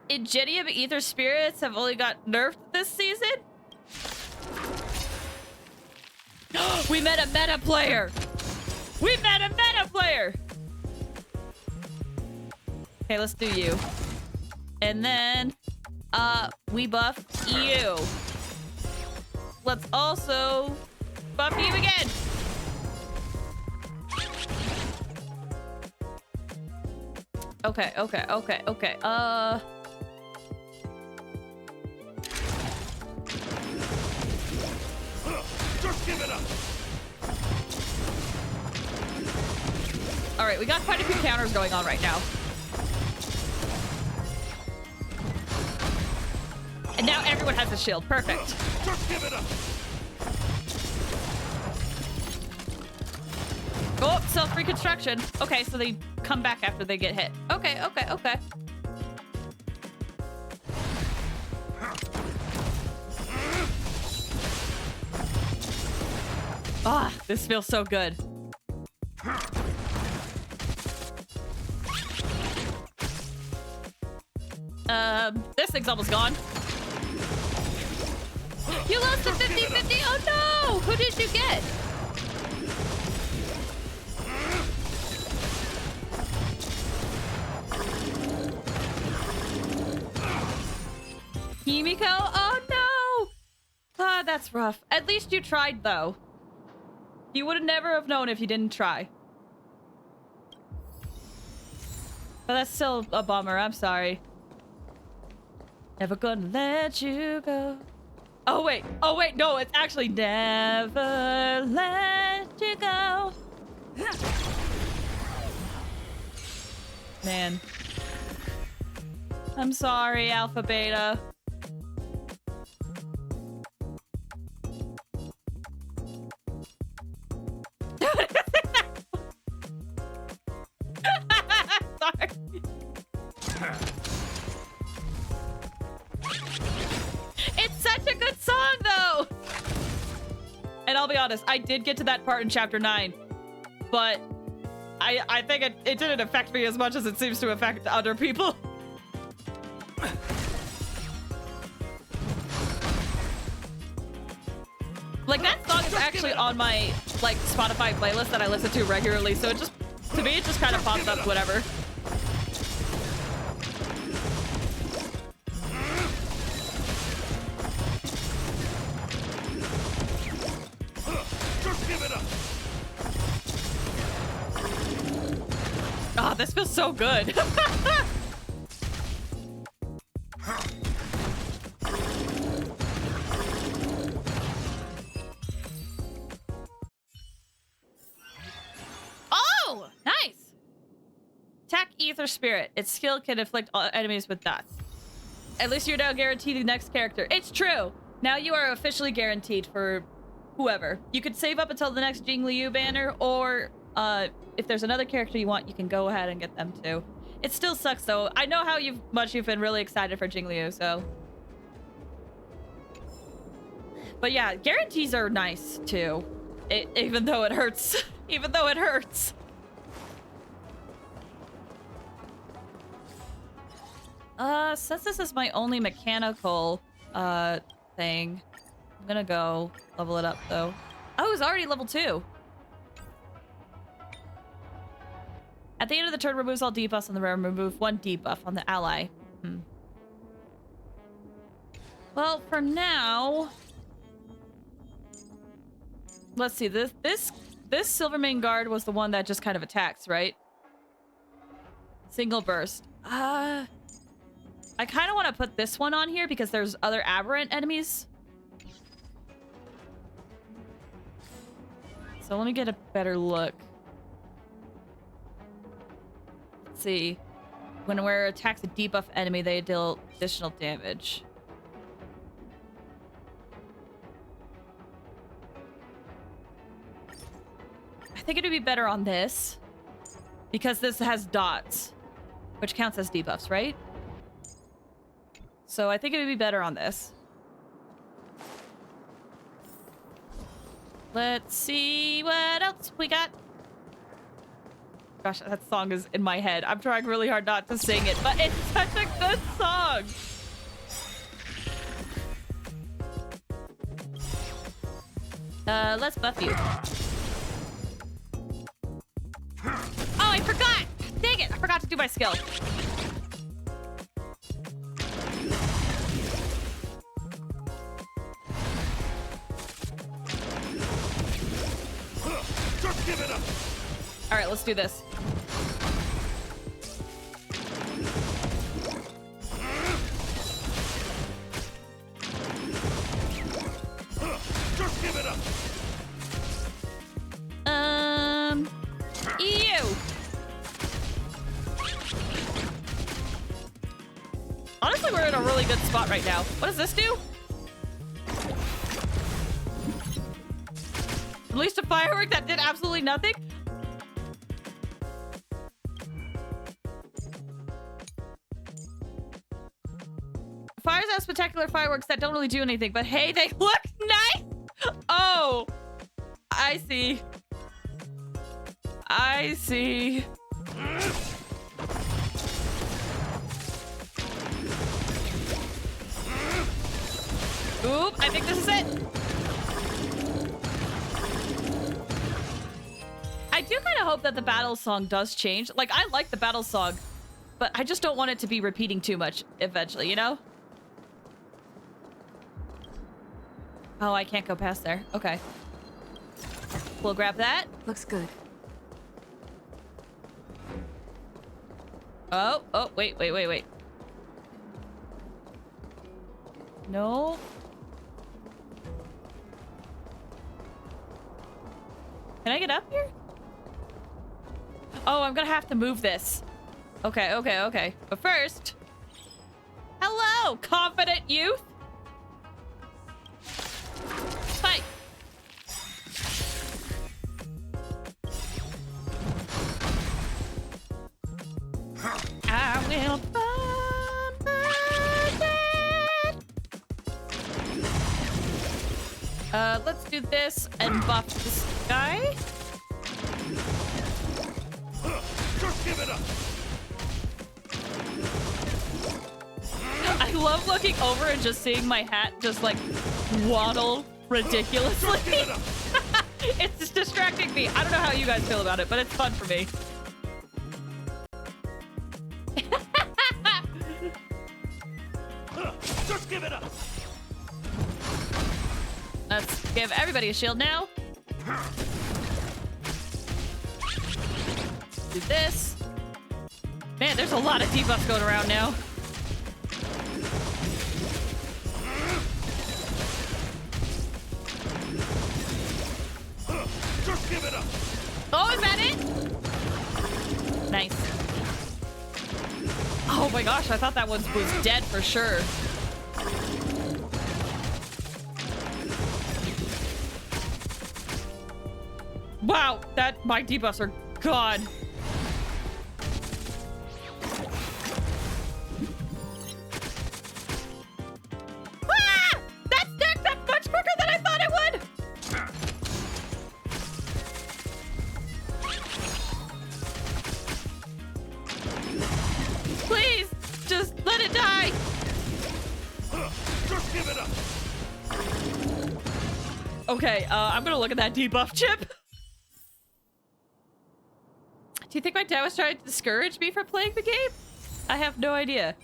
Ingenium Ether Spirits have only got nerfed this season? We met a meta player! We met a meta player! Okay, let's do you. And then, we buff you. Let's also buff you again. Okay. Just give it up. All right, we got quite a few counters going on right now. And now everyone has a shield. Perfect. Just give it up. Oh, self-reconstruction. Okay, so they come back after they get hit. Okay. Ah, this feels so good. This thing's almost gone. You lost to 50-50. Oh no! Who did you get? Himiko? Oh no! Ah, that's rough. At least you tried, though. You would have never have known if you didn't try. But that's still a bummer. I'm sorry. Never gonna let you go. Oh wait. No, it's actually never let you go. Man. I'm sorry, Alpha Beta. Sorry. It's such a good song, though. And I'll be honest, I did get to that part in Chapter 9, but I think it didn't affect me as much as it seems to affect other people. Like, that song is actually on my, like, Spotify playlist that I listen to regularly, so it just, to me, it just kind of pops up whatever. Just give it up. Oh, this feels so good. Oh, nice. Attack Ether Spirit. Its skill can inflict all enemies with dots. At least you're now guaranteed the next character. It's true. Now you are officially guaranteed for whoever. You could save up until the next Jingliu banner, or if there's another character you want, you can go ahead and get them too. It still sucks though. I know how much you've been really excited for Jingliu, so. But yeah, guarantees are nice too. Even though it hurts. Even though it hurts. Since this is my only mechanical thing, I'm gonna go level it up though. Oh, it's already level 2. At the end of the turn, removes all debuffs on the rare. Remove 1 debuff on the ally. Well, for now, let's see. This Silvermane Guard was the one that just kind of attacks, right? Single burst. I kind of want to put this one on here because there's other aberrant enemies. So let me get a better look. Let's see. When a wearer attacks a debuff enemy, they deal additional damage. I think it'd be better on this because this has dots, which counts as debuffs, right? So I think it would be better on this. Let's see what else we got. Gosh, that song is in my head. I'm trying really hard not to sing it, but it's such a good song. Let's buff you. Oh, I forgot! Dang it! I forgot to do my skill. Just give it up. All right, let's do this. Just give it up. Ew. Honestly, we're in a really good spot right now. What does this do? Released a firework that did absolutely nothing? Fires out spectacular fireworks that don't really do anything, but hey, they look nice! Oh! I see. I see. Oop, I think this is it. I do kind of hope that the battle song does change. Like, I like the battle song, but I just don't want it to be repeating too much eventually, you know? Oh, I can't go past there. Okay. We'll grab that. Looks good. Oh, wait. No. Can I get up here? Oh, I'm gonna have to move this. Okay. But first... Hello, confident youth! Fight! I will find my dad. Let's do this and buff this guy. Just give it up. I love looking over and just seeing my hat just like waddle ridiculously. It's just distracting me. I don't know how you guys feel about it, but it's fun for me. Just give it up. Let's give everybody a shield now. Do this. Man, there's a lot of debuffs going around now. Just give it up. Oh, is that it? Nice. Oh my gosh, I thought that one was dead for sure. Wow, my debuffs are gone. Ah! That stacked up much quicker than I thought it would! Please, just let it die! Just give it up. Okay, I'm gonna look at that debuff chip. Do you think my dad was trying to discourage me from playing the game? I have no idea.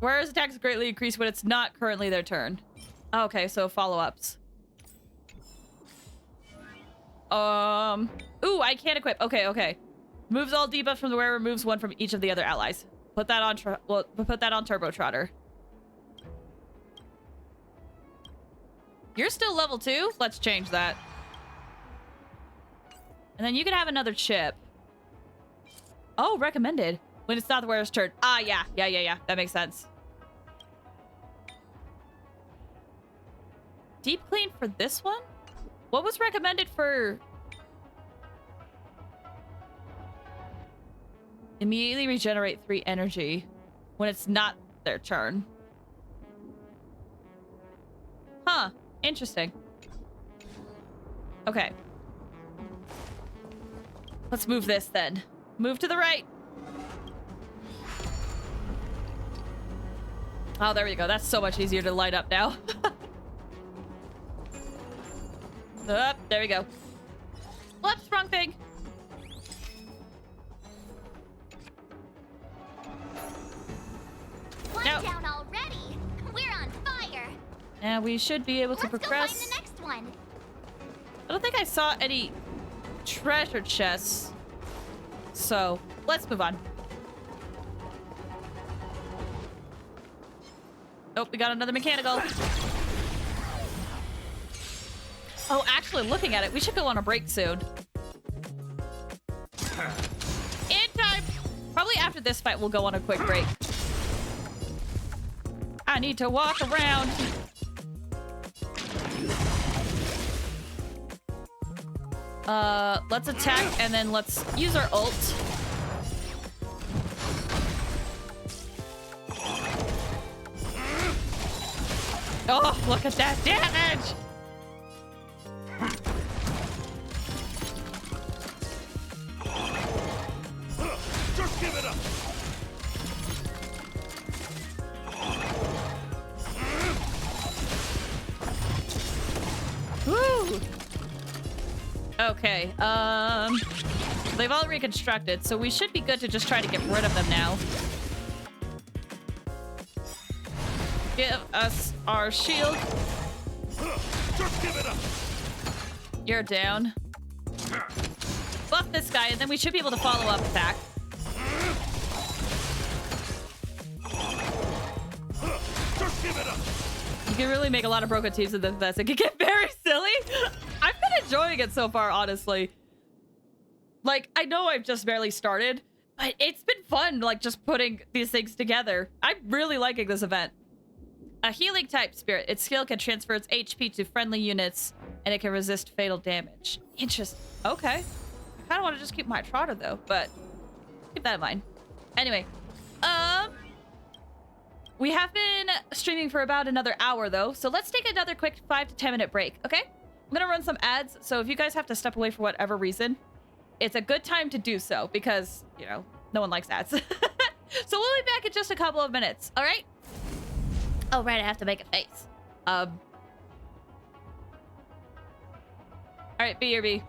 Whereas attacks greatly increase when it's not currently their turn. Okay, so follow-ups. Ooh, I can't equip. Okay. Moves all debuffs from the wearer, removes one from each of the other allies. Put that on put that on Turbo Trotter. You're still level 2? Let's change that. And then you can have another chip. Oh, recommended. When it's not the wearer's turn. Ah, yeah. That makes sense. Deep clean for this one? What was recommended for... Immediately regenerate 3 energy when it's not their turn. Huh. Interesting. Okay. Let's move this then. Move to the right. Oh, there we go. That's so much easier to light up now. Up, there we go. Whoops, wrong thing. One No. down already. We're on fire. And we should be able to progress. Let's go find the next one. I don't think I saw any treasure chests. So, let's move on. Oh, we got another mechanical. Oh, actually, looking at it, we should go on a break soon. In time. Probably after this fight, we'll go on a quick break. I need to walk around. Let's attack and then let's use our ult. Oh, look at that damage! Just give it up! Woo! Okay, they've all reconstructed, so we should be good to just try to get rid of them now. Give us our shield. Just give it up! You're down. Buff this guy, and then we should be able to follow up attack. Just give it up! You can really make a lot of broken teams in this. It can get very silly. I've been enjoying it so far, honestly. Like, I know I've just barely started, but it's been fun, like, just putting these things together. I'm really liking this event. A healing type spirit. Its skill can transfer its HP to friendly units, and it can resist fatal damage. Interesting. Okay. I kind of want to just keep my Trotter, though, but keep that in mind. Anyway, we have been streaming for about another hour, though, so let's take another quick 5 to 10 minute break, okay? I'm gonna run some ads, so if you guys have to step away for whatever reason, it's a good time to do so, because, you know, no one likes ads. So we'll be back in just a couple of minutes, all right? Oh, right, I have to make a face. All right, BRB.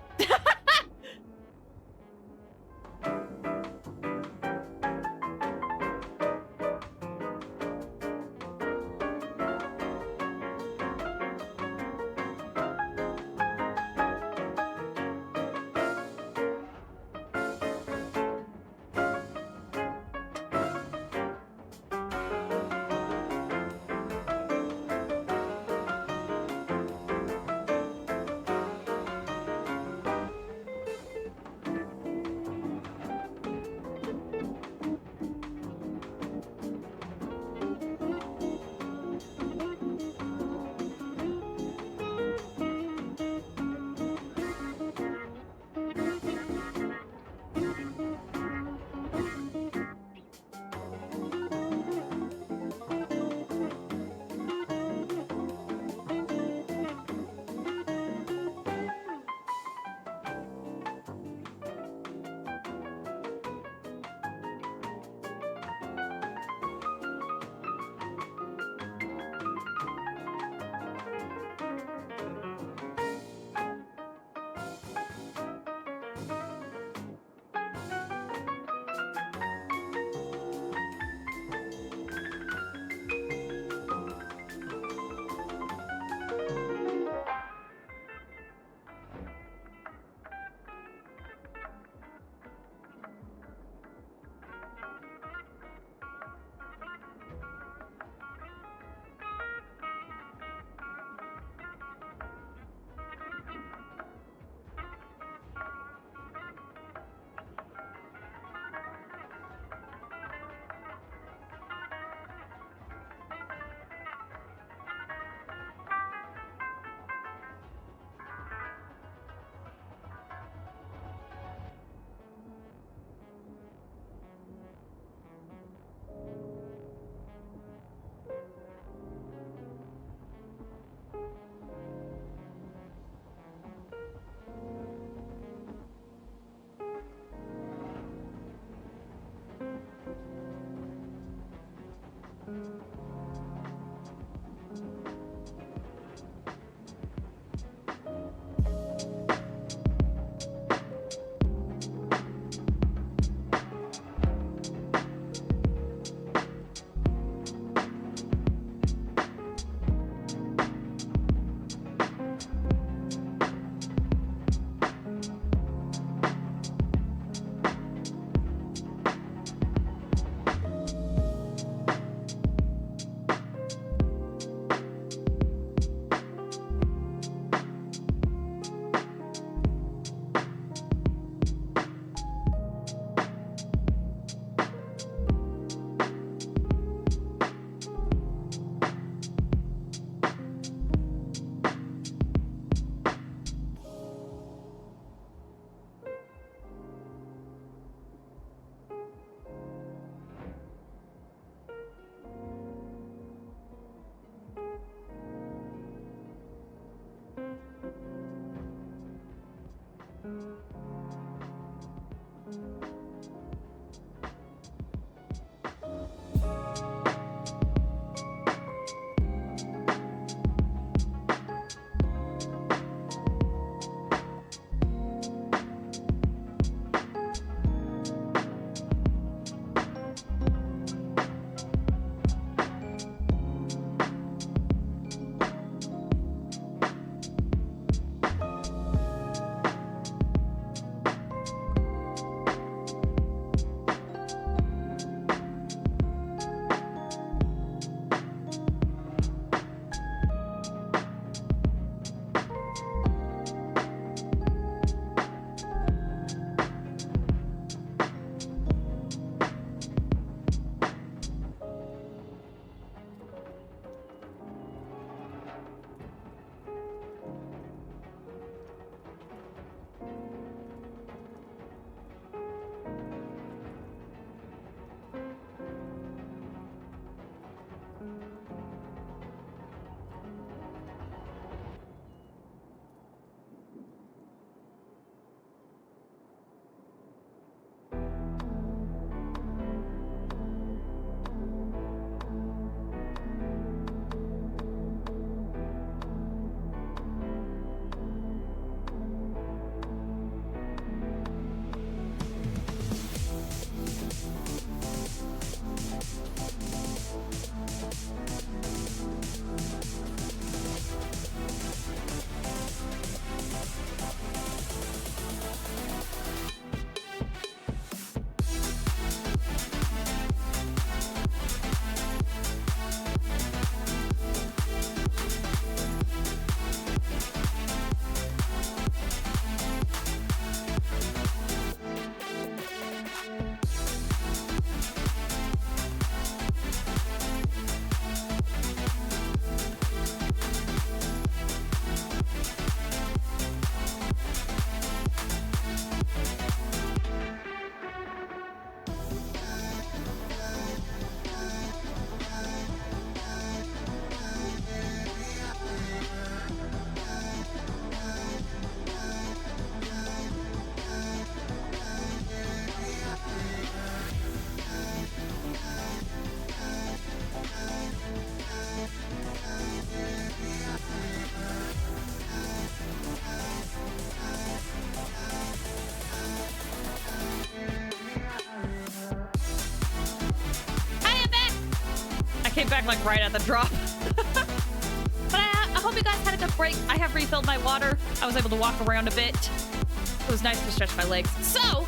came back like right at the drop. But I hope you guys had a good break. I have refilled my water. I was able to walk around a bit. It was nice to stretch my legs. So,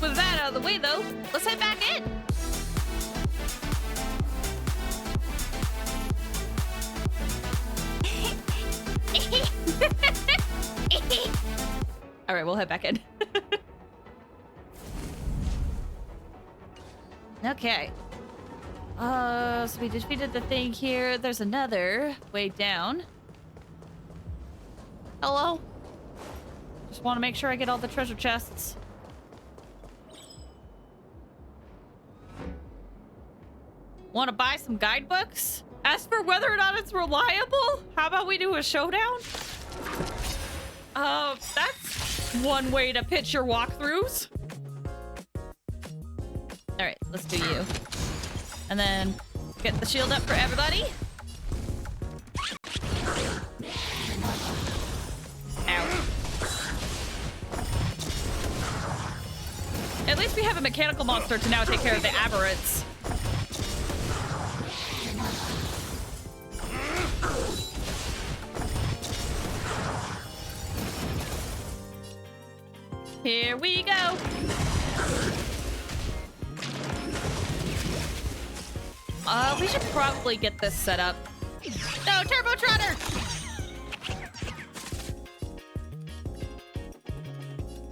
with that out of the way though, let's head back in. All right, we'll head back in. Okay. So we defeated the thing here. There's another way down. Hello? Just want to make sure I get all the treasure chests. Want to buy some guidebooks? As for whether or not it's reliable, how about we do a showdown? That's one way to pitch your walkthroughs. All right, let's do you. And then get the shield up for everybody. Ow. At least we have a mechanical monster to now take care of the aberrants. Here we go. We should probably get this set up. No, Turbo Trotter!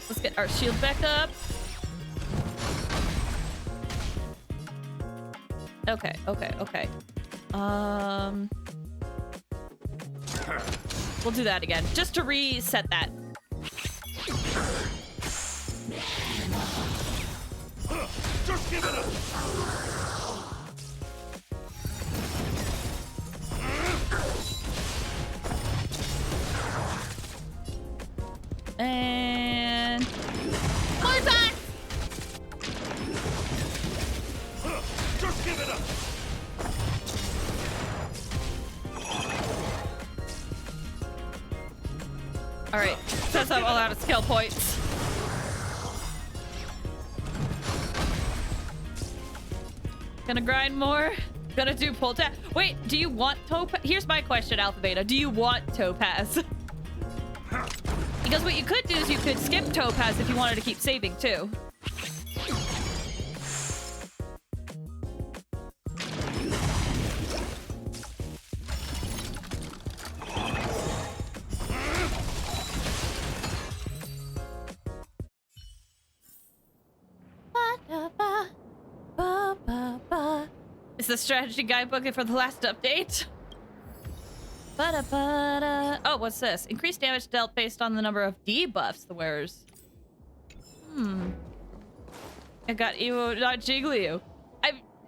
Let's get our shield back up. Okay. We'll do that again, just to reset that. Just give it up! And more time. Just give it up. All right, says I'm all out of skill points. Gonna grind more. Gonna do pull tap. Wait, do you want Topaz? Here's my question, Alpha Beta. Do you want Topaz? Because what you could do is you could skip Topaz if you wanted to keep saving too. Is the strategy guidebook for the last update? Oh, what's this? Increased damage dealt based on the number of debuffs the wearers. I got Evo, not Jiggly.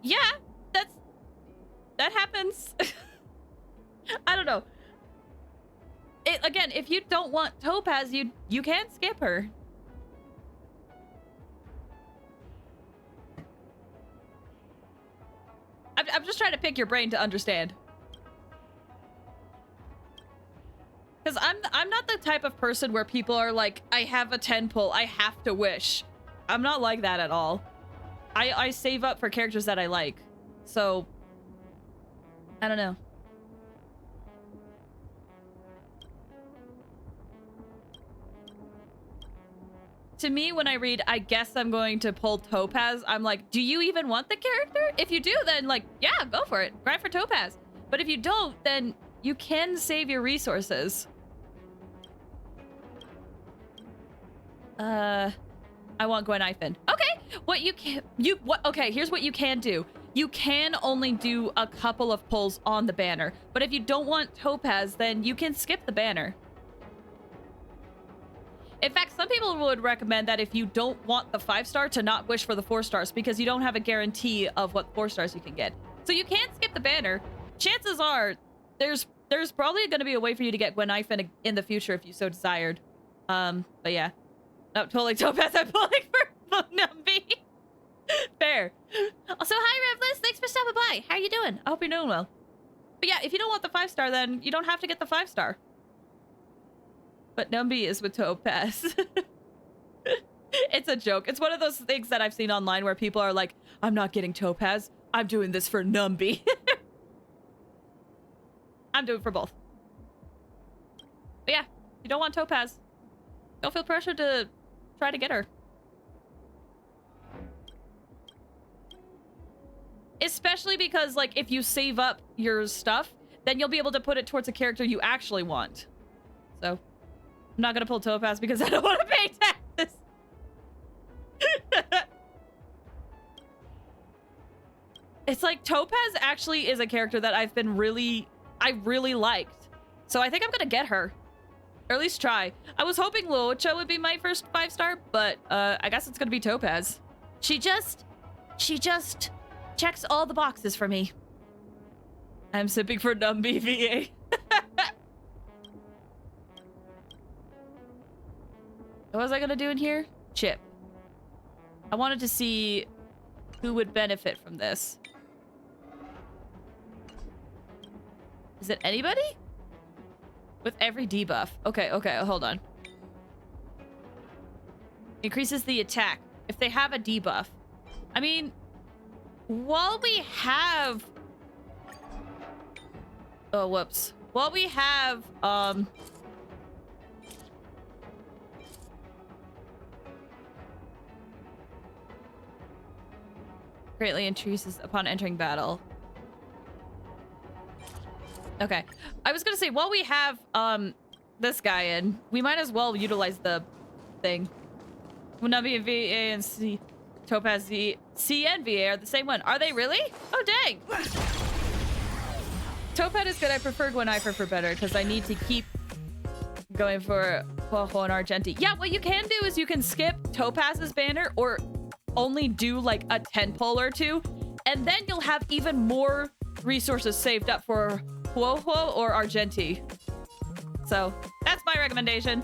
Yeah, that happens. I don't know. Again, if you don't want Topaz, you can skip her. I'm just trying to pick your brain to understand. Because I'm not the type of person where people are like, I have a 10 pull, I have to wish. I'm not like that at all. I save up for characters that I like. So, I don't know. To me, when I read, I guess I'm going to pull Topaz, I'm like, do you even want the character? If you do, then like, yeah, go for it. Grind for Topaz. But if you don't, then you can save your resources. I want Gwen Ifen. Okay, okay, here's what you can do. You can only do a couple of pulls on the banner. But if you don't want Topaz, then you can skip the banner. In fact, some people would recommend that if you don't want the 5-star to not wish for the 4 stars because you don't have a guarantee of what 4 stars you can get. So you can skip the banner. Chances are there's probably going to be a way for you to get Gwen Ifen in the future if you so desired. But yeah. No, totally Topaz. I'm pulling for Numby. Fair. Also, hi Revless. Thanks for stopping by. How you doing? I hope you're doing well. But yeah, if you don't want the 5-star, then you don't have to get the 5-star. But Numby is with Topaz. It's a joke. It's one of those things that I've seen online where people are like, I'm not getting Topaz. I'm doing this for Numby. I'm doing for both. But yeah, you don't want Topaz. Don't feel pressure to try to get her. Especially because, like, if you save up your stuff, then you'll be able to put it towards a character you actually want. So, I'm not gonna pull Topaz because I don't want to pay taxes. It's like Topaz actually is a character that I really liked. So I think I'm gonna get her. Or at least try. I was hoping Luocha would be my first 5-star, but I guess it's gonna be Topaz. She just checks all the boxes for me. I'm sipping for Numby VA. What was I gonna do in here? Chip. I wanted to see who would benefit from this. Is it anybody? With every debuff. Okay, hold on. Increases the attack if they have a debuff. I mean, while we have... Oh, whoops. While we have, greatly increases upon entering battle. Okay. I was gonna say, while we have, this guy in, we might as well utilize the thing. Navi VA and Topaz C and VA are the same one. Are they really? Oh, dang! Topaz is good. I prefer Gwenaifer for better, because I need to keep going for Huohuo and Argenti. Yeah, what you can do is you can skip Topaz's banner, or only do, like, a 10 pull or 2, and then you'll have even more resources saved up for Huohuo or Argenti. So, that's my recommendation.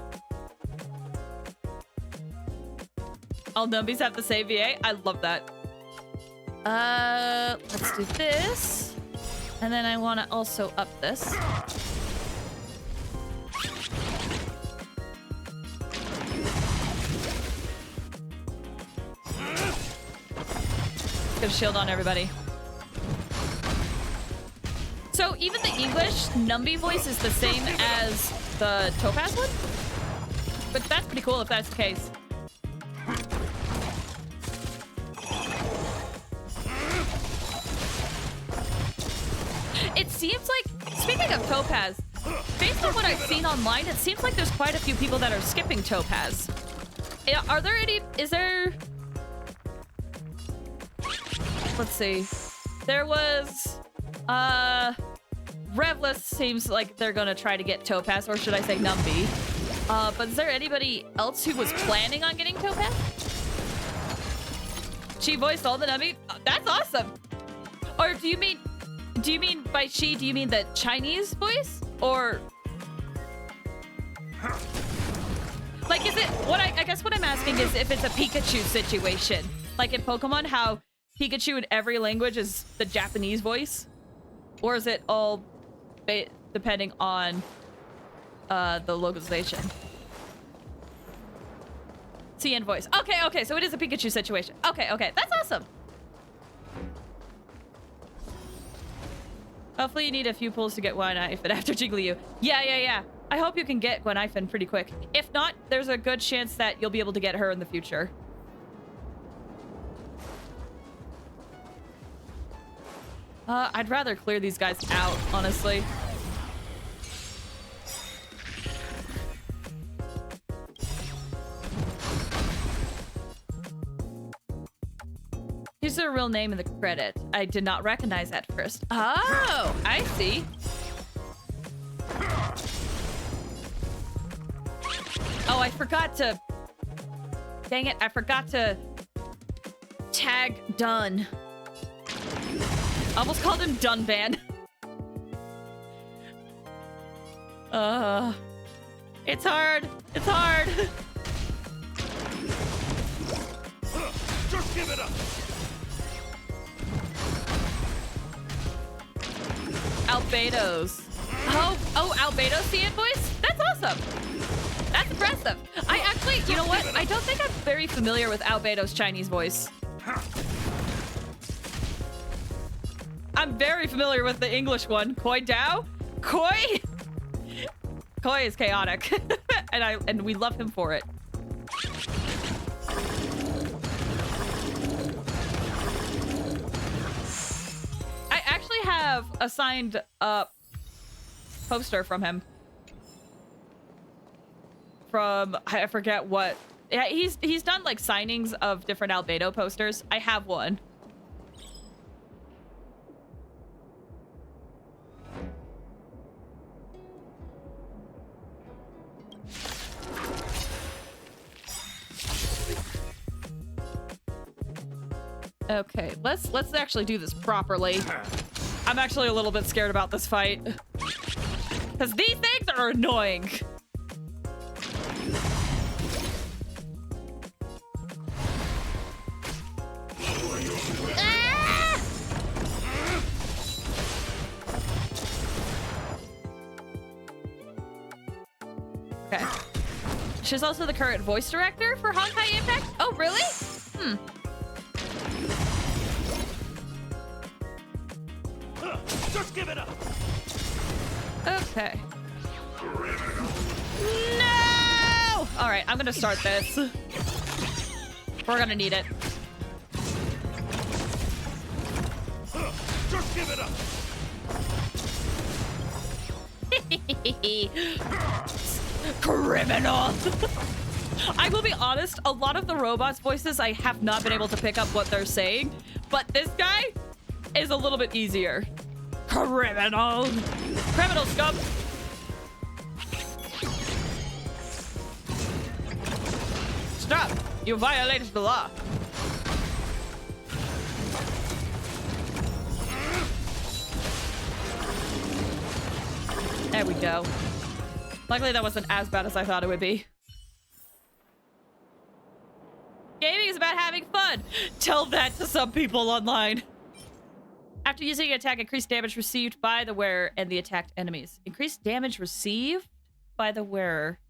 All Numbies have the same VA. I love that. Let's do this. And then I want to also up this. Get a shield on everybody. So even the English Numby voice is the same as the Topaz one? But that's pretty cool if that's the case. It seems like, speaking of Topaz, based on what I've seen online, it seems like there's quite a few people that are skipping Topaz. Are there any, is there... Let's see. There was, Revless seems like they're gonna try to get Topaz, or should I say Numby. But is there anybody else who was planning on getting Topaz? She voiced all the Numby? Oh, that's awesome! Or do you mean by she, do you mean the Chinese voice? Or... Like, is it, what I guess what I'm asking is if it's a Pikachu situation. Like in Pokemon, how Pikachu in every language is the Japanese voice? Or is it all depending on the localization? CN voice. Okay, so it is a Pikachu situation. Okay, that's awesome. Hopefully you need a few pulls to get Gwenaifen after Jigglypuff. Yeah. I hope you can get Gwenaifen pretty quick. If not, there's a good chance that you'll be able to get her in the future. I'd rather clear these guys out, honestly. Here's their real name in the credit. I did not recognize at first. Oh, I see. Oh, I forgot to... Dang it, I forgot to tag Dun. Almost called him Dunban. It's hard. It's hard. Just give it up. Albedos. Oh, Albedos CN voice? That's awesome. That's impressive. I actually, you know what? I don't think I'm very familiar with Albedo's Chinese voice. I'm very familiar with the English one. Koi Dao? Koi is chaotic. and we love him for it. I actually have a signed poster from him. From I forget what. Yeah, he's done like signings of different Albedo posters. I have one. Okay, let's actually do this properly. I'm actually a little bit scared about this fight. Because these things are annoying. Okay. She's also the current voice director for Honkai Impact? Oh, really? Hmm. Just give it up. Okay. No! All right, I'm gonna start this. We're gonna need it. Just give it up. Criminal. I will be honest, a lot of the robots' voices, I have not been able to pick up what they're saying, but this guy is a little bit easier. Criminal. Criminal scum. Stop. You violated the law. There we go. Luckily, that wasn't as bad as I thought it would be. Gaming is about having fun. Tell that to some people online. After using an attack, increased damage received by the wearer and the attacked enemies. Increased damage received by the wearer.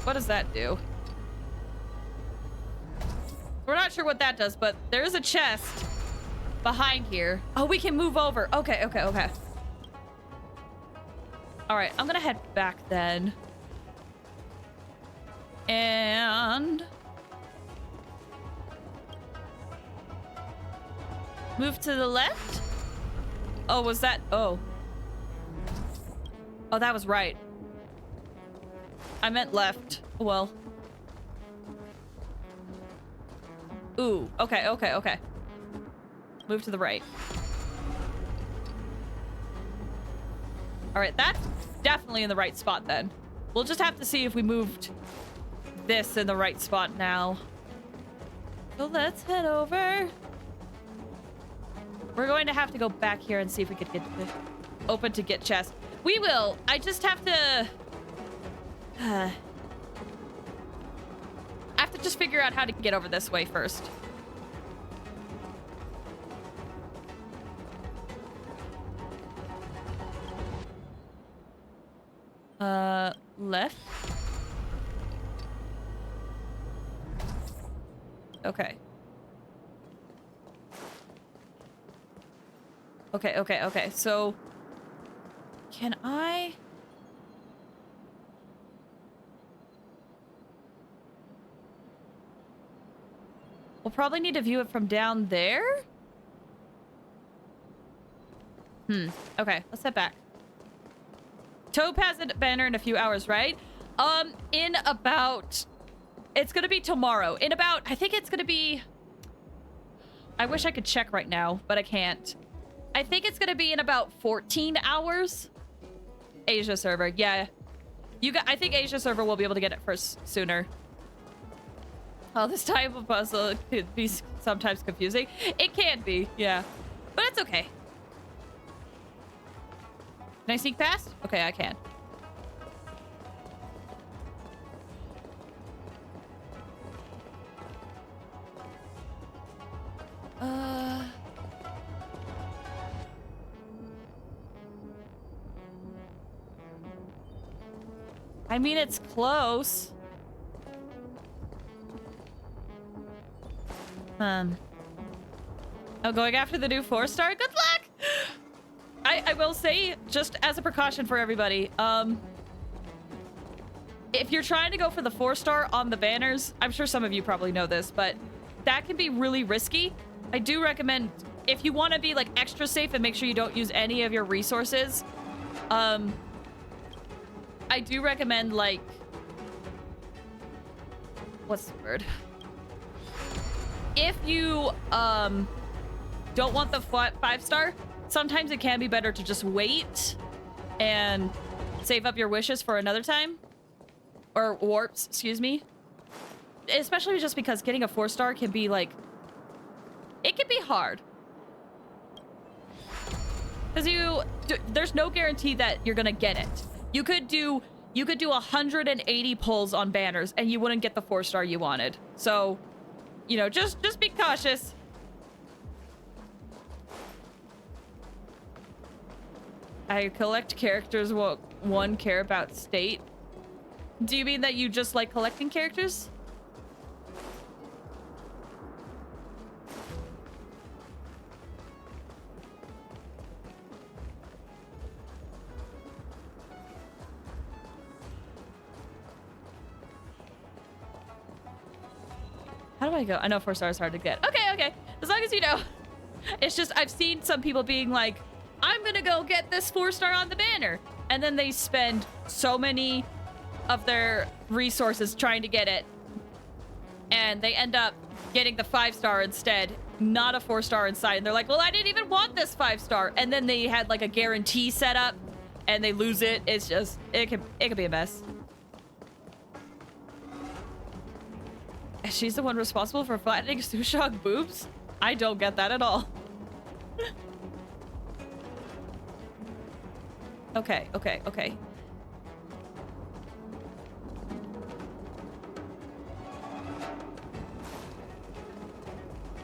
What does that do? We're not sure what that does, but there is a chest behind here. Oh, we can move over. Okay, okay, okay. All right, I'm gonna head back then. And move to the left. Oh, was that? Oh. Oh, that was right. I meant left. Well. Ooh, okay, okay, okay. Move to the right. All right, that's definitely in the right spot then. We'll just have to see if we moved this in the right spot now. So let's head over. We're going to have to go back here and see if we could get open to get chest. We will. I just have to... I have to just figure out how to get over this way first. Left. Okay. Okay, okay, okay. So, can I... We'll probably need to view it from down there. Okay, let's head back. Topaz and banner in a few hours, right? In about... It's gonna be tomorrow. In about... I think it's gonna be... I wish I could check right now, but I can't. I think it's gonna be in about 14 hours. Asia server, yeah. I think Asia server will be able to get it first sooner. Oh, this type of puzzle could be sometimes confusing. It can be, yeah. But it's okay. Can I sneak past? Okay, I can. I mean, it's close. Oh, going after the new 4-star? Good luck! I will say, just as a precaution for everybody, if you're trying to go for the 4-star on the banners, I'm sure some of you probably know this, but that can be really risky. I do recommend, if you want to be like extra safe and make sure you don't use any of your resources, I do recommend like, what's the word? If you don't want the 5-star, sometimes it can be better to just wait and save up your wishes for another time. Or warps, excuse me. Especially just because getting a 4-star can be like, it can be hard. Because there's no guarantee that you're gonna get it. You could do 180 pulls on banners and you wouldn't get the 4-star you wanted. So, you know, just be cautious. I collect characters what one care about state. Do you mean that you just like collecting characters? How do I go? I know 4-star is hard to get. Okay. As long as you know. It's just, I've seen some people being like, I'm gonna go get this 4-star on the banner. And then they spend so many of their resources trying to get it. And they end up getting the 5-star instead, not a 4-star inside. And they're like, well, I didn't even want this 5-star. And then they had like a guarantee set up and they lose it. It's just, it can be a mess. She's the one responsible for flattening Sushok boobs? I don't get that at all. Okay.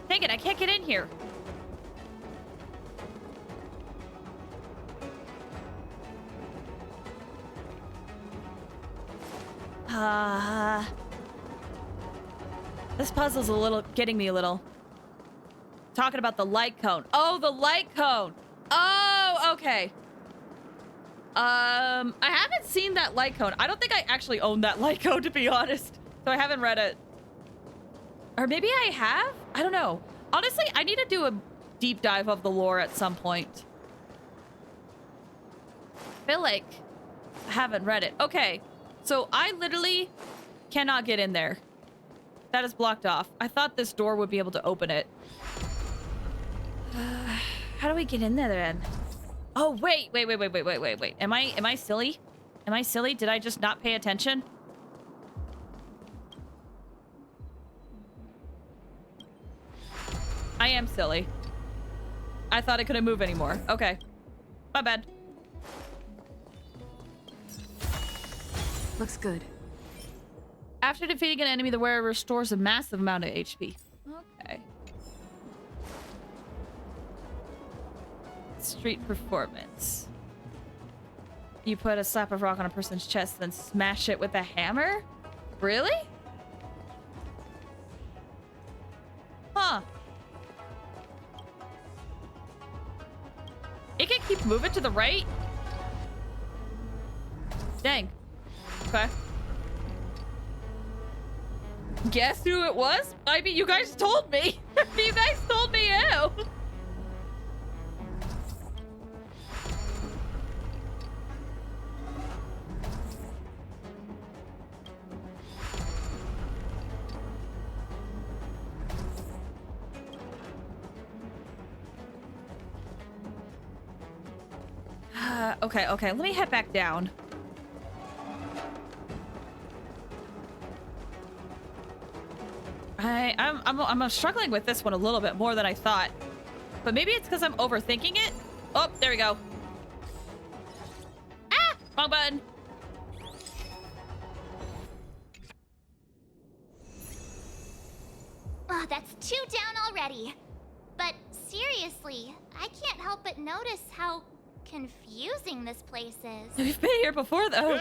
Dang it, I can't get in here. This puzzle's getting me a little. Talking about the light cone. Oh, the light cone. Oh, okay. I haven't seen that light cone. I don't think I actually own that light cone, to be honest. So I haven't read it. Or maybe I have? I don't know. Honestly, I need to do a deep dive of the lore at some point. I feel like I haven't read it. Okay. So I literally cannot get in there. That is blocked off. I thought this door would be able to open it. How do we get in there then? Oh, wait. Am I silly? Am I silly? Did I just not pay attention? I am silly. I thought I couldn't move anymore. Okay. My bad. Looks good. After defeating an enemy, the wearer restores a massive amount of HP. Okay. Street performance. You put a slap of rock on a person's chest, then smash it with a hammer? Really? Huh. It can keep moving to the right? Dang. Okay. Guess who it was? I mean, you guys told me. You guys told me who. Okay. Let me head back down. I'm struggling with this one a little bit more than I thought. But maybe it's because I'm overthinking it. Oh, there we go. Ah! Wrong button. Oh, that's 2 down already. But seriously, I can't help but notice how confusing this place is. We've been here before, though.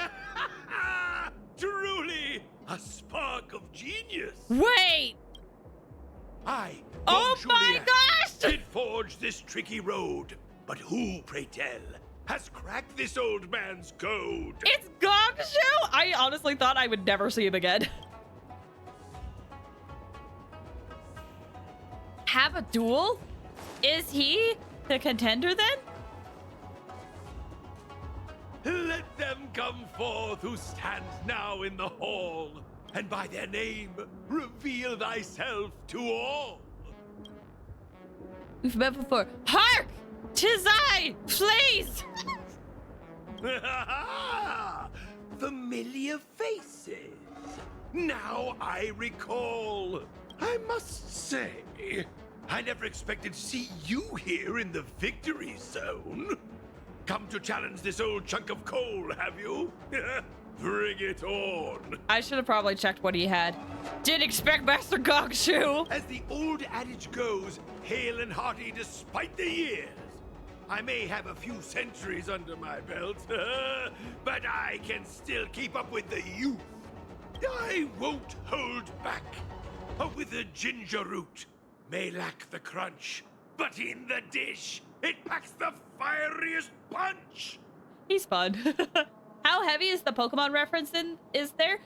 Truly, a spark of genius. Wait! I, Oh my gosh! did forge this tricky road. But who, pray tell, has cracked this old man's code? It's Gongshu! I honestly thought I would never see him again. Have a duel? Is he the contender then? Let them come forth who stand now in the hall, and by their name reveal thyself to all. We've met before. Hark! 'Tis I! Please! Familiar faces. Now I recall. I must say, I never expected to see you here in the victory zone. Come to challenge this old chunk of coal, have you? Bring it on. I should have probably checked what he had. Didn't expect Master Gongshu. As the old adage goes, hale and hearty despite the years. I may have a few centuries under my belt, but I can still keep up with the youth. I won't hold back. A withered ginger root may lack the crunch, but in the dish, it packs the fieriest punch. He's fun. How heavy is the Pokemon reference is there?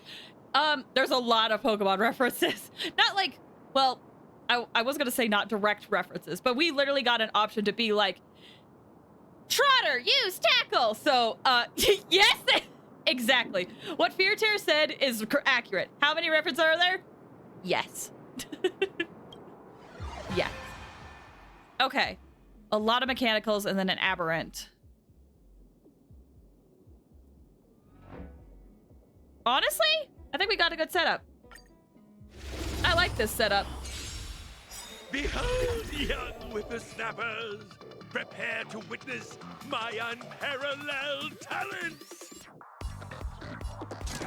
There's a lot of Pokemon references. Not like, well, I was gonna say not direct references, but we literally got an option to be like, Trotter, use tackle. So, yes, exactly. What Fear Tear said is accurate. How many references are there? Yes. Yeah. Okay. A lot of mechanicals and then an aberrant. Honestly, I think we got a good setup. I like this setup. Behold, young whippersnappers, prepare to witness my unparalleled talents.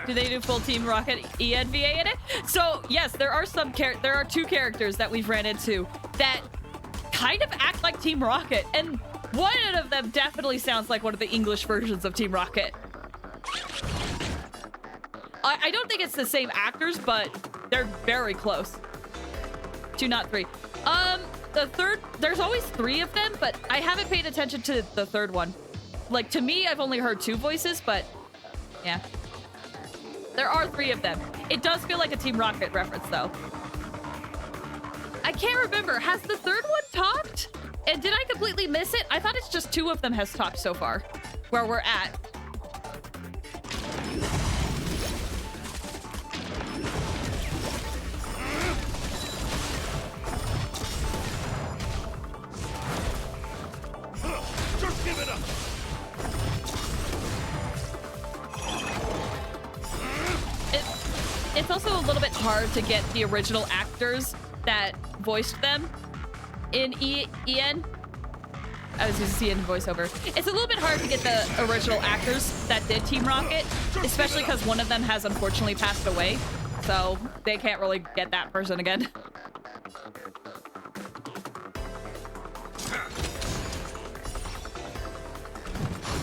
Do they do full Team Rocket ENVA in it? So yes, there are two characters that we've ran into that kind of act like Team Rocket, and one of them definitely sounds like one of the English versions of Team Rocket. I don't think it's the same actors, but they're very close. 2, not 3. The third, there's always 3 of them, but I haven't paid attention to the third one. Like, to me, I've only heard 2 voices, but yeah. There are 3 of them. It does feel like a Team Rocket reference, though. I can't remember. Has the third one talked? And did I completely miss it? I thought it's just 2 of them has talked so far, where we're at. Just give it up. It's also a little bit hard to get the original actors that voiced them in EN. I was using CN voiceover. It's a little bit hard to get the original actors that did Team Rocket, especially because one of them has unfortunately passed away, so they can't really get that person again.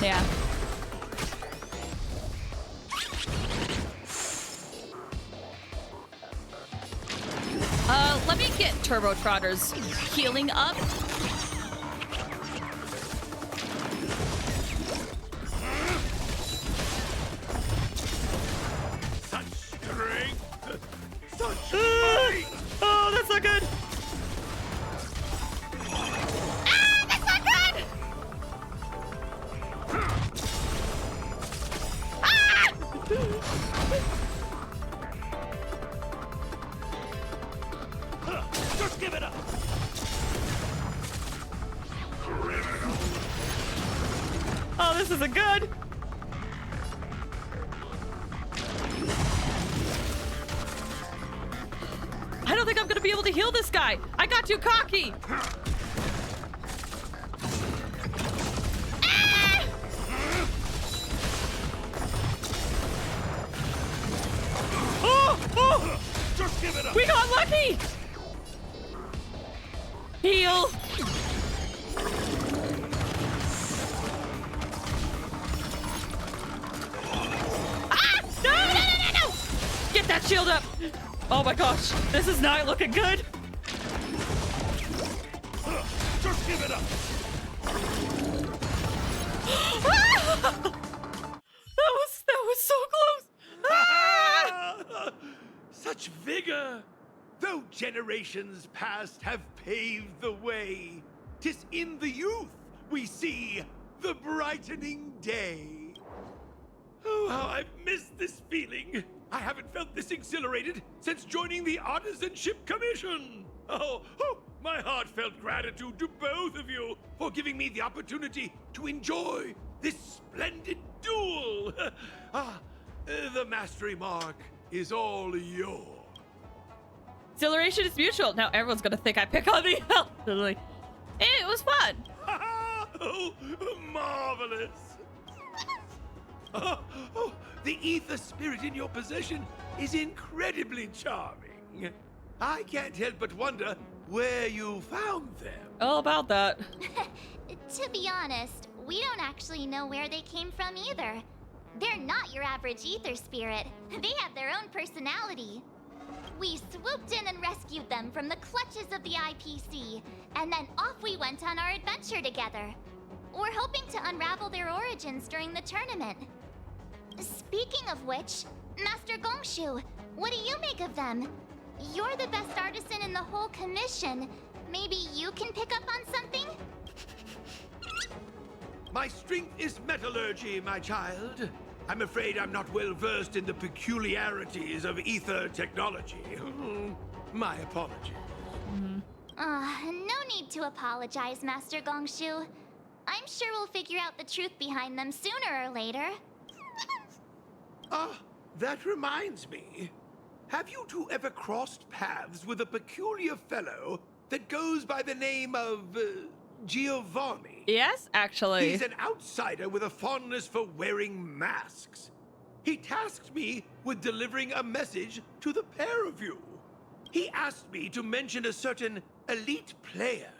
Yeah. Let me get Turbo Trotter's healing up. Such strength, such might. Oh, that's not good. Ah, that's not good. Ah! Just give it up. Oh, this isn't good. I don't think I'm gonna be able to heal this guy. I got too cocky. Ah! Oh! Just give it up. We got lucky. Heal. Ah! No! Get that shield up! Oh my gosh, this is not looking good. Just give it up. That was so close. Ah! Such vigor! Though generations past have paved the way, 'tis in the youth we see the brightening day. Oh, how I've missed this feeling. I haven't felt this exhilarated since joining the Artisanship Commission. Oh, my heartfelt gratitude to both of you for giving me the opportunity to enjoy this splendid duel. The mastery mark is all yours. Exhilaration is mutual. Now everyone's gonna think I pick on the elderly. It was fun. Oh, marvelous. The ether spirit in your possession is incredibly charming. I can't help but wonder where you found them. All about that. To be honest, we don't actually know where they came from either. They're not your average ether spirit. They have their own personality. We swooped in and rescued them from the clutches of the IPC, and then off we went on our adventure together. We're hoping to unravel their origins during the tournament. Speaking of which, Master Gongshu, what do you make of them? You're the best artisan in the whole commission. Maybe you can pick up on something? My strength is metallurgy, my child. I'm afraid I'm not well versed in the peculiarities of ether technology. My apologies. No need to apologize, Master Gongshu. I'm sure we'll figure out the truth behind them sooner or later. That reminds me. Have you two ever crossed paths with a peculiar fellow that goes by the name of Giovanni? Yes, actually. He's an outsider with a fondness for wearing masks. He tasked me with delivering a message to the pair of you. He asked me to mention a certain elite player.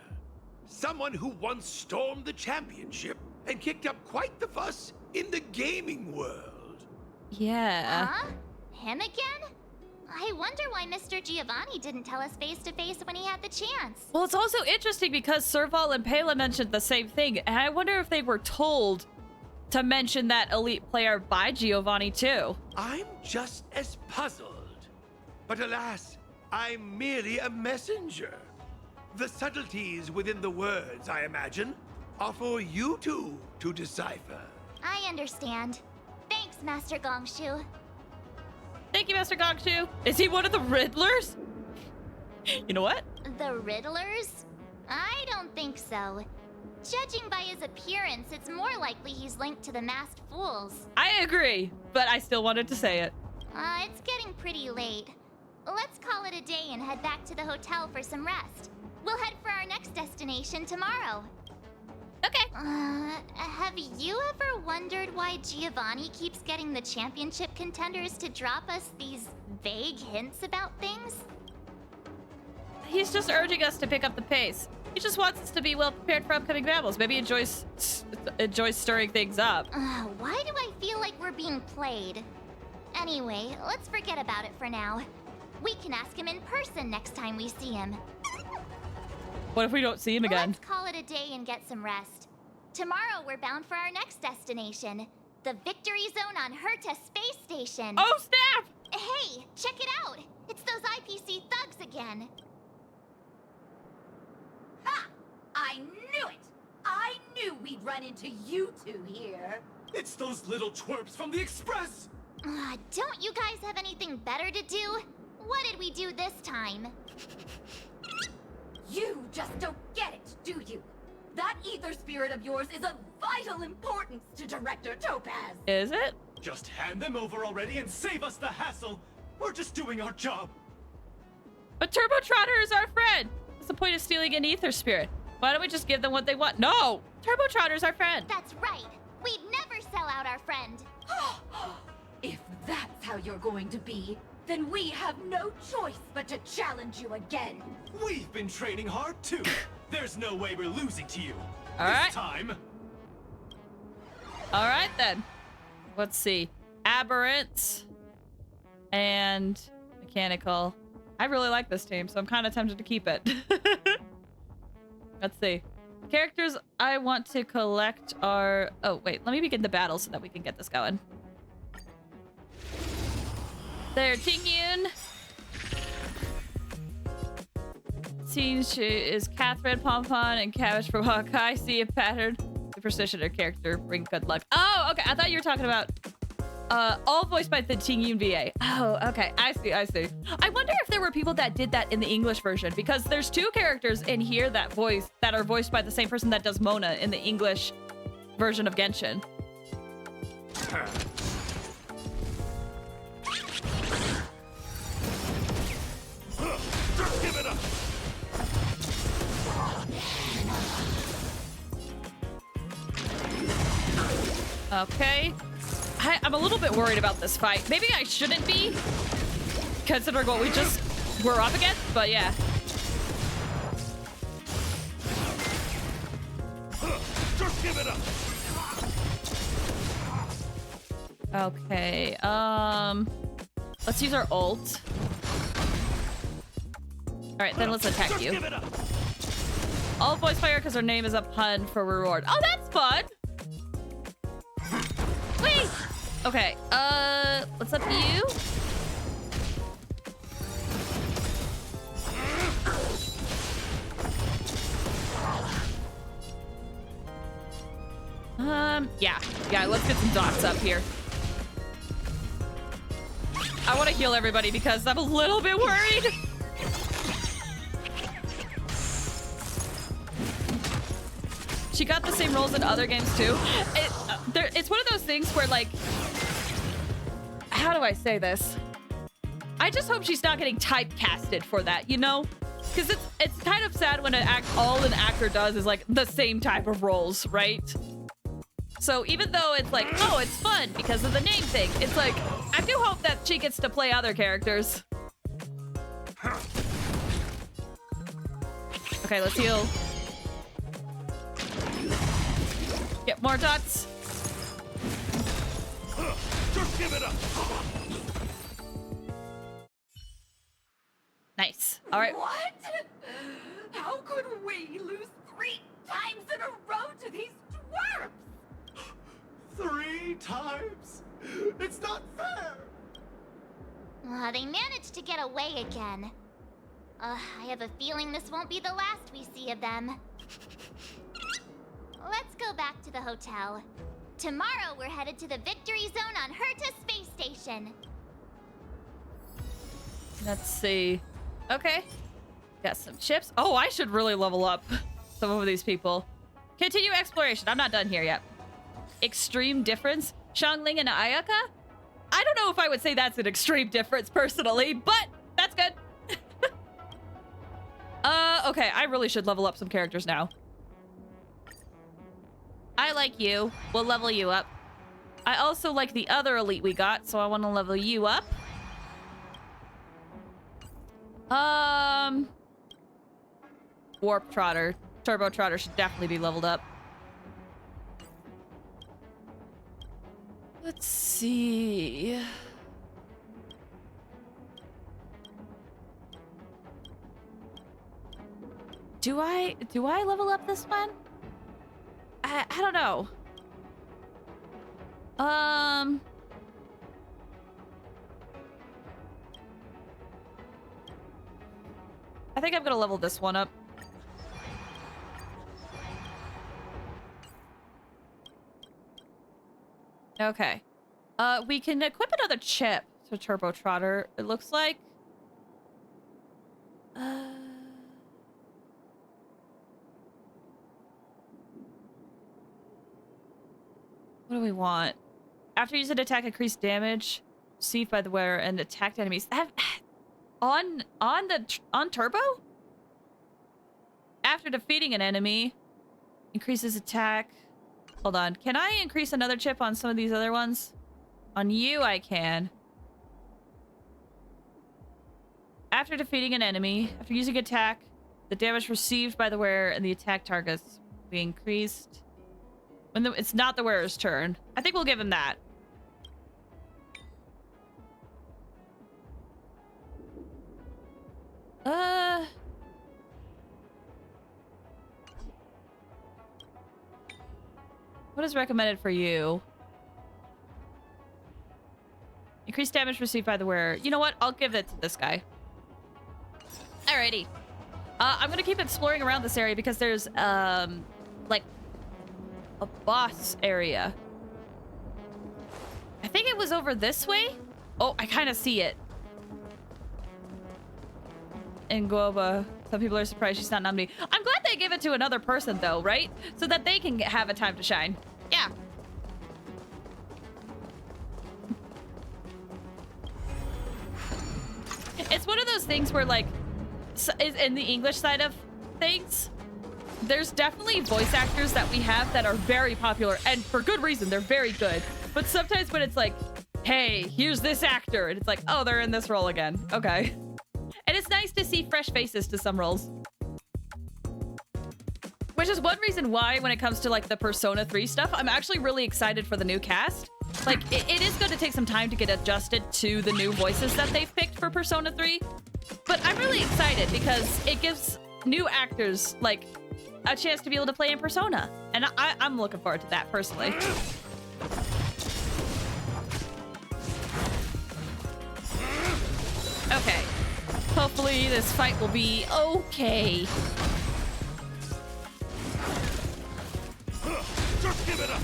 Someone who once stormed the championship and kicked up quite the fuss in the gaming world. Yeah. Huh? Him again? I wonder why Mr. Giovanni didn't tell us face to face when he had the chance. Well, it's also interesting because Serval and Pela mentioned the same thing, and I wonder if they were told to mention that elite player by Giovanni too. I'm just as puzzled. But alas, I'm merely a messenger. The subtleties within the words, I imagine, are for you two to decipher. I understand. Thanks, Master Gongshu. Thank you, Master Gongshu. Is he one of the Riddlers? You know what? The Riddlers? I don't think so. Judging by his appearance, it's more likely he's linked to the Masked Fools. I agree, but I still wanted to say it. It's getting pretty late. Let's call it a day and head back to the hotel for some rest. We'll head for our next destination tomorrow. Okay. Have you ever wondered why Giovanni keeps getting the championship contenders to drop us these vague hints about things? He's just urging us to pick up the pace. He just wants us to be well prepared for upcoming battles. Maybe enjoys stirring things up. Why do I feel like we're being played? Anyway, let's forget about it for now. We can ask him in person next time we see him. What if we don't see him again? Let's call it a day and get some rest. Tomorrow we're bound for our next destination, the Victory Zone on Herta Space Station. Oh, snap! Hey, check it out! It's those IPC thugs again. Ha! I knew it! I knew we'd run into you two here. It's those little twerps from the Express! Don't you guys have anything better to do? What did we do this time? You just don't get it, do you? That ether spirit of yours is of vital importance to Director Topaz. Is it? Just hand them over already and save us the hassle. We're just doing our job. But Turbo Trotter is our friend. What's the point of stealing an ether spirit? Why don't we just give them what they want? No! Turbo Trotter's our friend. That's right. We'd never sell out our friend. If that's how you're going to be, then we have no choice but to challenge you again. We've been training hard too. There's no way we're losing to you. All right. This time. All right then. Let's see. Aberrants. and mechanical. I really like this team, so I'm kind of tempted to keep it. Let's see. Characters I want to collect are... Oh, wait. Let me begin the battle so that we can get this going. There, Tingyun. Scene is Catherine, Pompon, and Cabbage from Honkai. See a pattern. The precision of character bring good luck. Oh, okay. I thought you were talking about all voiced by the Tingyun VA. Oh, okay. I see. I wonder if there were people that did that in the English version, because there's 2 characters in here that are voiced by the same person that does Mona in the English version of Genshin. Just give it up. Okay. I'm a little bit worried about this fight. Maybe I shouldn't be, considering what we just were up against, but yeah. Just give it up. Okay, let's use our ult. Alright, then let's attack you. All voice fire because her name is a pun for reward. Oh, that's fun! Wait! Okay, let's up you. Yeah, let's get some dots up here. I want to heal everybody because I'm a little bit worried. She got the same roles in other games too. It's one of those things where, like, how do I say this? I just hope she's not getting typecasted for that, you know? Because it's kind of sad when all an actor does is like the same type of roles, right? So even though it's like, oh, it's fun because of the name thing, it's like, I do hope that she gets to play other characters. Okay, let's heal. Get more dots. Just give it up. Nice. All right. What? How could we lose 3 times in a row to these dwarfs? 3 times? It's not fair! They managed to get away again. I have a feeling this won't be the last we see of them. Let's go back to the hotel. Tomorrow we're headed to the Victory Zone on Herta Space Station. Let's see. Okay. Got some chips. Oh, I should really level up some of these people. Continue exploration. I'm not done here yet. Extreme difference. Xiangling and Ayaka? I don't know if I would say that's an extreme difference personally, but that's good. Okay. I really should level up some characters now. I like you. We'll level you up. I also like the other elite we got, so I want to level you up. Warp Trotter. Turbo Trotter should definitely be leveled up. Let's see. Do I level up this one? I don't know. I think I'm gonna level this one up. Okay. We can equip another chip to Turbo Trotter, it looks like. What do we want? After using an attack, increased damage received by the wearer and attacked enemies. On Turbo? After defeating an enemy, increases attack. Hold on. Can I increase another chip on some of these other ones? On you, I can. After defeating an enemy, after using attack, the damage received by the wearer and the attack targets will be increased. When it's not the wearer's turn. I think we'll give him that. What is recommended for you? Increased damage received by the wearer. You know what? I'll give it to this guy. Alrighty. I'm gonna keep exploring around this area because there's, like, a boss area. I think it was over this way. Oh, I kind of see it. In Guoba, some people are surprised she's not nominated. I'm glad they give it to another person, though, right? So that they can have a time to shine. Yeah. It's one of those things where, like, in the English side of things, there's definitely voice actors that we have that are very popular, and for good reason. They're very good. But sometimes when it's like, hey, here's this actor, and it's like, oh, they're in this role again. Okay. And it's nice to see fresh faces to some roles. Which is one reason why, when it comes to, like, the Persona 3 stuff, I'm actually really excited for the new cast. Like, it is going to take some time to get adjusted to the new voices that they've picked for Persona 3. But I'm really excited because it gives new actors, like, a chance to be able to play in Persona. And I'm looking forward to that, personally. Okay. Hopefully this fight will be okay. Just give it up.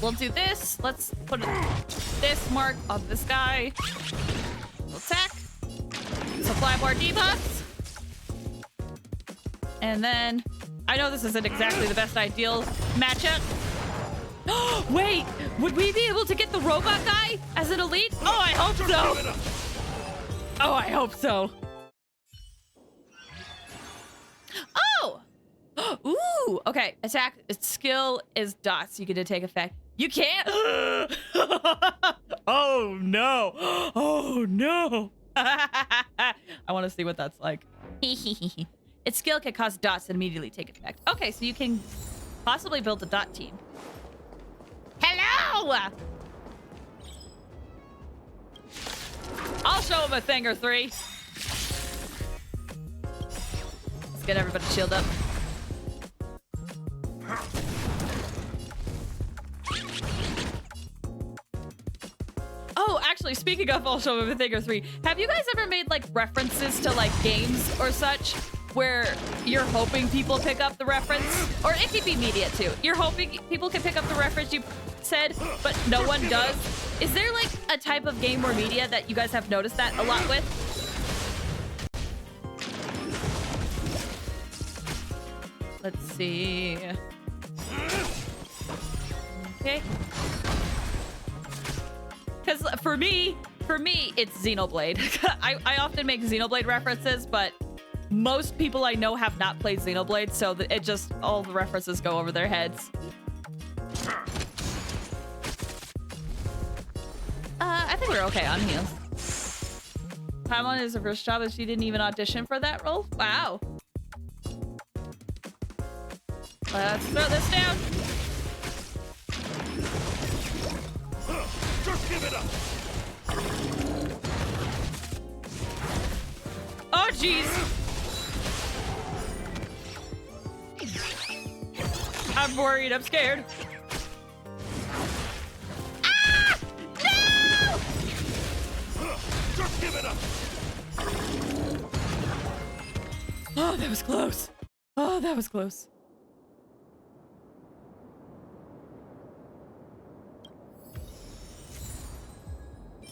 We'll do this. Let's put this mark on this guy. We'll attack. Supply more debuffs. And then, I know this isn't exactly the best ideal matchup. Wait, would we be able to get the robot guy as an elite? Oh, I hope so. Oh, I hope so. Oh! Ooh, okay. Attack, its skill is dots. You get to take effect. You can't. Oh, no. Oh, no. I want to see what that's like. Its skill can cause dots and immediately take effect. Okay, so you can possibly build a dot team. Hello! I'll show him a thing or three. Let's get everybody shield up. Oh, actually, speaking of I'll show him a thing or three, have you guys ever made, like, references to, like, games or such where you're hoping people pick up the reference? Or it could be media, too. You're hoping people can pick up the reference you said, but no one does. Is there, like, a type of game or media that you guys have noticed that a lot with? Let's see. Okay. Because for me, it's Xenoblade. I often make Xenoblade references, but most people I know have not played Xenoblade, so it just, all the references go over their heads. I think we're okay on heals. Paimon is her first job, and she didn't even audition for that role? Wow. Let's throw this down. Just give it up. Oh, jeez. I'm worried. I'm scared. Ah! No! Just give it up. Oh, that was close. Oh, that was close.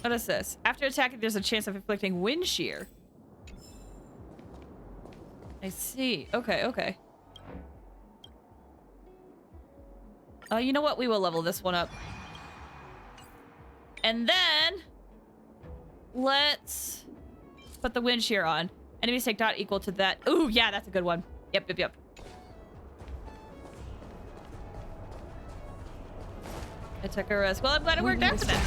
What is this? After attacking, there's a chance of inflicting wind shear. I see. Okay, okay. You know what? We will level this one up. And then let's put the wind shear on. Enemies take dot equal to that. Ooh, yeah, that's a good one. Yep. I took her as well. I'm glad it worked out for them.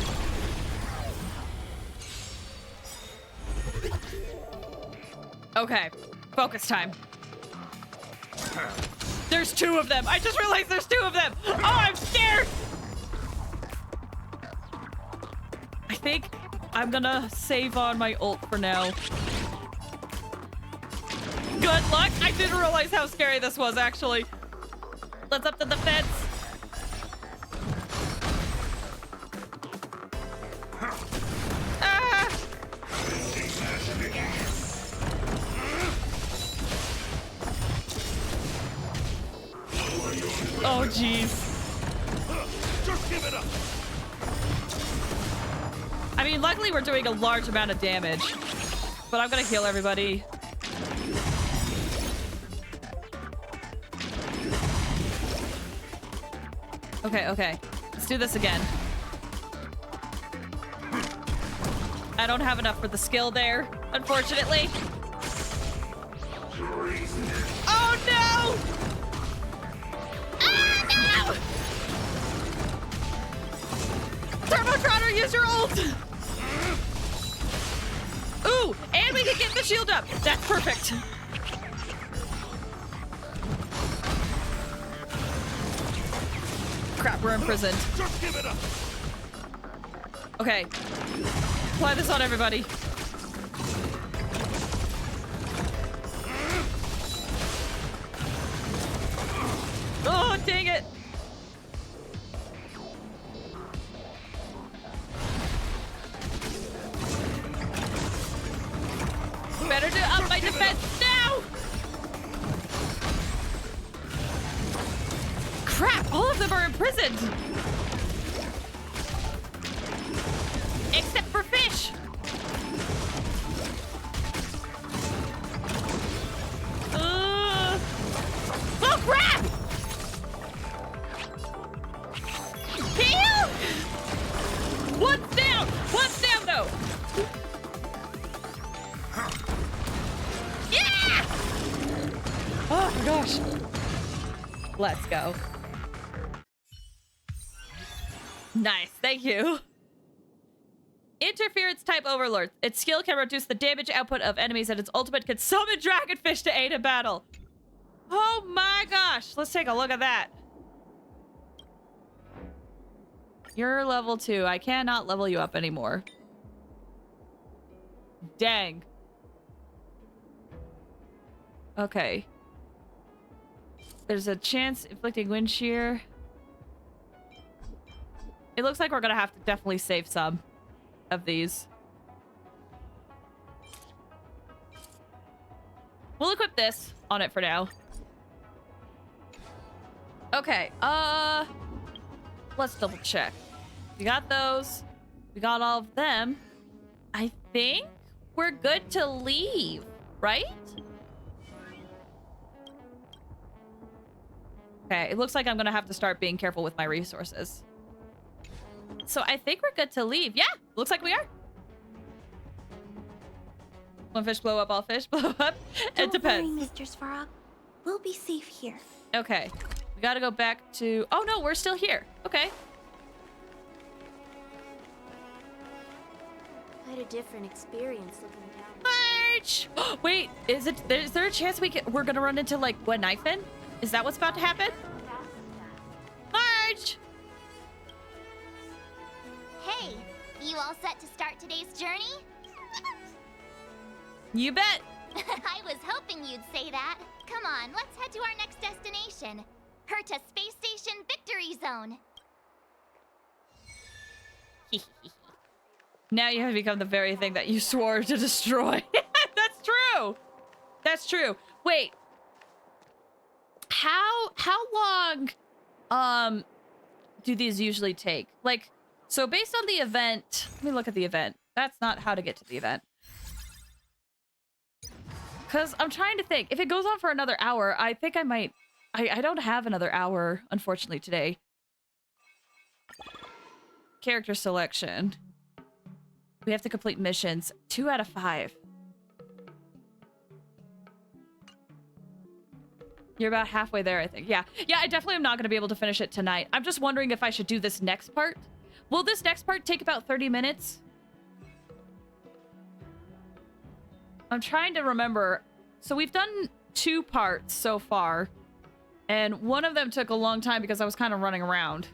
Okay, focus time. There's two of them. I just realized there's two of them. Oh, I'm scared. I think I'm gonna save on my ult for now. Good luck. I didn't realize how scary this was, actually. Let's up to the fence. Ah! Oh, jeez. Just give it up. I mean, luckily we're doing a large amount of damage. But I'm gonna heal everybody. Okay, okay. Let's do this again. I don't have enough for the skill there, unfortunately. Oh, no! Ah, no! Turbotrotter, use your ult! Ooh, and we can get the shield up. That's perfect. Crap, we're imprisoned. Just give it up. Okay. Apply this on everybody. Oh, dang it. Better to up my defense now. Crap, all of them are imprisoned. Except for fish. Oh, crap! Heal! One's down! One's down, though! Yeah! Oh, my gosh. Let's go. Nice, thank you. Interference type overlord. Its skill can reduce the damage output of enemies, and its ultimate can summon dragonfish to aid in battle. Oh my gosh. Let's take a look at that. You're level 2. I cannot level you up anymore. Dang. Okay. There's a chance inflicting wind shear. It looks like we're gonna have to definitely save some of these. We'll equip this on it for now. Okay, let's double check. We got those. We got all of them. I think we're good to leave, right? Okay, it looks like I'm gonna have to start being careful with my resources. So I think we're good to leave. Yeah, looks like we are. One fish blow up, all fish blow up. It depends. Don't worry, Mr. Svarog. We'll be safe here. Okay, we gotta go back to... Oh no, we're still here. Okay. Quite a different experience looking down. March! Wait, is there a chance we're gonna run into like Gwenifin? Is that what's about to happen? March! Hey, you all set to start today's journey? You bet. I was hoping you'd say that. Come on, let's head to our next destination. Herta Space Station Victory Zone. Now you have become the very thing that you swore to destroy. That's true. That's true. Wait. How long do these usually take? Like, so based on the event, let me look at the event. That's not how to get to the event. Because I'm trying to think. If it goes on for another hour, I think I might... I don't have another hour, unfortunately, today. Character selection. We have to complete missions. 2 out of 5. You're about halfway there, I think. Yeah, I definitely am not going to be able to finish it tonight. I'm just wondering if I should do this next part. Will this next part take about 30 minutes? I'm trying to remember. So we've done 2 parts so far. And one of them took a long time because I was kind of running around.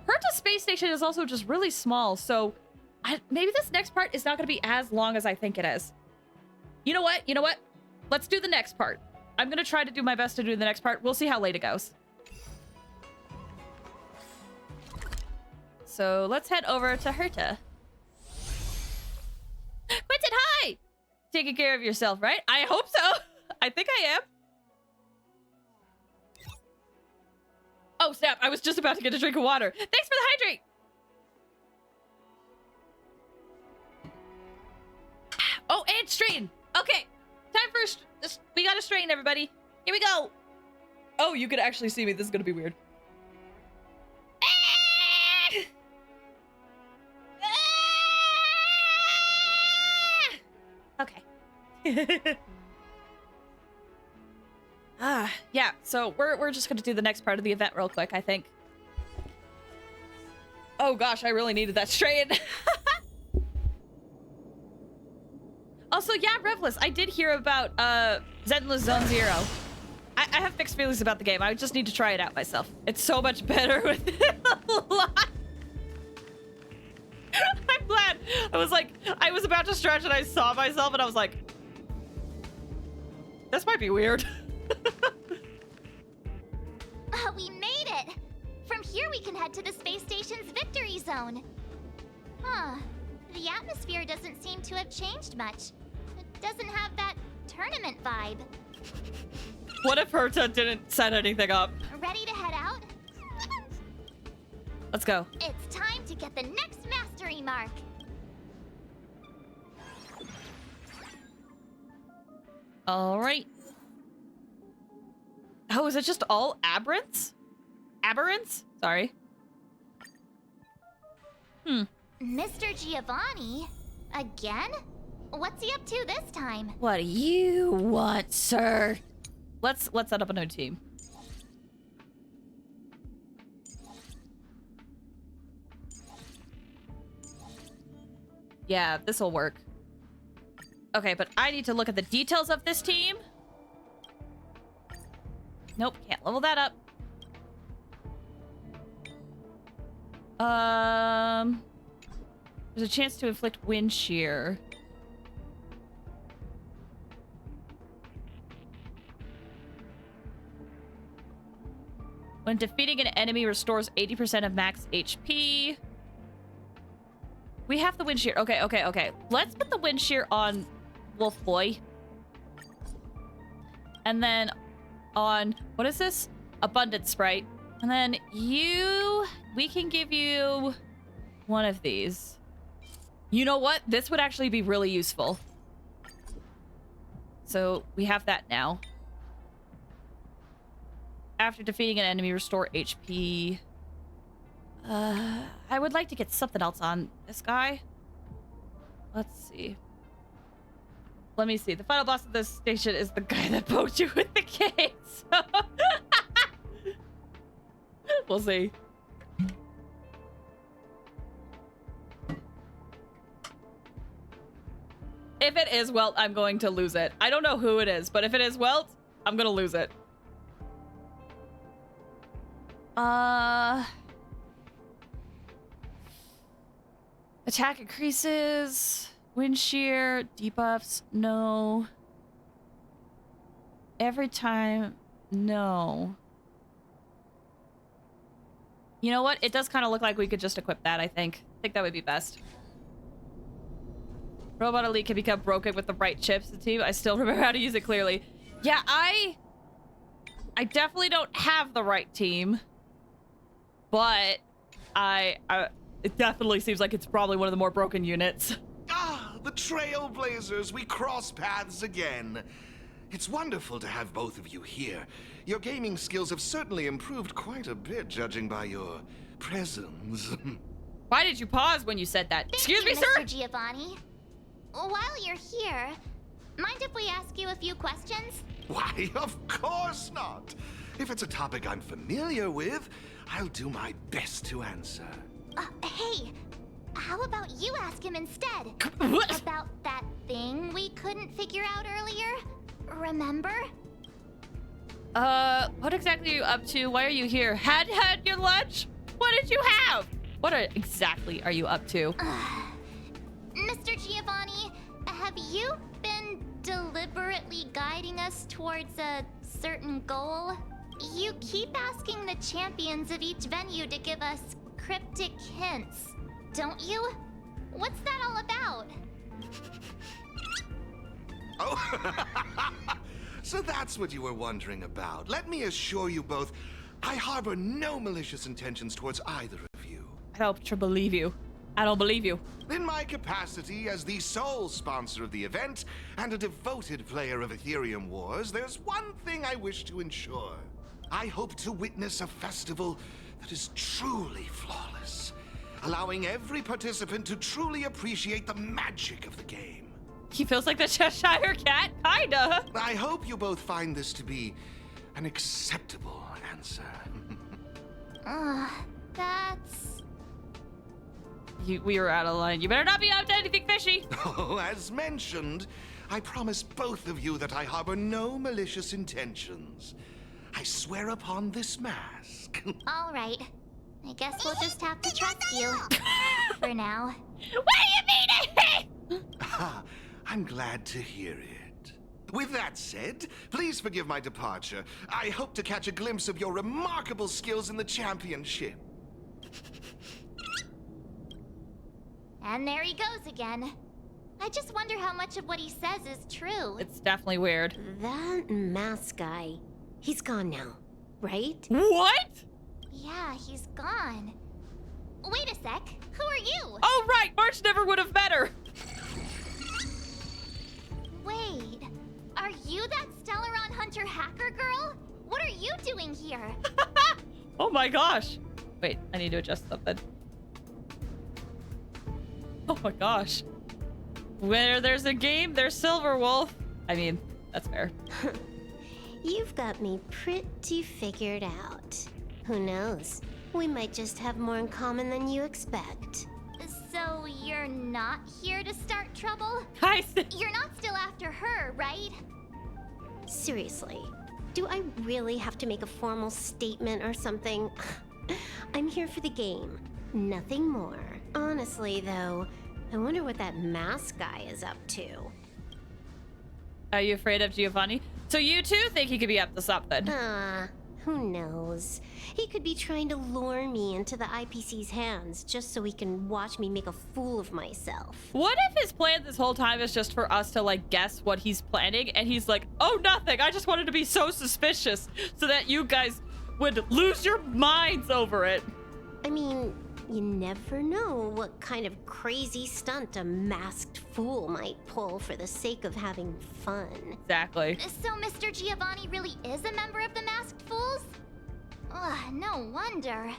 Herta Space Station is also just really small, so maybe this next part is not going to be as long as I think it is. You know what? Let's do the next part. I'm going to try to do my best to do the next part. We'll see how late it goes. So let's head over to Herta. Quentin, hi! Taking care of yourself, right? I hope so. I think I am. Oh, snap. I was just about to get a drink of water. Thanks for the hydrate. Oh, and straighten. Okay. Time for... we gotta straighten, everybody. Here we go. Oh, you could actually see me. This is gonna be weird. Okay. Yeah, so we're just gonna do the next part of the event real quick, I think. Oh gosh, I really needed that straighten. Also, yeah, Revless, I did hear about Zenless Zone Zero. I have mixed feelings about the game. I just need to try it out myself. It's so much better with a lot. I'm glad. I was about to stretch and I saw myself and I was like, this might be weird. We made it! From here we can head to the space station's victory zone. Huh. The atmosphere doesn't seem to have changed much. It doesn't have that tournament vibe. What if Herta didn't set anything up? Ready to head out? Let's go. It's time to get the next mastery mark. All right. Oh, is it just all aberrants? Aberrants? Sorry. Mr. Giovanni? Again? What's he up to this time? What do you want, sir? Let's set up a new team. Yeah, this'll work. Okay, but I need to look at the details of this team. Nope, can't level that up. There's a chance to inflict wind shear. When defeating an enemy, restores 80% of max HP. We have the wind shear. Okay. Let's put the wind shear on Wolf Boy. And then on, what is this? Abundant Sprite. And then we can give you one of these. You know what? This would actually be really useful. So we have that now. After defeating an enemy, restore HP. I would like to get something else on this guy. Let's see. Let me see. The final boss of this station is the guy that poked you with the cane. So we'll see. If it is Welt, I'm going to lose it. I don't know who it is, but if it is Welt, I'm gonna lose it. Attack increases. Wind shear. Debuffs. No. Every time. No. You know what? It does kind of look like we could just equip that, I think. I think that would be best. Robot Elite can become broken with the right chips. The team. I still remember how to use it clearly. Yeah, I definitely don't have the right team. But it definitely seems like it's probably one of the more broken units. Ah, the Trailblazers, we cross paths again. It's wonderful to have both of you here. Your gaming skills have certainly improved quite a bit, judging by your presence. Why did you pause when you said that? Excuse me, sir? Mr. Giovanni. While you're here, mind if we ask you a few questions? Why, of course not. If it's a topic I'm familiar with, I'll do my best to answer. Hey, how about you ask him instead? What? About that thing we couldn't figure out earlier? Remember? What exactly are you up to? Why are you here? Had your lunch? What did you have? What exactly are you up to? you've been deliberately guiding us towards a certain goal. You keep asking the champions of each venue to give us cryptic hints, don't you? What's that all about? Oh, so that's what you were wondering about. Let me assure you both, I harbor no malicious intentions towards either of you. I don't believe you. I don't believe you. In my capacity as the sole sponsor of the event and a devoted player of Aetherium Wars, there's one thing I wish to ensure. I hope to witness a festival that is truly flawless, allowing every participant to truly appreciate the magic of the game. He feels like the Cheshire Cat, kinda. I hope you both find this to be an acceptable answer. That's... We were out of line. You better not be up to anything fishy. Oh, as mentioned, I promise both of you that I harbor no malicious intentions. I swear upon this mask. All right. I guess we'll just have to trust you. For now. What do you mean? Ah, I'm glad to hear it. With that said, please forgive my departure. I hope to catch a glimpse of your remarkable skills in the championship. And there he goes again. I just wonder how much of what he says is true. It's definitely weird. That mask guy, he's gone now, right? What? Yeah, he's gone. Wait a sec. Who are you? Oh, right. March never would have met her. Wait. Are you that Stellaron Hunter hacker girl? What are you doing here? Oh my gosh. Wait, I need to adjust something. Oh my gosh. Where there's a game, there's Silverwolf. I mean, that's fair. You've got me pretty figured out. Who knows? We might just have more in common than you expect. So you're not here to start trouble? You're not still after her, right? Seriously, do I really have to make a formal statement or something? I'm here for the game, nothing more. Honestly, though, I wonder what that mask guy is up to. Are you afraid of Giovanni? So you too think he could be up to something? Who knows? He could be trying to lure me into the IPC's hands just so he can watch me make a fool of myself. What if his plan this whole time is just for us to like guess what he's planning and he's like, oh, nothing. I just wanted to be so suspicious so that you guys would lose your minds over it. I mean, you never know what kind of crazy stunt a masked fool might pull for the sake of having fun. Exactly. So Mr. Giovanni really is a member of the Masked Fools? Ugh, no wonder.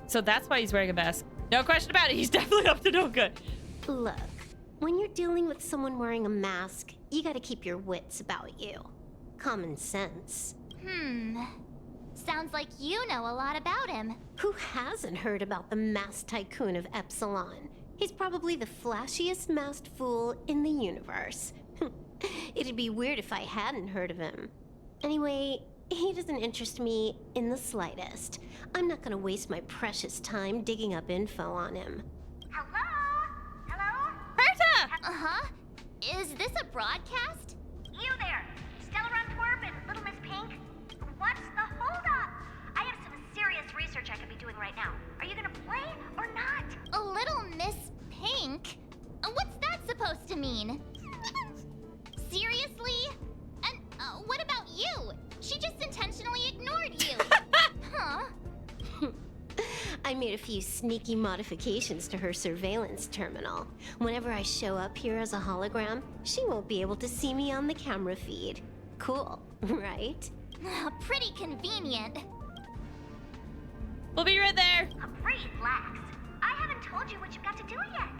So that's why he's wearing a mask. No question about it. He's definitely up to no good. Look, when you're dealing with someone wearing a mask, you gotta keep your wits about you. Common sense. Sounds like you know a lot about him. Who hasn't heard about the masked tycoon of Epsilon? He's probably the flashiest masked fool in the universe. It'd be weird if I hadn't heard of him. Anyway, he doesn't interest me in the slightest. I'm not gonna waste my precious time digging up info on him. Hello? Berta! Uh-huh. Is this a broadcast? You there, Stellaron Twerp and Little Miss Pink? What's the holdup? I have some serious research I could be doing right now. Are you gonna play or not? A Little Miss Pink? What's that supposed to mean? Seriously? And what about you? She just intentionally ignored you. Huh? I made a few sneaky modifications to her surveillance terminal. Whenever I show up here as a hologram, she won't be able to see me on the camera feed. Cool, right? Pretty convenient. We'll be right there. Relax. I haven't told you what you've got to do yet.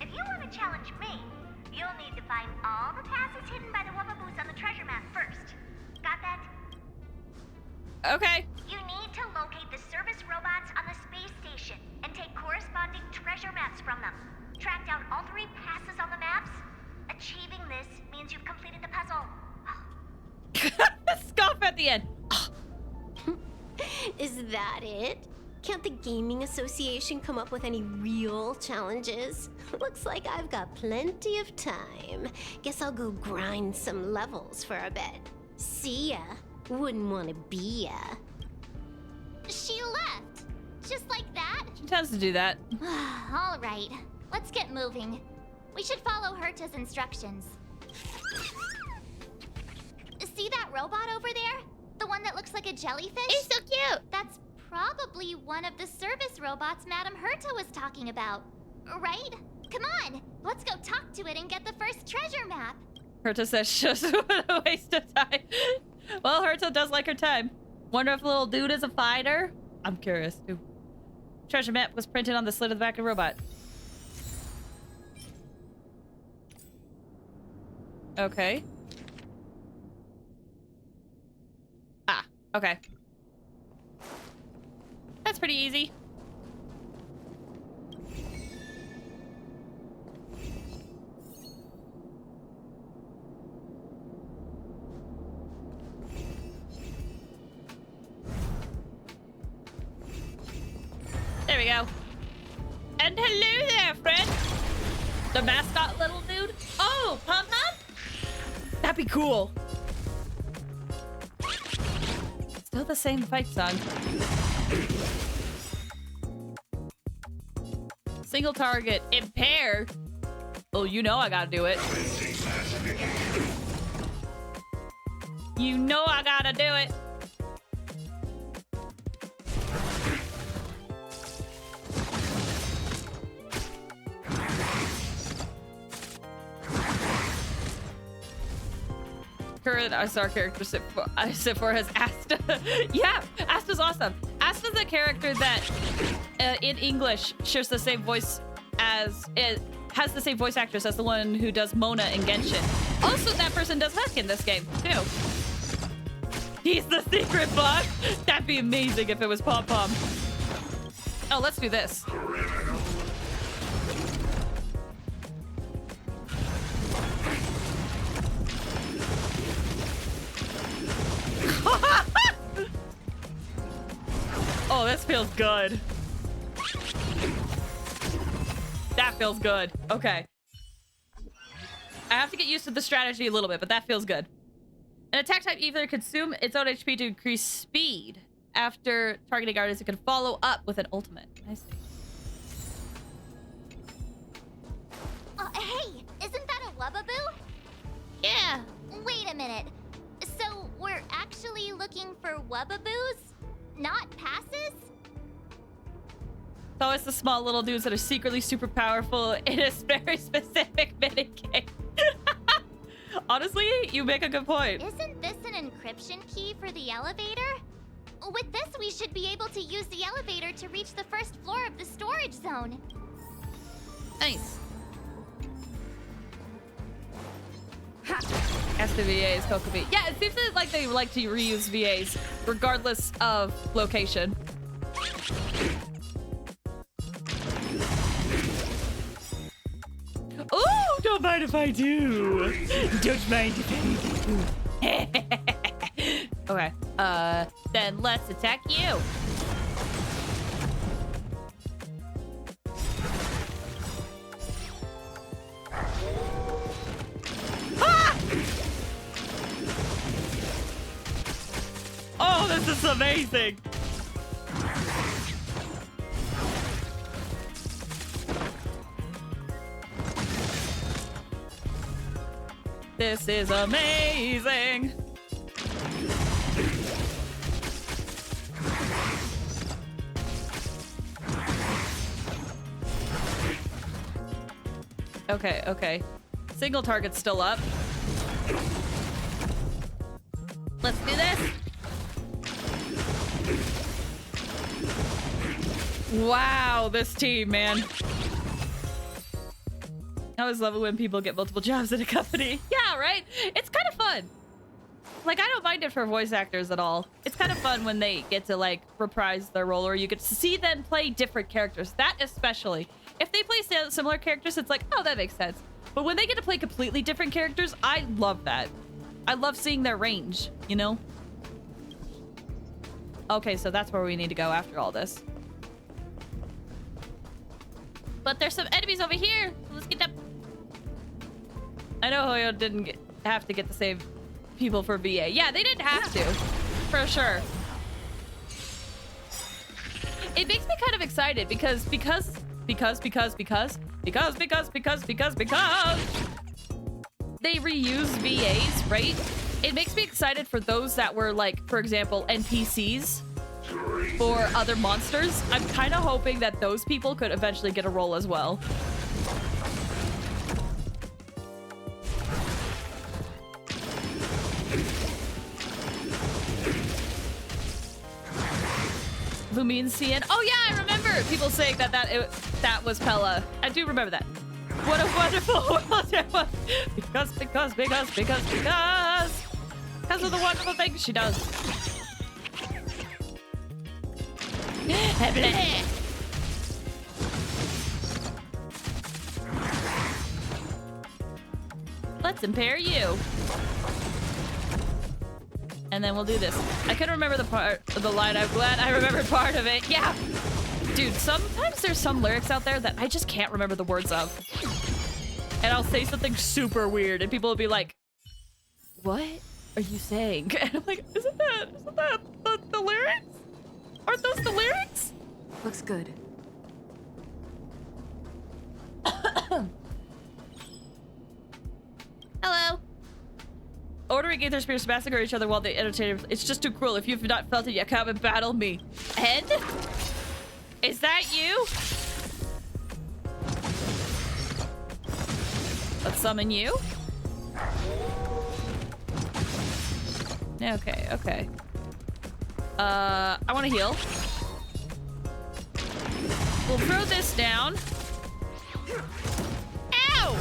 If you want to challenge me, you'll need to find all the passes hidden by the Wubbaboos on the treasure map first. Got that? Okay. You need to locate the service robots on the space station and take corresponding treasure maps from them. Track down all 3 passes on the maps. Achieving this means you've completed the puzzle. Scoff at the end. Is that it? Can't the Gaming Association come up with any real challenges? Looks like I've got plenty of time. Guess I'll go grind some levels for a bit. See ya. Wouldn't want to be ya. She left. Just like that? She tends to do that. All right, let's get moving. We should follow Herta's instructions. See that robot over there? The one that looks like a jellyfish? It's so cute! That's probably one of the service robots Madame Herta was talking about. Right? Come on, let's go talk to it and get the first treasure map. Herta says just what a waste of time. Well, Herta does like her time. Wonder if little dude is a fighter? I'm curious too. Treasure map was printed on the slit of the back of the robot. Okay. Ah, okay. That's pretty easy. There we go. And hello there, friend. The mascot little dude. Oh, Pom Pom? That'd be cool. Still the same fight song. Single target. Impair. Oh, you know I gotta do it. You know I gotta do it. Current star character sit for has Asta. Yeah, Asta's awesome. Asta's a character that in English shares the same voice as it has the same voice actress as the one who does Mona in Genshin. Also, that person does Husk in this game too. He's the secret boss. That'd be amazing if it was Pom Pom. Oh, let's do this. Oh, this feels good. That feels good. Okay. I have to get used to the strategy a little bit, but that feels good. An attack type either consume its own HP to increase speed. After targeting artists, it can follow up with an ultimate. I see. Hey, isn't that a Wubbaboo? Yeah. Wait a minute. So we're actually looking for Wubbaboos? Not passes? So it's the small little dudes that are secretly super powerful in a very specific minigame. Honestly, you make a good point. Isn't this an encryption key for the elevator? With this, we should be able to use the elevator to reach the first floor of the storage zone. Nice. Ask the VAs, Kokobi. Yeah, it seems like they like to reuse VAs regardless of location. Oh, don't mind if I do. Don't mind if I do. Okay. Then let's attack you. Ah! Oh, this is amazing. This is amazing. Okay, okay. Single target's still up. Let's do this. Wow, this team, man. I always love it when people get multiple jobs at a company. Yeah, right? It's kind of fun. Like, I don't mind it for voice actors at all. It's kind of fun when they get to, like, reprise their role, or you get to see them play different characters. That especially. If they play similar characters, it's like, oh, that makes sense. But when they get to play completely different characters, I love that. I love seeing their range, you know? Okay, so that's where we need to go after all this. But there's some enemies over here. Let's get them. I know Hoyo didn't have to get the same people for VA. Yeah, they didn't have to, for sure. It makes me kind of excited because they reuse VAs, right? It makes me excited for those that were like, for example, NPCs for other monsters. I'm kind of hoping that those people could eventually get a role as well. Lumine CN. Oh yeah, I remember people saying that was Pella. I do remember that. What a wonderful world it was. Because of the wonderful things she does. Let's impair you. And then we'll do this. I couldn't remember the line. I'm glad I remembered part of it. Yeah. Dude, sometimes there's some lyrics out there that I just can't remember the words of. And I'll say something super weird and people will be like, what are you saying? And I'm like, isn't that the lyrics? Aren't those the lyrics? Looks good. Hello. Ordering Aether Spirits to massacre each other while they entertain. It's just too cruel. If you've not felt it yet, come and battle me. Ed? Is that you? Let's summon you. Okay, okay. I want to heal. We'll throw this down. Ow!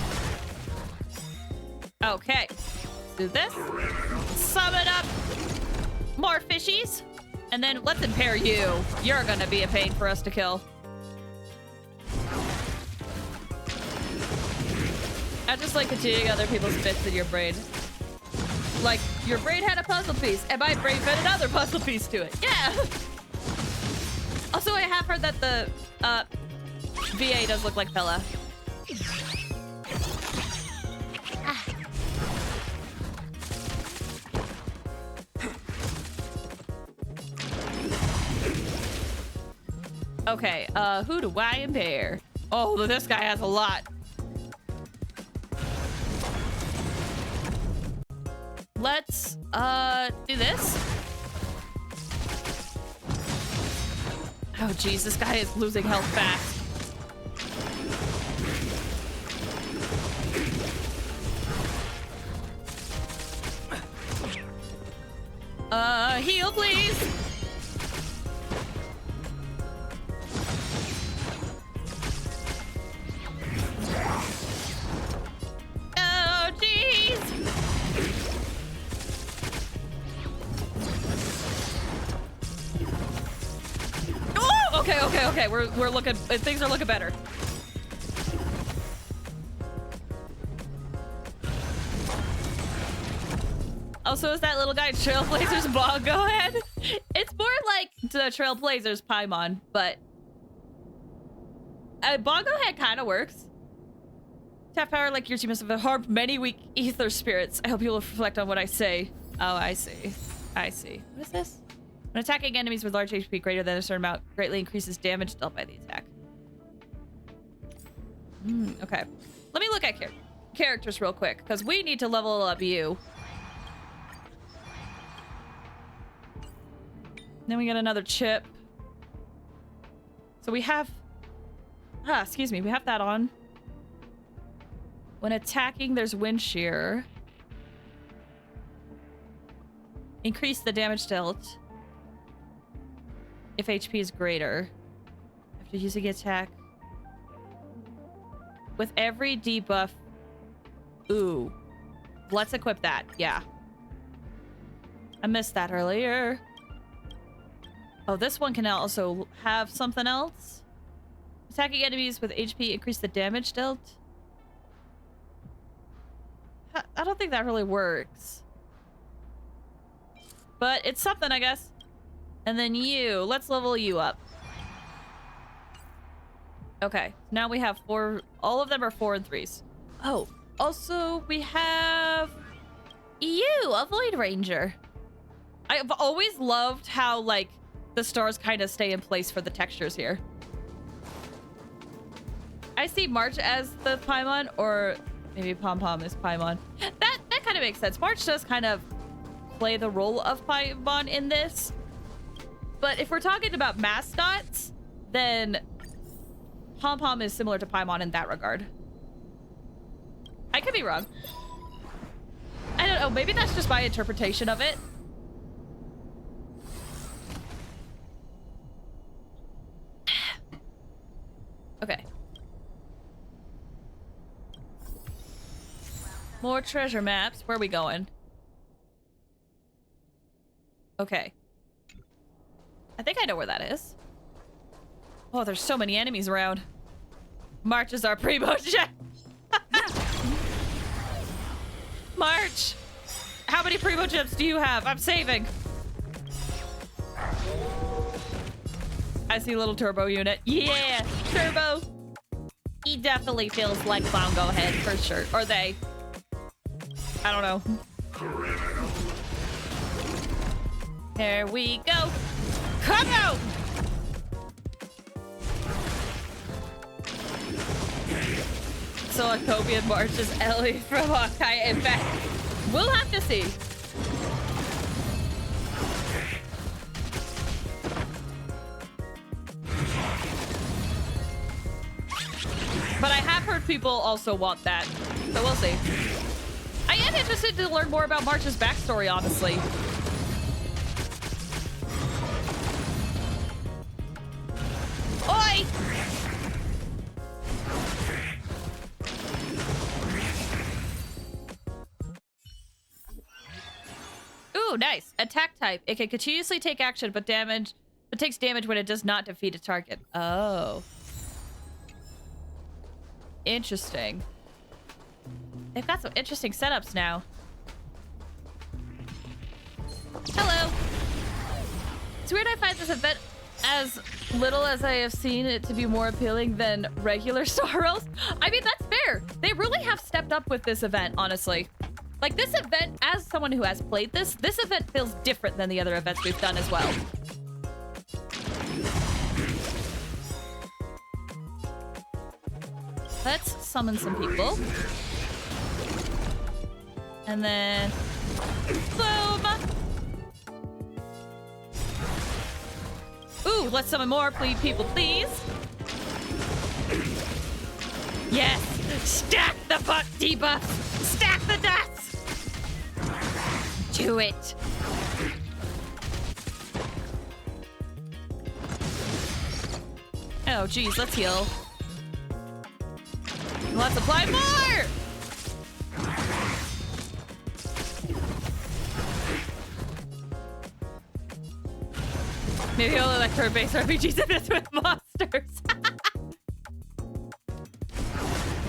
Okay. Do this. Summon up more fishies. And then let's impair you. You're gonna be a pain for us to kill. I just like continuing other people's bits in your brain. Like, your brain had a puzzle piece, and my brain fed another puzzle piece to it. Yeah! Also, I have heard that the VA does look like Bella. Okay, who do I impair? Oh, this guy has a lot. Let's, do this. Oh, jeez, this guy is losing health fast. Heal, please. Oh, jeez. Oh, okay. We're looking. Things are looking better. Also, is that little guy Trailblazer's Bongo Head? It's more like the Trailblazer's Paimon, but Bongo Head kind of works. Tap power like yours, you must have harmed many weak ether spirits. I hope you will reflect on what I say. Oh, I see. I see. What is this? When attacking enemies with large HP greater than a certain amount, greatly increases damage dealt by the attack. Okay. Let me look at characters real quick, because we need to level up you. Then we get another chip. So we have... excuse me. We have that on. When attacking, there's wind shear. Increase the damage dealt if HP is greater. After using attack. With every debuff. Ooh. Let's equip that. Yeah. I missed that earlier. Oh, this one can also have something else. Attacking enemies with HP increase the damage dealt. I don't think that really works. But it's something, I guess. And then you. Let's level you up. Okay, now we have 4. All of them are 4 and 3s. Oh, also we have a Void Ranger. I've always loved how, like, the stars kind of stay in place for the textures here. I see March as the Paimon, or maybe Pom Pom is Paimon. That kind of makes sense. March does kind of play the role of Paimon in this. But if we're talking about mascots, then Pom Pom is similar to Paimon in that regard. I could be wrong. I don't know. Maybe that's just my interpretation of it. Okay. More treasure maps. Where are we going? Okay. I think I know where that is. Oh, there's so many enemies around. March is our primo check. March! How many primo chips do you have? I'm saving. I see a little turbo unit. Yeah! Turbo! He definitely feels like Clown Go Ahead for sure. Or they. I don't know. There we go. Come out! So Octobian March is Ellie from Honkai. In fact, we'll have to see. But I have heard people also want that, so we'll see. I am interested to learn more about March's backstory, honestly. Oi! Ooh, nice. Attack type. It can continuously take action, but takes damage when it does not defeat a target. Oh. Interesting. They've got some interesting setups now. Hello. It's weird I find this event as little as I have seen it to be more appealing than regular Star Rails. I mean, that's fair. They really have stepped up with this event, honestly. Like, this event, as someone who has played this event feels different than the other events we've done as well. Let's summon some people. And then... boom! Ooh, let's summon more people, please. Yes! Stack the butt debuffs! Stack the deaths! Do it! Oh, geez, let's heal. Let's apply more! Maybe only like turn-based RPGs in this with monsters.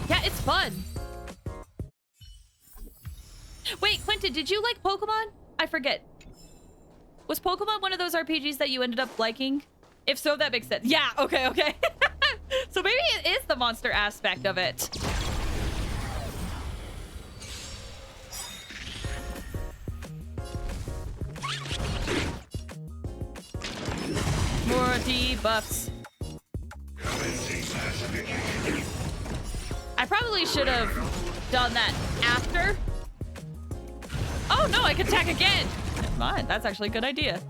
Yeah, it's fun. Wait, Quentin, did you like Pokemon? I forget. Was Pokemon one of those RPGs that you ended up liking? If so, that makes sense. Yeah, okay. So maybe it is the monster aspect of it. More debuffs. I probably should have done that after. Oh no, I can attack again. Never mind, that's actually a good idea.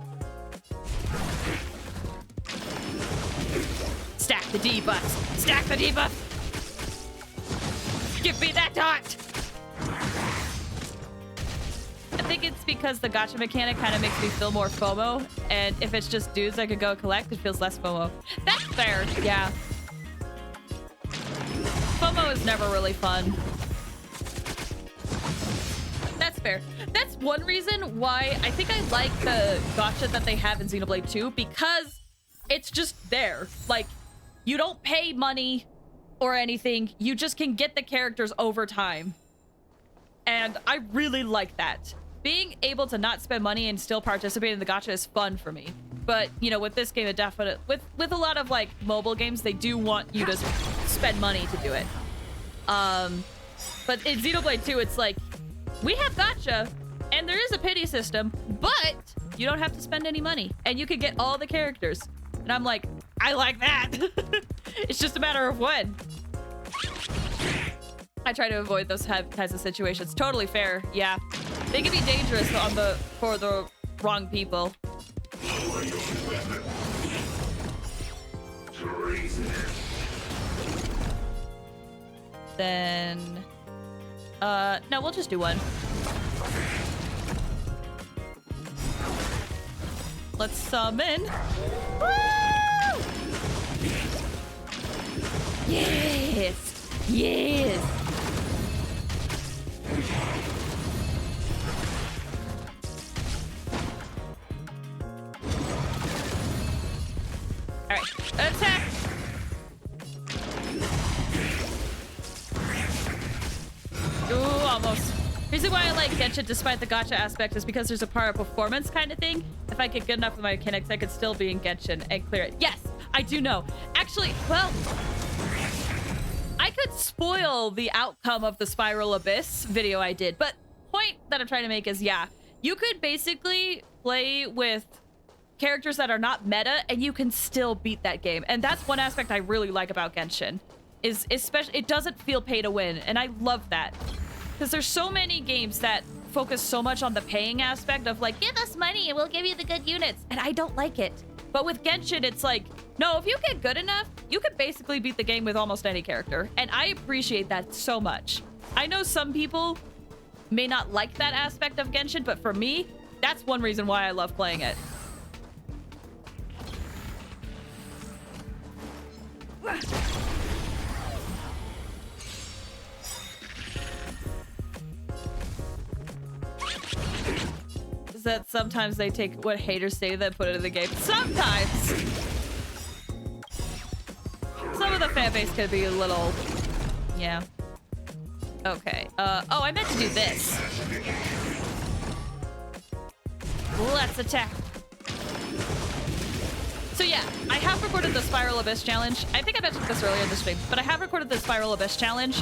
Stack the debuffs. Stack the debuffs. Give me that dot. I think it's because the gacha mechanic kind of makes me feel more FOMO, and if it's just dudes I could go collect, it feels less FOMO. That's fair, yeah. FOMO is never really fun. That's fair. That's one reason why I think I like the gacha that they have in Xenoblade 2, because it's just there. Like, you don't pay money or anything, you just can get the characters over time. And I really like that. Being able to not spend money and still participate in the gacha is fun for me. But, you know, with this game, it definitely... With a lot of, like, mobile games, they do want you to spend money to do it. But in Xenoblade 2, it's like, we have gacha, and there is a pity system, but you don't have to spend any money, and you can get all the characters. And I'm like, I like that. It's just a matter of when. I try to avoid those kinds of situations. Totally fair, yeah. They can be dangerous for the wrong people. Then, no, we'll just do one. Let's summon. Woo! Yes! Yes! Alright, attack! Ooh, almost. Reason why I like Genshin despite the gacha aspect is because there's a part of performance kind of thing. If I get good enough with my mechanics, I could still be in Genshin and clear it. Yes, I do know. Actually, well, I could spoil the outcome of the Spiral Abyss video I did, but point that I'm trying to make is, yeah, you could basically play with characters that are not meta and you can still beat that game. And that's one aspect I really like about Genshin, is especially it doesn't feel pay to win, and I love that. Because there's so many games that focus so much on the paying aspect of like, give us money and we'll give you the good units. And I don't like it. But with Genshin, it's like, no, if you get good enough, you could basically beat the game with almost any character. And I appreciate that so much. I know some people may not like that aspect of Genshin, but for me, that's one reason why I love playing it. That sometimes they take what haters say then put it in the game. Sometimes! Some of the fan base could be a little... Yeah. Okay. Oh, I meant to do this. Let's attack. So yeah, I have recorded the Spiral Abyss challenge. I think I mentioned this earlier in the stream, but I have recorded the Spiral Abyss challenge.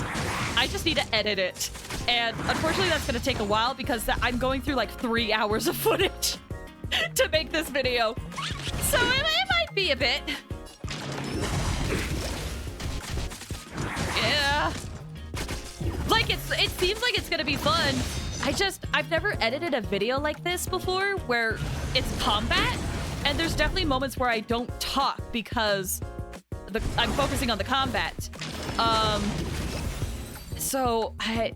I just need to edit it. And unfortunately, that's going to take a while because I'm going through like 3 hours of footage to make this video. So it might be a bit. Yeah. Like it seems like it's going to be fun. I've never edited a video like this before where it's combat. And there's definitely moments where I don't talk because I'm focusing on the combat. So I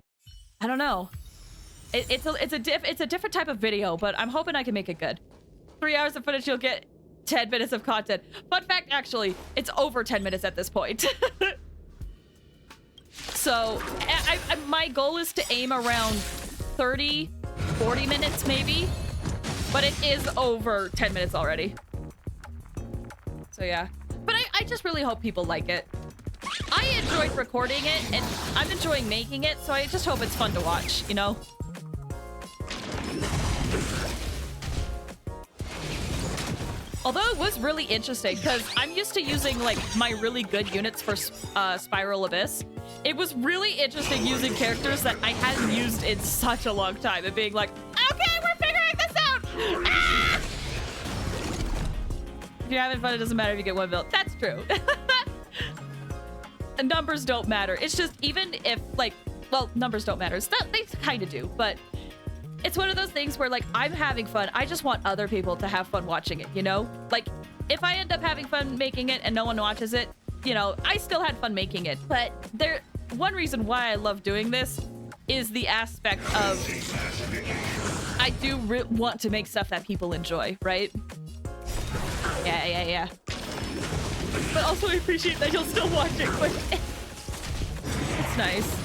don't know. It's a different type of video, but I'm hoping I can make it good. 3 hours of footage, you'll get 10 minutes of content. Fun fact, actually, it's over 10 minutes at this point. So my goal is to aim around 30, 40 minutes maybe. But it is over 10 minutes already. So yeah. But I just really hope people like it. I enjoyed recording it, and I'm enjoying making it, so I just hope it's fun to watch, you know? Although it was really interesting, because I'm used to using, like, my really good units for Spiral Abyss. It was really interesting using characters that I hadn't used in such a long time, and being like, okay, we're figuring this out! Ah! If you're having fun, it doesn't matter if you get one build. That's true. Numbers don't matter. It's just, even if, like, well, numbers don't matter. They kind of do, but it's one of those things where, like, I'm having fun. I just want other people to have fun watching it, you know? Like, if I end up having fun making it and no one watches it, you know, I still had fun making it. But one reason why I love doing this is the aspect of I do want to make stuff that people enjoy, right? Yeah. But also I appreciate that you'll still watch it, but it's nice.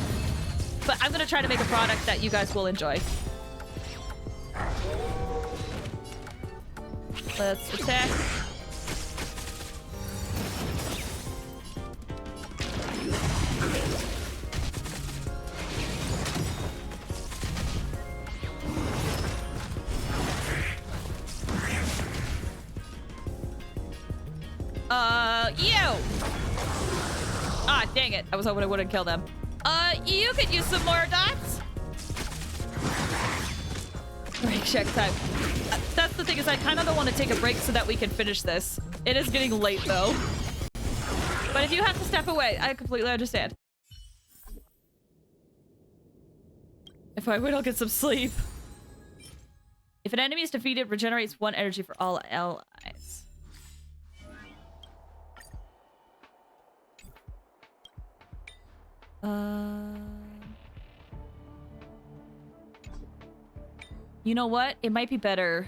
But I'm gonna try to make a product that you guys will enjoy. Let's attack. Ah, dang it. I was hoping it wouldn't kill them. You could use some more dots. Break check time. That's the thing, is I kind of don't want to take a break so that we can finish this. It is getting late, though. But if you have to step away, I completely understand. If I wait, I'll get some sleep. If an enemy is defeated, regenerates 1 energy for all allies. You know what? It might be better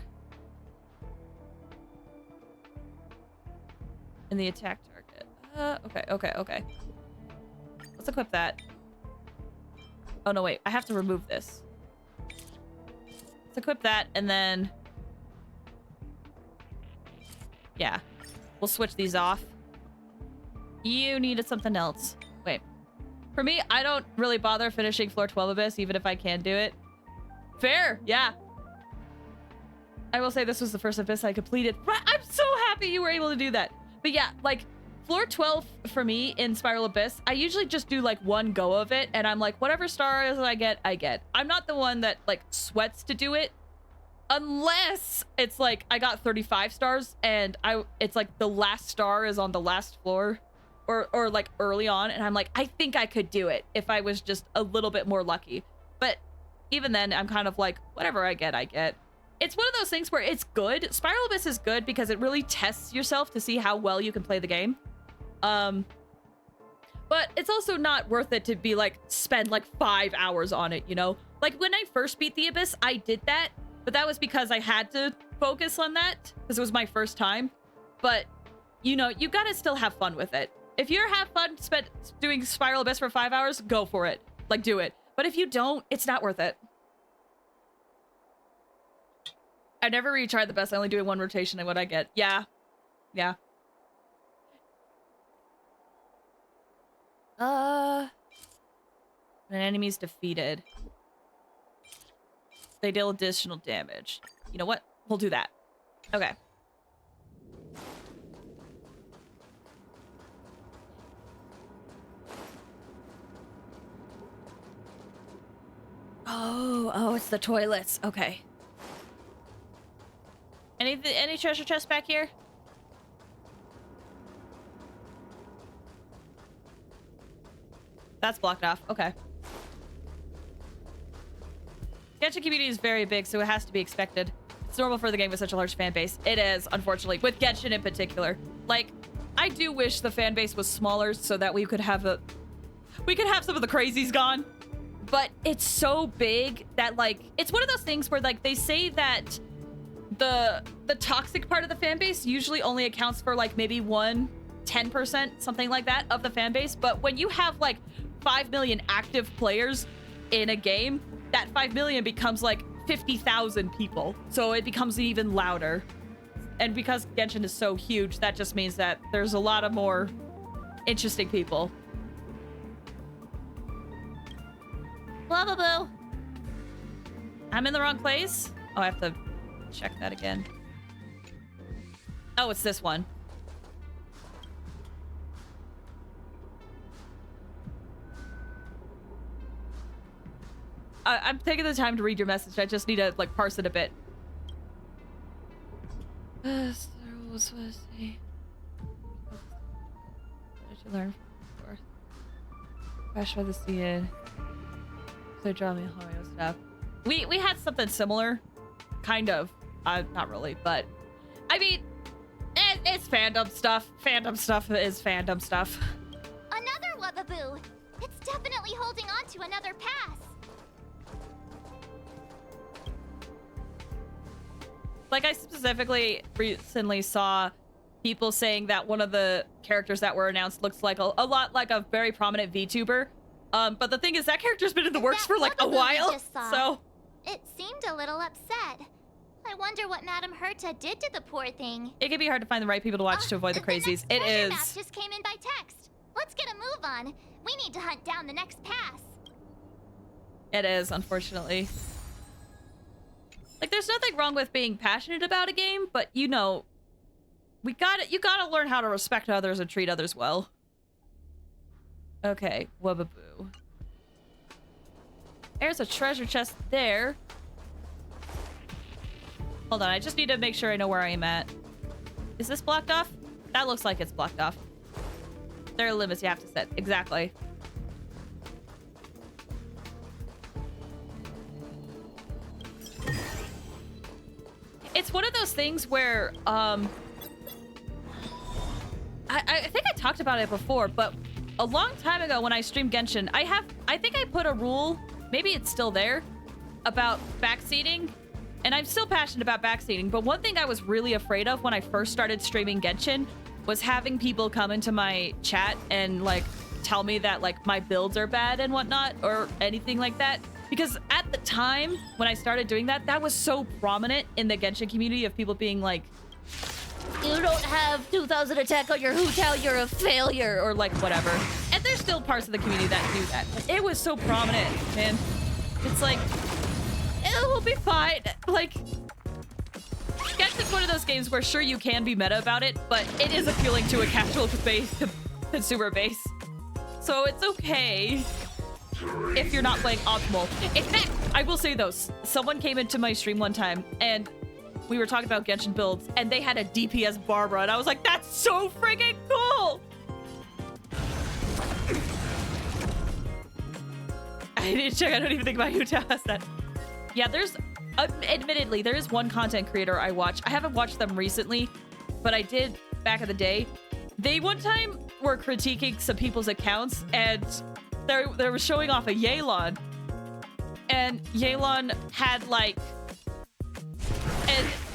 in the attack target. Okay. Let's equip that. Oh, no, wait. I have to remove this. Let's equip that, and then... Yeah. We'll switch these off. You needed something else. Wait. For me, I don't really bother finishing floor 12 Abyss, even if I can do it. Fair, yeah. I will say this was the first Abyss I completed. I'm so happy you were able to do that. But yeah, like, floor 12 for me in Spiral Abyss, I usually just do like one go of it, and I'm like, whatever stars I get, I get. I'm not the one that like sweats to do it, unless it's like I got 35 stars and it's like the last star is on the last floor, or like early on, and I'm like, I think I could do it if I was just a little bit more lucky. But even then, I'm kind of like, whatever I get, I get. It's one of those things where it's good. Spiral Abyss is good because it really tests yourself to see how well you can play the game. But it's also not worth it to be like, spend like 5 hours on it, you know? Like when I first beat the Abyss, I did that, but that was because I had to focus on that because it was my first time. But you know, you gotta still have fun with it. If you have fun doing Spiral Abyss for 5 hours, go for it. Like, do it. But if you don't, it's not worth it. I never retried the best. I only do one rotation and what I get. Yeah. Yeah. An enemy's defeated. They deal additional damage. You know what? We'll do that. Okay. Oh, it's the toilets. Okay. Any treasure chests back here? That's blocked off. Okay. Genshin community is very big, so it has to be expected. It's normal for the game with such a large fan base. It is, unfortunately, with Genshin in particular. Like, I do wish the fan base was smaller so that we could have some of the crazies gone. But it's so big that, like, it's one of those things where, like, they say that the toxic part of the fan base usually only accounts for, like, maybe 10%, something like that, of the fan base. But when you have, like, 5 million active players in a game, that 5 million becomes, like, 50,000 people. So it becomes even louder. And because Genshin is so huge, that just means that there's a lot of more interesting people. Blah, blah, blah. I'm in the wrong place? Oh, I have to check that again. Oh, it's this one. I'm taking the time to read your message. I just need to, like, parse it a bit. What did you learn from the Crash by the sea. So draw me Mario stuff. We had something similar. Kind of. Not really, but I mean, it's fandom stuff. Fandom stuff is fandom stuff. Another Wubaboo! It's definitely holding on to another pass. Like, I specifically recently saw people saying that one of the characters that were announced looks like a lot like a very prominent VTuber. But the thing is, that character's been in the works for like a while, so... It seemed a little upset. I wonder what Madame Herta did to the poor thing. It can be hard to find the right people to watch to avoid the crazies. The next map just came in by text. Let's get a move on. We need to hunt down the next pass. It is, unfortunately. Like, there's nothing wrong with being passionate about a game, but you know, you gotta learn how to respect others and treat others well. Okay, Wubbaboo. There's a treasure chest there. Hold on, I just need to make sure I know where I am at. Is this blocked off? That looks like it's blocked off. There are limits you have to set. Exactly. It's one of those things where, I think I talked about it before, but a long time ago when I streamed Genshin, I think I put a rule, maybe it's still there, about backseating. And I'm still passionate about backseating, but one thing I was really afraid of when I first started streaming Genshin was having people come into my chat and like tell me that like my builds are bad and whatnot or anything like that. Because at the time when I started doing that, that was so prominent in the Genshin community of people being like, You don't have 2,000 attack on your Hu Tao, you're a failure, or like whatever. And there's still parts of the community that do that. But it was so prominent, man. It's like, it will be fine. Like, Genshin's one of those games where sure you can be meta about it, but it is appealing to a casual consumer base. So it's okay if you're not playing optimal. In fact, I will say though, someone came into my stream one time and we were talking about Genshin builds and they had a DPS Barbara and I was like, that's so freaking cool! I need to check, I don't even think my Hu Tao has that. Yeah, there's, admittedly, there is one content creator I watch. I haven't watched them recently, but I did back in the day. They one time were critiquing some people's accounts and they were showing off a Yelan. And Yelan had like,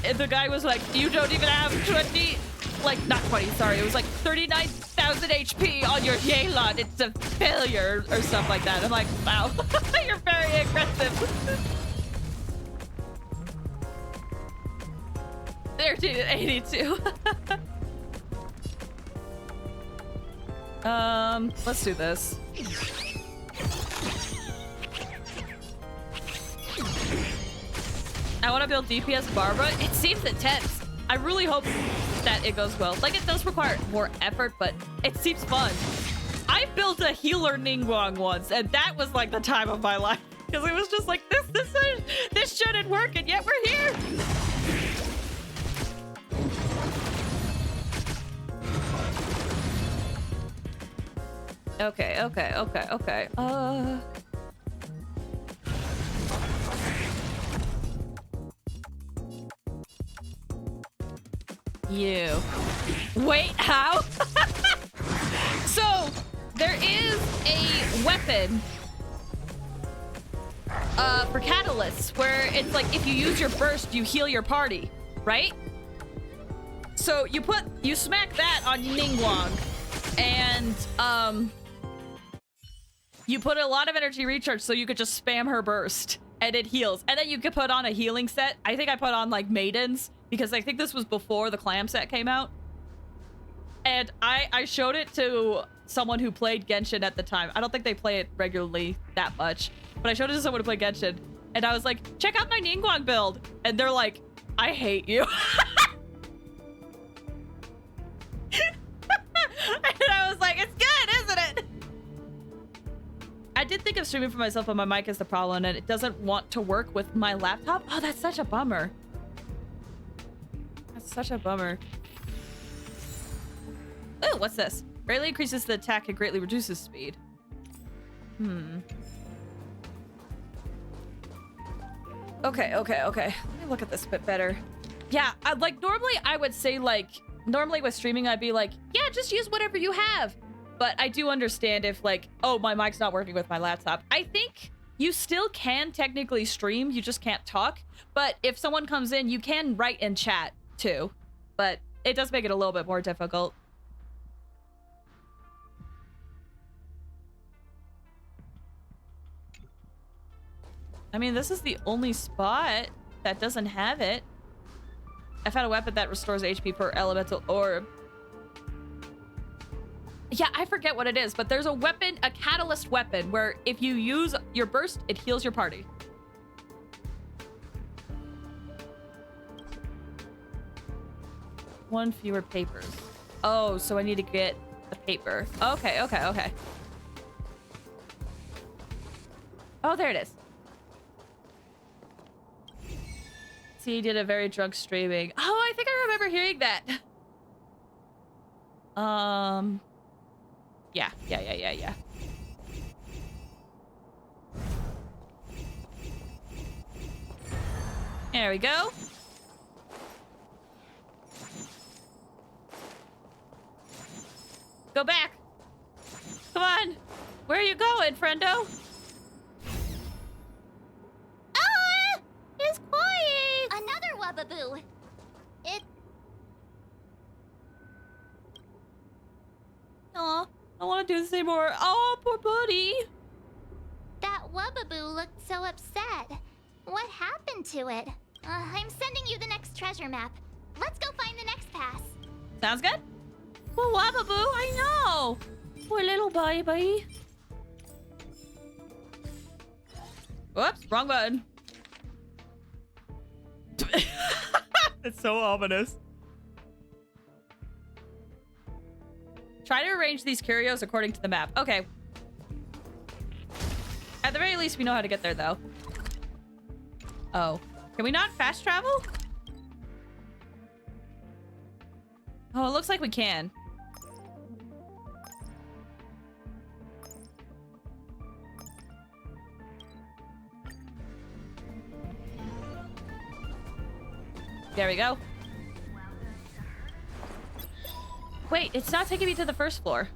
and the guy was like, you don't even have 20, like not 20, sorry. It was like 39,000 HP on your Yelan. It's a failure or stuff like that. I'm like, wow, you're very aggressive. 1382. Let's do this. I want to build DPS Barbara. It seems intense. I really hope that it goes well. Like, it does require more effort, but it seems fun. I built a healer Ningguang once, and that was like the time of my life. Because it was just like, this shouldn't work, and yet we're here. Okay. You. Wait, how? So, there is a weapon for catalysts where it's like if you use your burst, you heal your party, right? So you smack that on Ningguang and you put a lot of energy recharge so you could just spam her burst and it heals. And then you could put on a healing set. I think I put on like maidens because I think this was before the clam set came out. And I showed it to someone who played Genshin at the time. I don't think they play it regularly that much, but I showed it to someone who played Genshin and I was like, check out my Ningguang build. And they're like, I hate you. And I was like, it's good, isn't it? I did think of streaming for myself, but my mic is the problem and it doesn't want to work with my laptop. Oh, that's such a bummer. That's such a bummer. Oh, what's this? Greatly increases the attack and greatly reduces speed. Okay. Let me look at this a bit better. Yeah, normally I would say normally with streaming, I'd be like, yeah, just use whatever you have. But I do understand if like, oh, my mic's not working with my laptop. I think you still can technically stream, you just can't talk. But if someone comes in, you can write in chat too. But it does make it a little bit more difficult. I mean, this is the only spot that doesn't have it. I found a weapon that restores HP per elemental orb. Yeah, I forget what it is, but there's a weapon, a catalyst weapon, where if you use your burst, it heals your party. One fewer papers. Oh, so I need to get the paper. Okay. Oh, there it is. See, he did a very drunk streaming. Oh, I think I remember hearing that. Yeah. There we go. Go back. Come on. Where are you going, friendo? Ah! It's quiet! Another Wubbaboo. Aw, I want to do this anymore. Oh, poor buddy. That Wubbaboo looked so upset. What happened to it? I'm sending you the next treasure map. Let's go find the next pass. Sounds good. Well, Wubbaboo, I know. Poor little baby. Whoops, wrong button. It's so ominous. Try to arrange these curios according to the map. Okay. At the very least, we know how to get there, though. Oh. Can we not fast travel? Oh, it looks like we can. There we go. Wait, it's not taking me to the first floor.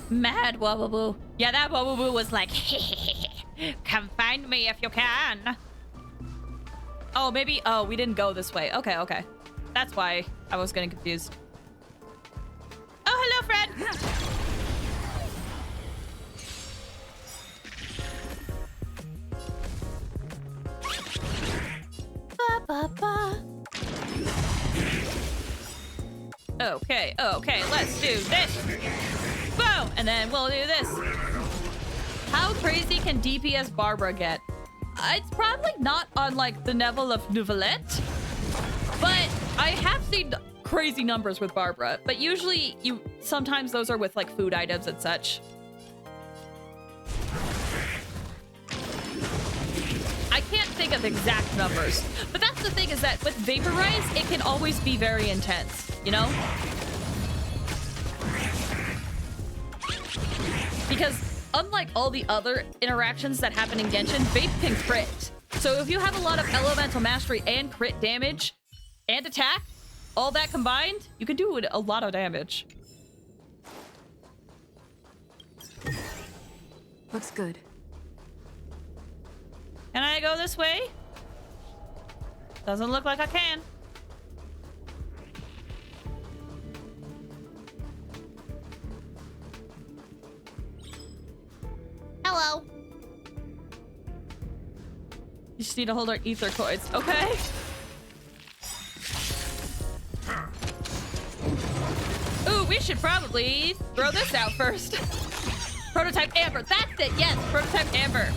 Mad Wubbaboo. Yeah, that Wubbaboo was like, come find me if you can. Oh, maybe. Oh, we didn't go this way. Okay, okay. That's why I was getting confused. Oh, hello, friend. Okay, okay, let's do this. Boom! And then we'll do this. How crazy can DPS Barbara get? It's probably not on, like, the level of Nouvellette, but I have seen crazy numbers with Barbara. But usually, sometimes those are with, like, food items and such. I can't think of exact numbers, but that's the thing is that with Vaporize, it can always be very intense, you know? Because unlike all the other interactions that happen in Genshin, Vape can crit. So if you have a lot of Elemental Mastery and crit damage and attack, all that combined, you can do a lot of damage. Looks good. Can I go this way? Doesn't look like I can. Hello. You just need to hold our ether coins. Okay. Ooh, we should probably throw this out first. Prototype Amber. That's it. Yes, Prototype Amber.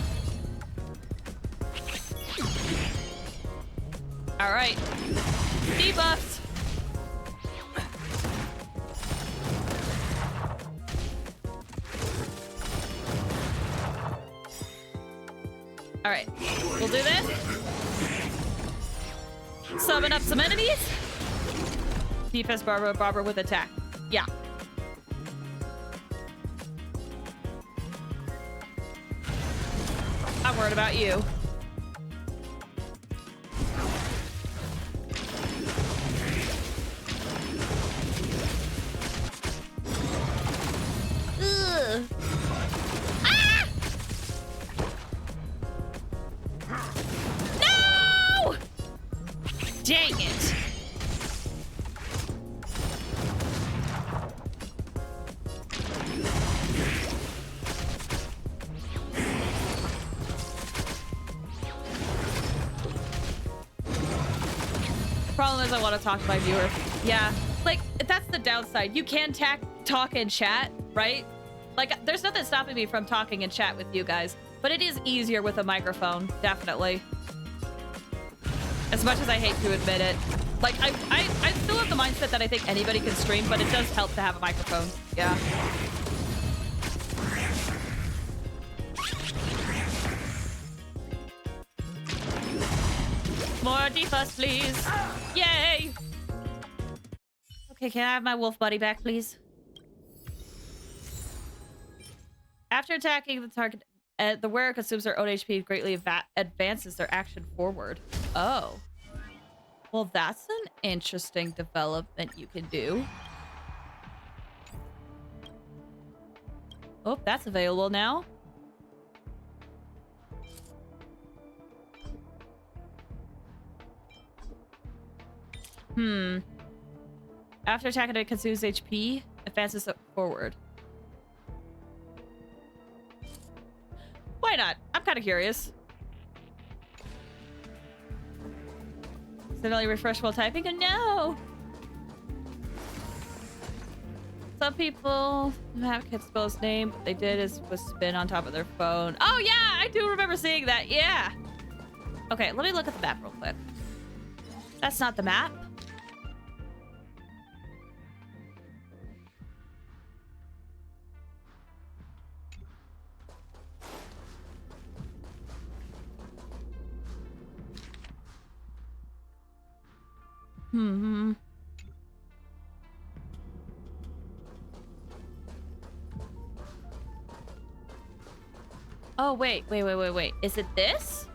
All right. Debuffs. All right. We'll do this. Summon up some enemies. Defense Barbara with attack. Yeah. I'm worried about you. Ugh. Ah! No! Dang it. Problem is I want to talk to my viewer. Yeah, like, that's the downside. You can talk and chat, right? Like, there's nothing stopping me from talking and chat with you guys, but it is easier with a microphone, definitely. As much as I hate to admit it. Like, I still have the mindset that I think anybody can stream, but it does help to have a microphone. Yeah. More defus, please. Yay! Okay, can I have my wolf buddy back, please? After attacking the target, the wearer consumes their own HP, greatly advances their action forward. Oh. Well, that's an interesting development you can do. Oh, that's available now. After attacking, it consumes HP, advances it forward. Why not? I'm kind of curious. Accidentally refresh while typing? Oh, no! Some people can't spell his name. What they did was spin on top of their phone. Oh, yeah! I do remember seeing that. Yeah! Okay, let me look at the map real quick. That's not the map. Oh, wait. Is it this?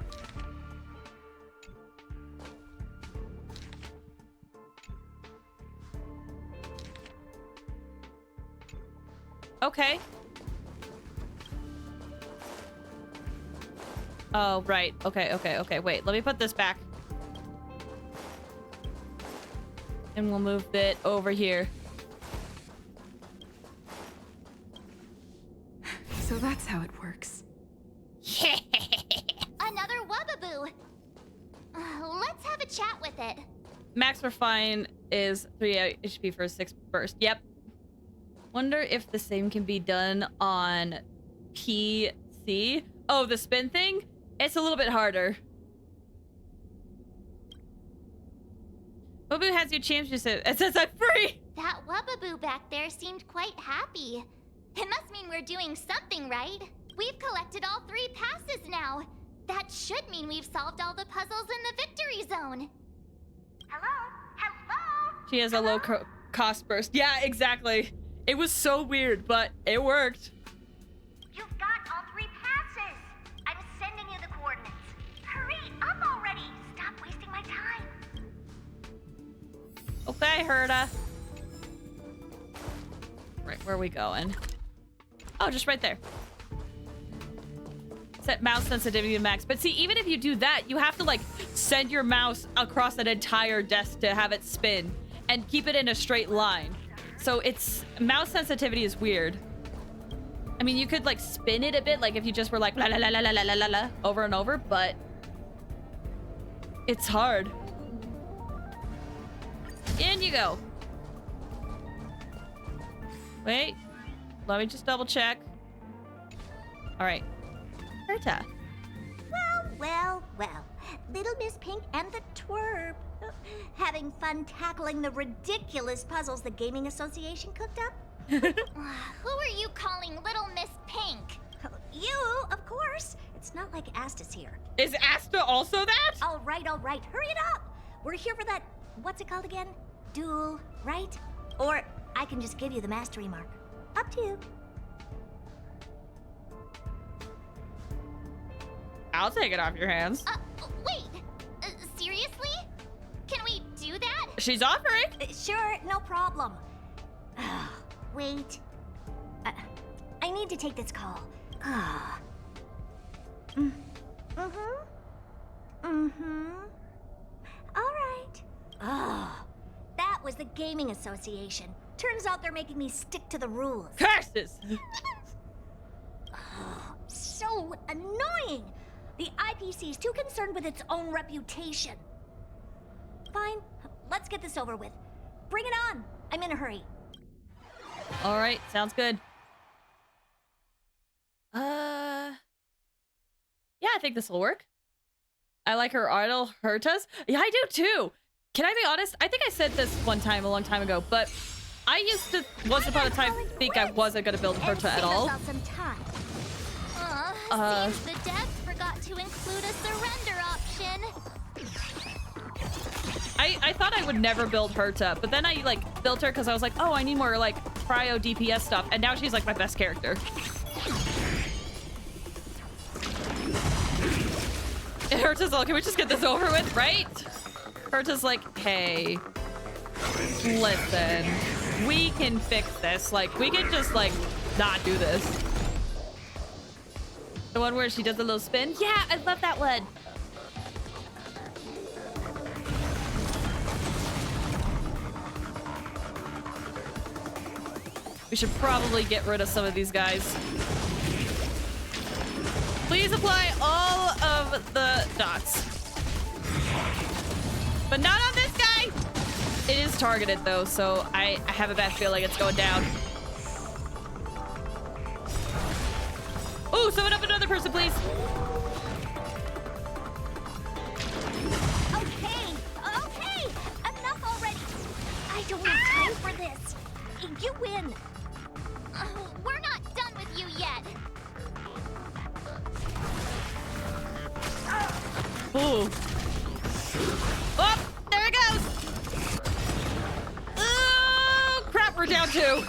Okay. Oh, right. Okay. Wait, let me put this back. And we'll move it over here. So that's how it works. Another Wubbaboo. Let's have a chat with it. Max Refine is 3 HP for a 6 burst. Yep. Wonder if the same can be done on PC. Oh, the spin thing? It's a little bit harder. Wubbaboo has you changed it says I'm free. That Wubbaboo back there seemed quite happy. It must mean we're doing something right. We've collected all 3 passes now. That should mean we've solved all the puzzles in the victory zone. Hello? She has a low cost burst. Yeah, exactly. It was so weird, but it worked. You've got all 3 passes. I'm sending you the coordinates. Hurry up already. Stop wasting my time. Okay, Herda. Right, where are we going? Oh, just right there. Set mouse sensitivity to max. But see, even if you do that, you have to like send your mouse across an entire desk to have it spin and keep it in a straight line. So it's mouse sensitivity is weird. I mean, you could like spin it a bit, like if you just were like la la la la la la la la over and over, but it's hard. In you go. Wait, let me just double check. All right, Herta. Well. Little Miss Pink and the Twerp. Having fun tackling the ridiculous puzzles the Gaming Association cooked up? Who are you calling Little Miss Pink? You, of course. It's not like Asta's here. Is Asta also that? All right. Hurry it up. We're here for that, what's it called again? Duel, right? Or I can just give you the mastery mark. Up to you. I'll take it off your hands. Wait. Seriously? Can we do that? She's offering. Sure, no problem. Wait. I need to take this call. All right. That was the Gaming Association. Turns out they're making me stick to the rules. Curses! So annoying! The IPC is too concerned with its own reputation. Fine, let's get this over with. Bring it on! I'm in a hurry. All right, sounds good. Yeah, I think this will work. I like her idol, Herta's. Yeah, I do too. Can I be honest? I think I said this one time a long time ago, but I used to, once upon a time, think I wasn't gonna build Herta at all. Seems the devs forgot to include a surrender option. I thought I would never build Herta, but then I like built her because I was like, oh, I need more like cryo DPS stuff, and now she's like my best character. And Herta's all, can we just get this over with, right? Herta's like, hey, listen, we can fix this. Like, we can just like not do this. The one where she does a little spin? Yeah, I love that one. We should probably get rid of some of these guys. Please apply all of the dots. But not on this guy! It is targeted though, so I have a bad feeling it's going down. Ooh, summon up another person, please. Okay, okay, enough already. I don't have time for this. You win. We're not done with you yet. Ooh. Oh, there it goes. Oh, crap, we're down 2.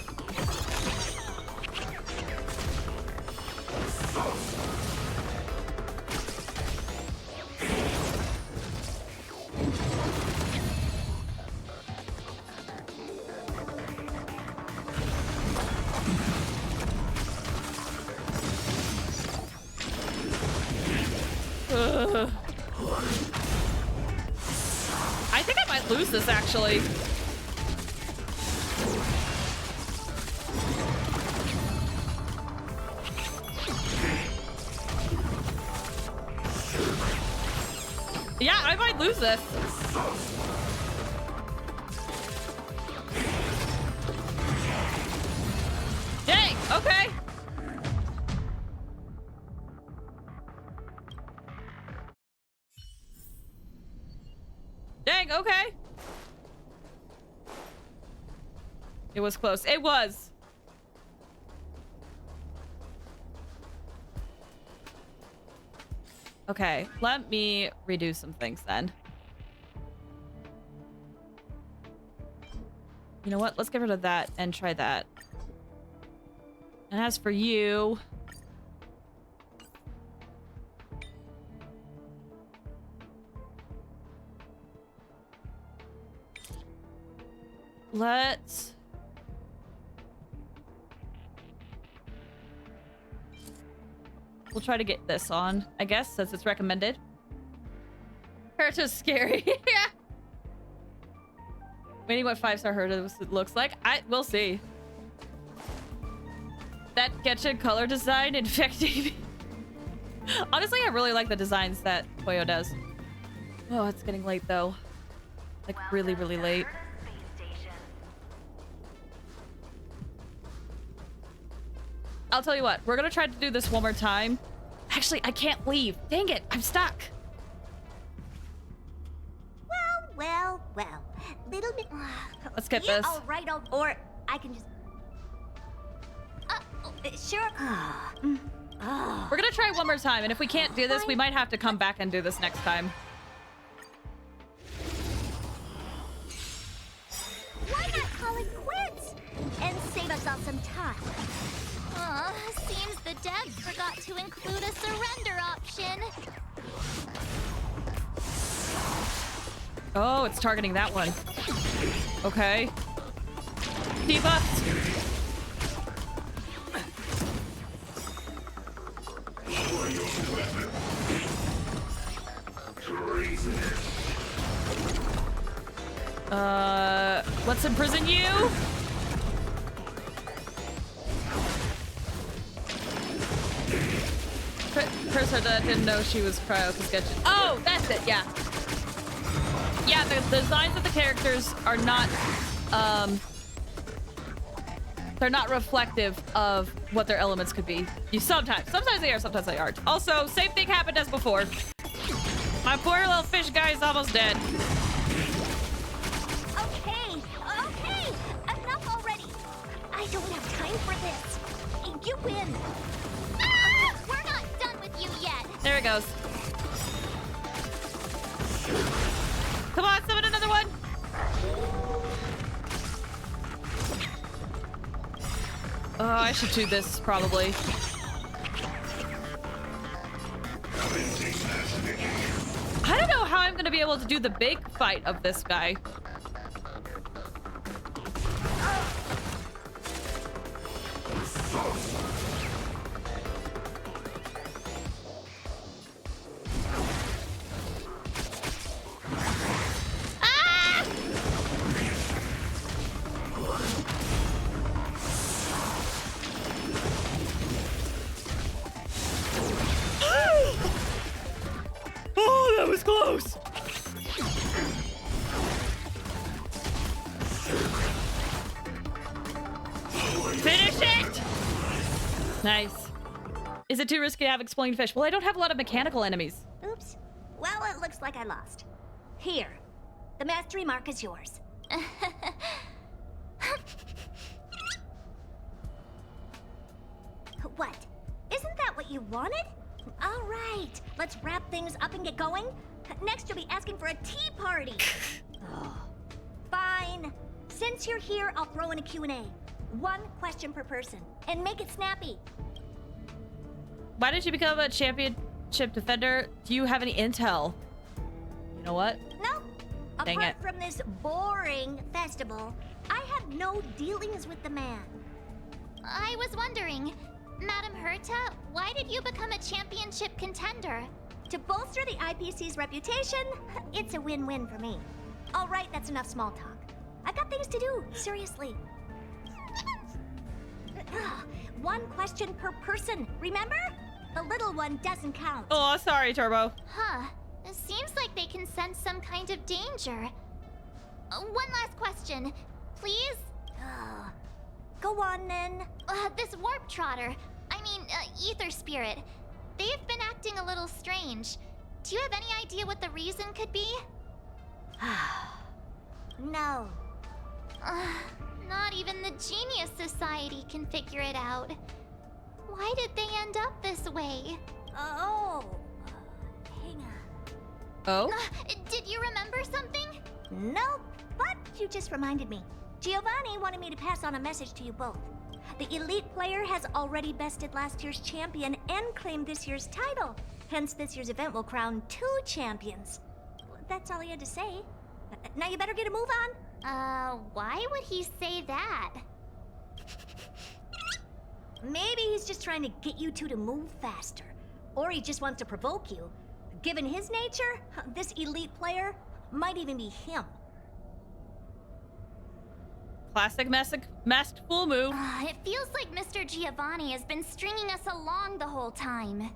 I think I might lose this, actually. Yeah, I might lose this. Dang, okay. Dang, okay. It was close. It was. Okay, let me redo some things then. You know what? Let's get rid of that and try that. And as for you... Let's... We'll try to get this on, I guess, since it's recommended. Herta's scary. Yeah. Waiting what 5-star Herta looks like. We'll see. That Getcha color design infecting me. Honestly, I really like the designs that Koyo does. Oh, it's getting late though. Like really, really late. I'll tell you what, we're gonna try to do this one more time. Actually, I can't leave. Dang it, I'm stuck. Well. Little bit. Let's get Yeah, this. all right, or I can just. Sure. We're gonna try one more time, and if we can't do this, we might have to come back and do this next time. Why not call it quits and save us all some time? Seems the devs forgot to include a surrender option. Oh, it's targeting that one. Okay. Debuffed. Let's imprison you. Chris didn't know she was cryo sketching. Oh, that's it, yeah. Yeah, the designs of the characters are not, they're not reflective of what their elements could be. Sometimes they are, sometimes they aren't. Also, same thing happened as before. My poor little fish guy is almost dead. Okay, okay! Enough already! I don't have time for this. You win! We're not done with you yet. There it goes. Come on, summon another one. Oh, I should do this probably. I don't know how I'm gonna be able to do the big fight of this guy. Oh, that was close. Finish it! Nice. Is it too risky to have exploding fish? Well, I don't have a lot of mechanical enemies. Oops. Well, it looks like I lost. Here. The mastery mark is yours. What? Isn't that what you wanted? All right. Let's wrap things up and get going. Next, you'll be asking for a tea party. Fine. Since you're here, I'll throw in a Q&A. 1 question per person. And make it snappy. Why did you become a championship defender? Do you have any intel? You know what? Nope. Dang Apart it. from this boring festival, I have no dealings with the man. I was wondering, Madam Herta, why did you become a championship contender? To bolster the IPC's reputation, it's a win-win for me. All right, that's enough small talk. I've got things to do, seriously. 1 question per person, remember? The little one doesn't count. Oh, sorry, Turbo. Huh. It seems like they can sense some kind of danger. One last question, please? Go on, then. This Warp Trotter, Ether Spirit, they've been acting a little strange. Do you have any idea what the reason could be? No. Not even the Genius Society can figure it out. Why did they end up this way? Oh. Hang on. Oh? Did you remember something? Nope, but you just reminded me. Giovanni wanted me to pass on a message to you both. The elite player has already bested last year's champion and claimed this year's title. Hence, this year's event will crown 2 champions. That's all he had to say. Now you better get a move on. Why would he say that? Maybe he's just trying to get you two to move faster. Or he just wants to provoke you. Given his nature, this elite player might even be him. Classic masked fool move. It feels like Mr. Giovanni has been stringing us along the whole time.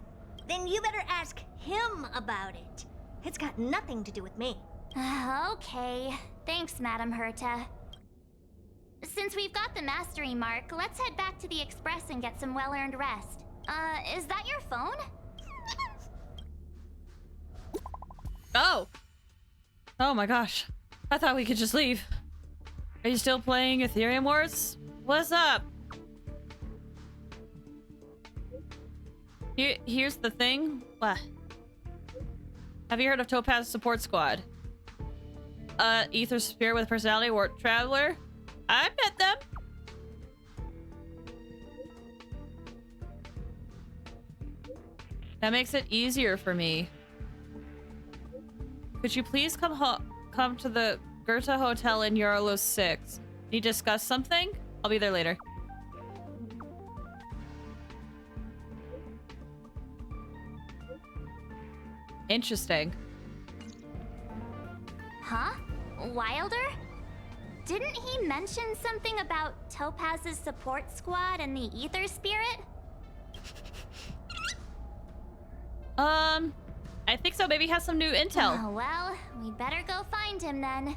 Then you better ask him about it. It's got nothing to do with me. Okay. Thanks, Madam Herta. Since we've got the mastery mark, let's head back to the Express and get some well-earned rest. Is that your phone? Oh. Oh my gosh. I thought we could just leave. Are you still playing Aetherium Wars? What's up? Here's the thing. What? Have you heard of Topaz Support Squad? Ether Spirit with Personality Warp Traveler? I met them. That makes it easier for me. Could you please come to the Goethe Hotel in Eurolos 6? Need to discuss something? I'll be there later. Interesting. Huh? Wilder? Didn't he mention something about Topaz's support squad and the Ether Spirit? I think so. Maybe he has some new intel. Oh, well, we better go find him then.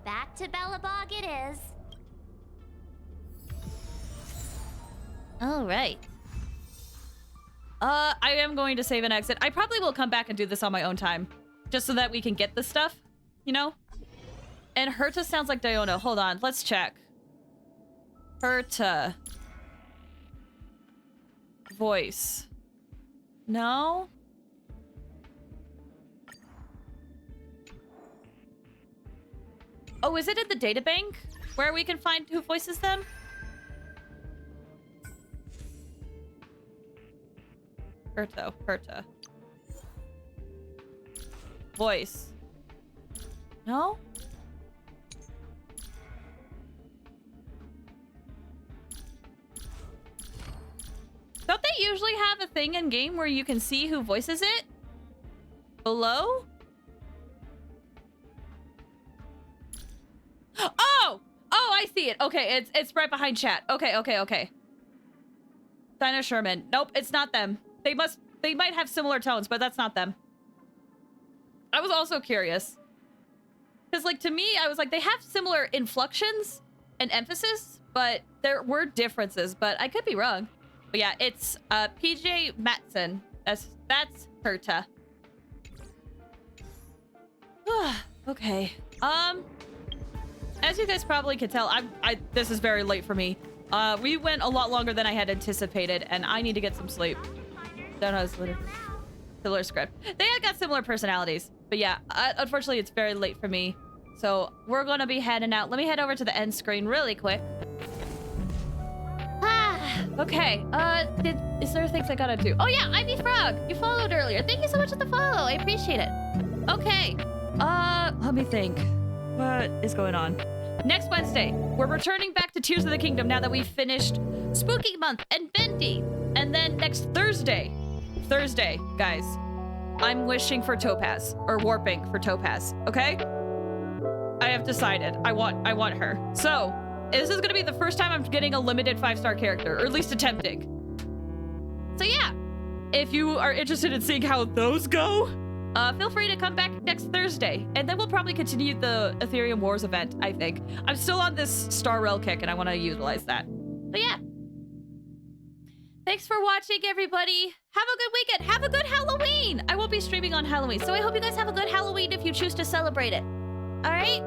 Back to Belobog it is. All right. I am going to save and exit. I probably will come back and do this on my own time. Just so that we can get the stuff, you know? And Herta sounds like Diona. Hold on, let's check. Herta. Voice. No? Oh, is it in the databank where we can find who voices them? Herta. Voice. No? Don't they usually have a thing in game where you can see who voices it? Below? Oh! Oh, I see it. Okay, it's right behind chat. Okay. Dinah Sherman. Nope, it's not them. They might have similar tones, but that's not them. I was also curious. Because, like, to me, I was like, they have similar inflections and emphasis, but there were differences, but I could be wrong. But yeah, it's PJ Matson. That's Herta. Okay. As you guys probably can tell, this is very late for me. We went a lot longer than I had anticipated, and I need to get some sleep. Don't know, it's literally similar script. They had got similar personalities, but yeah, unfortunately, it's very late for me. So we're gonna be heading out. Let me head over to the end screen really quick. Okay. Is there things I gotta do? Oh yeah, Ivy Frog, you followed earlier. Thank you so much for the follow. I appreciate it. Okay. Let me think. What is going on? Next Wednesday, we're returning back to Tears of the Kingdom now that we've finished Spooky Month and Venti. And then next Thursday, guys, I'm wishing for Topaz, or warping for Topaz, okay? I have decided. I want her. So, this is gonna be the first time I'm getting a limited 5-star character, or at least attempting. So yeah, if you are interested in seeing how those go, feel free to come back next Thursday, and then we'll probably continue the Aetherium Wars event, I think. I'm still on this Star Rail kick, and I want to utilize that. But yeah. Thanks for watching, everybody. Have a good weekend. Have a good Halloween. I won't be streaming on Halloween, so I hope you guys have a good Halloween if you choose to celebrate it. All right?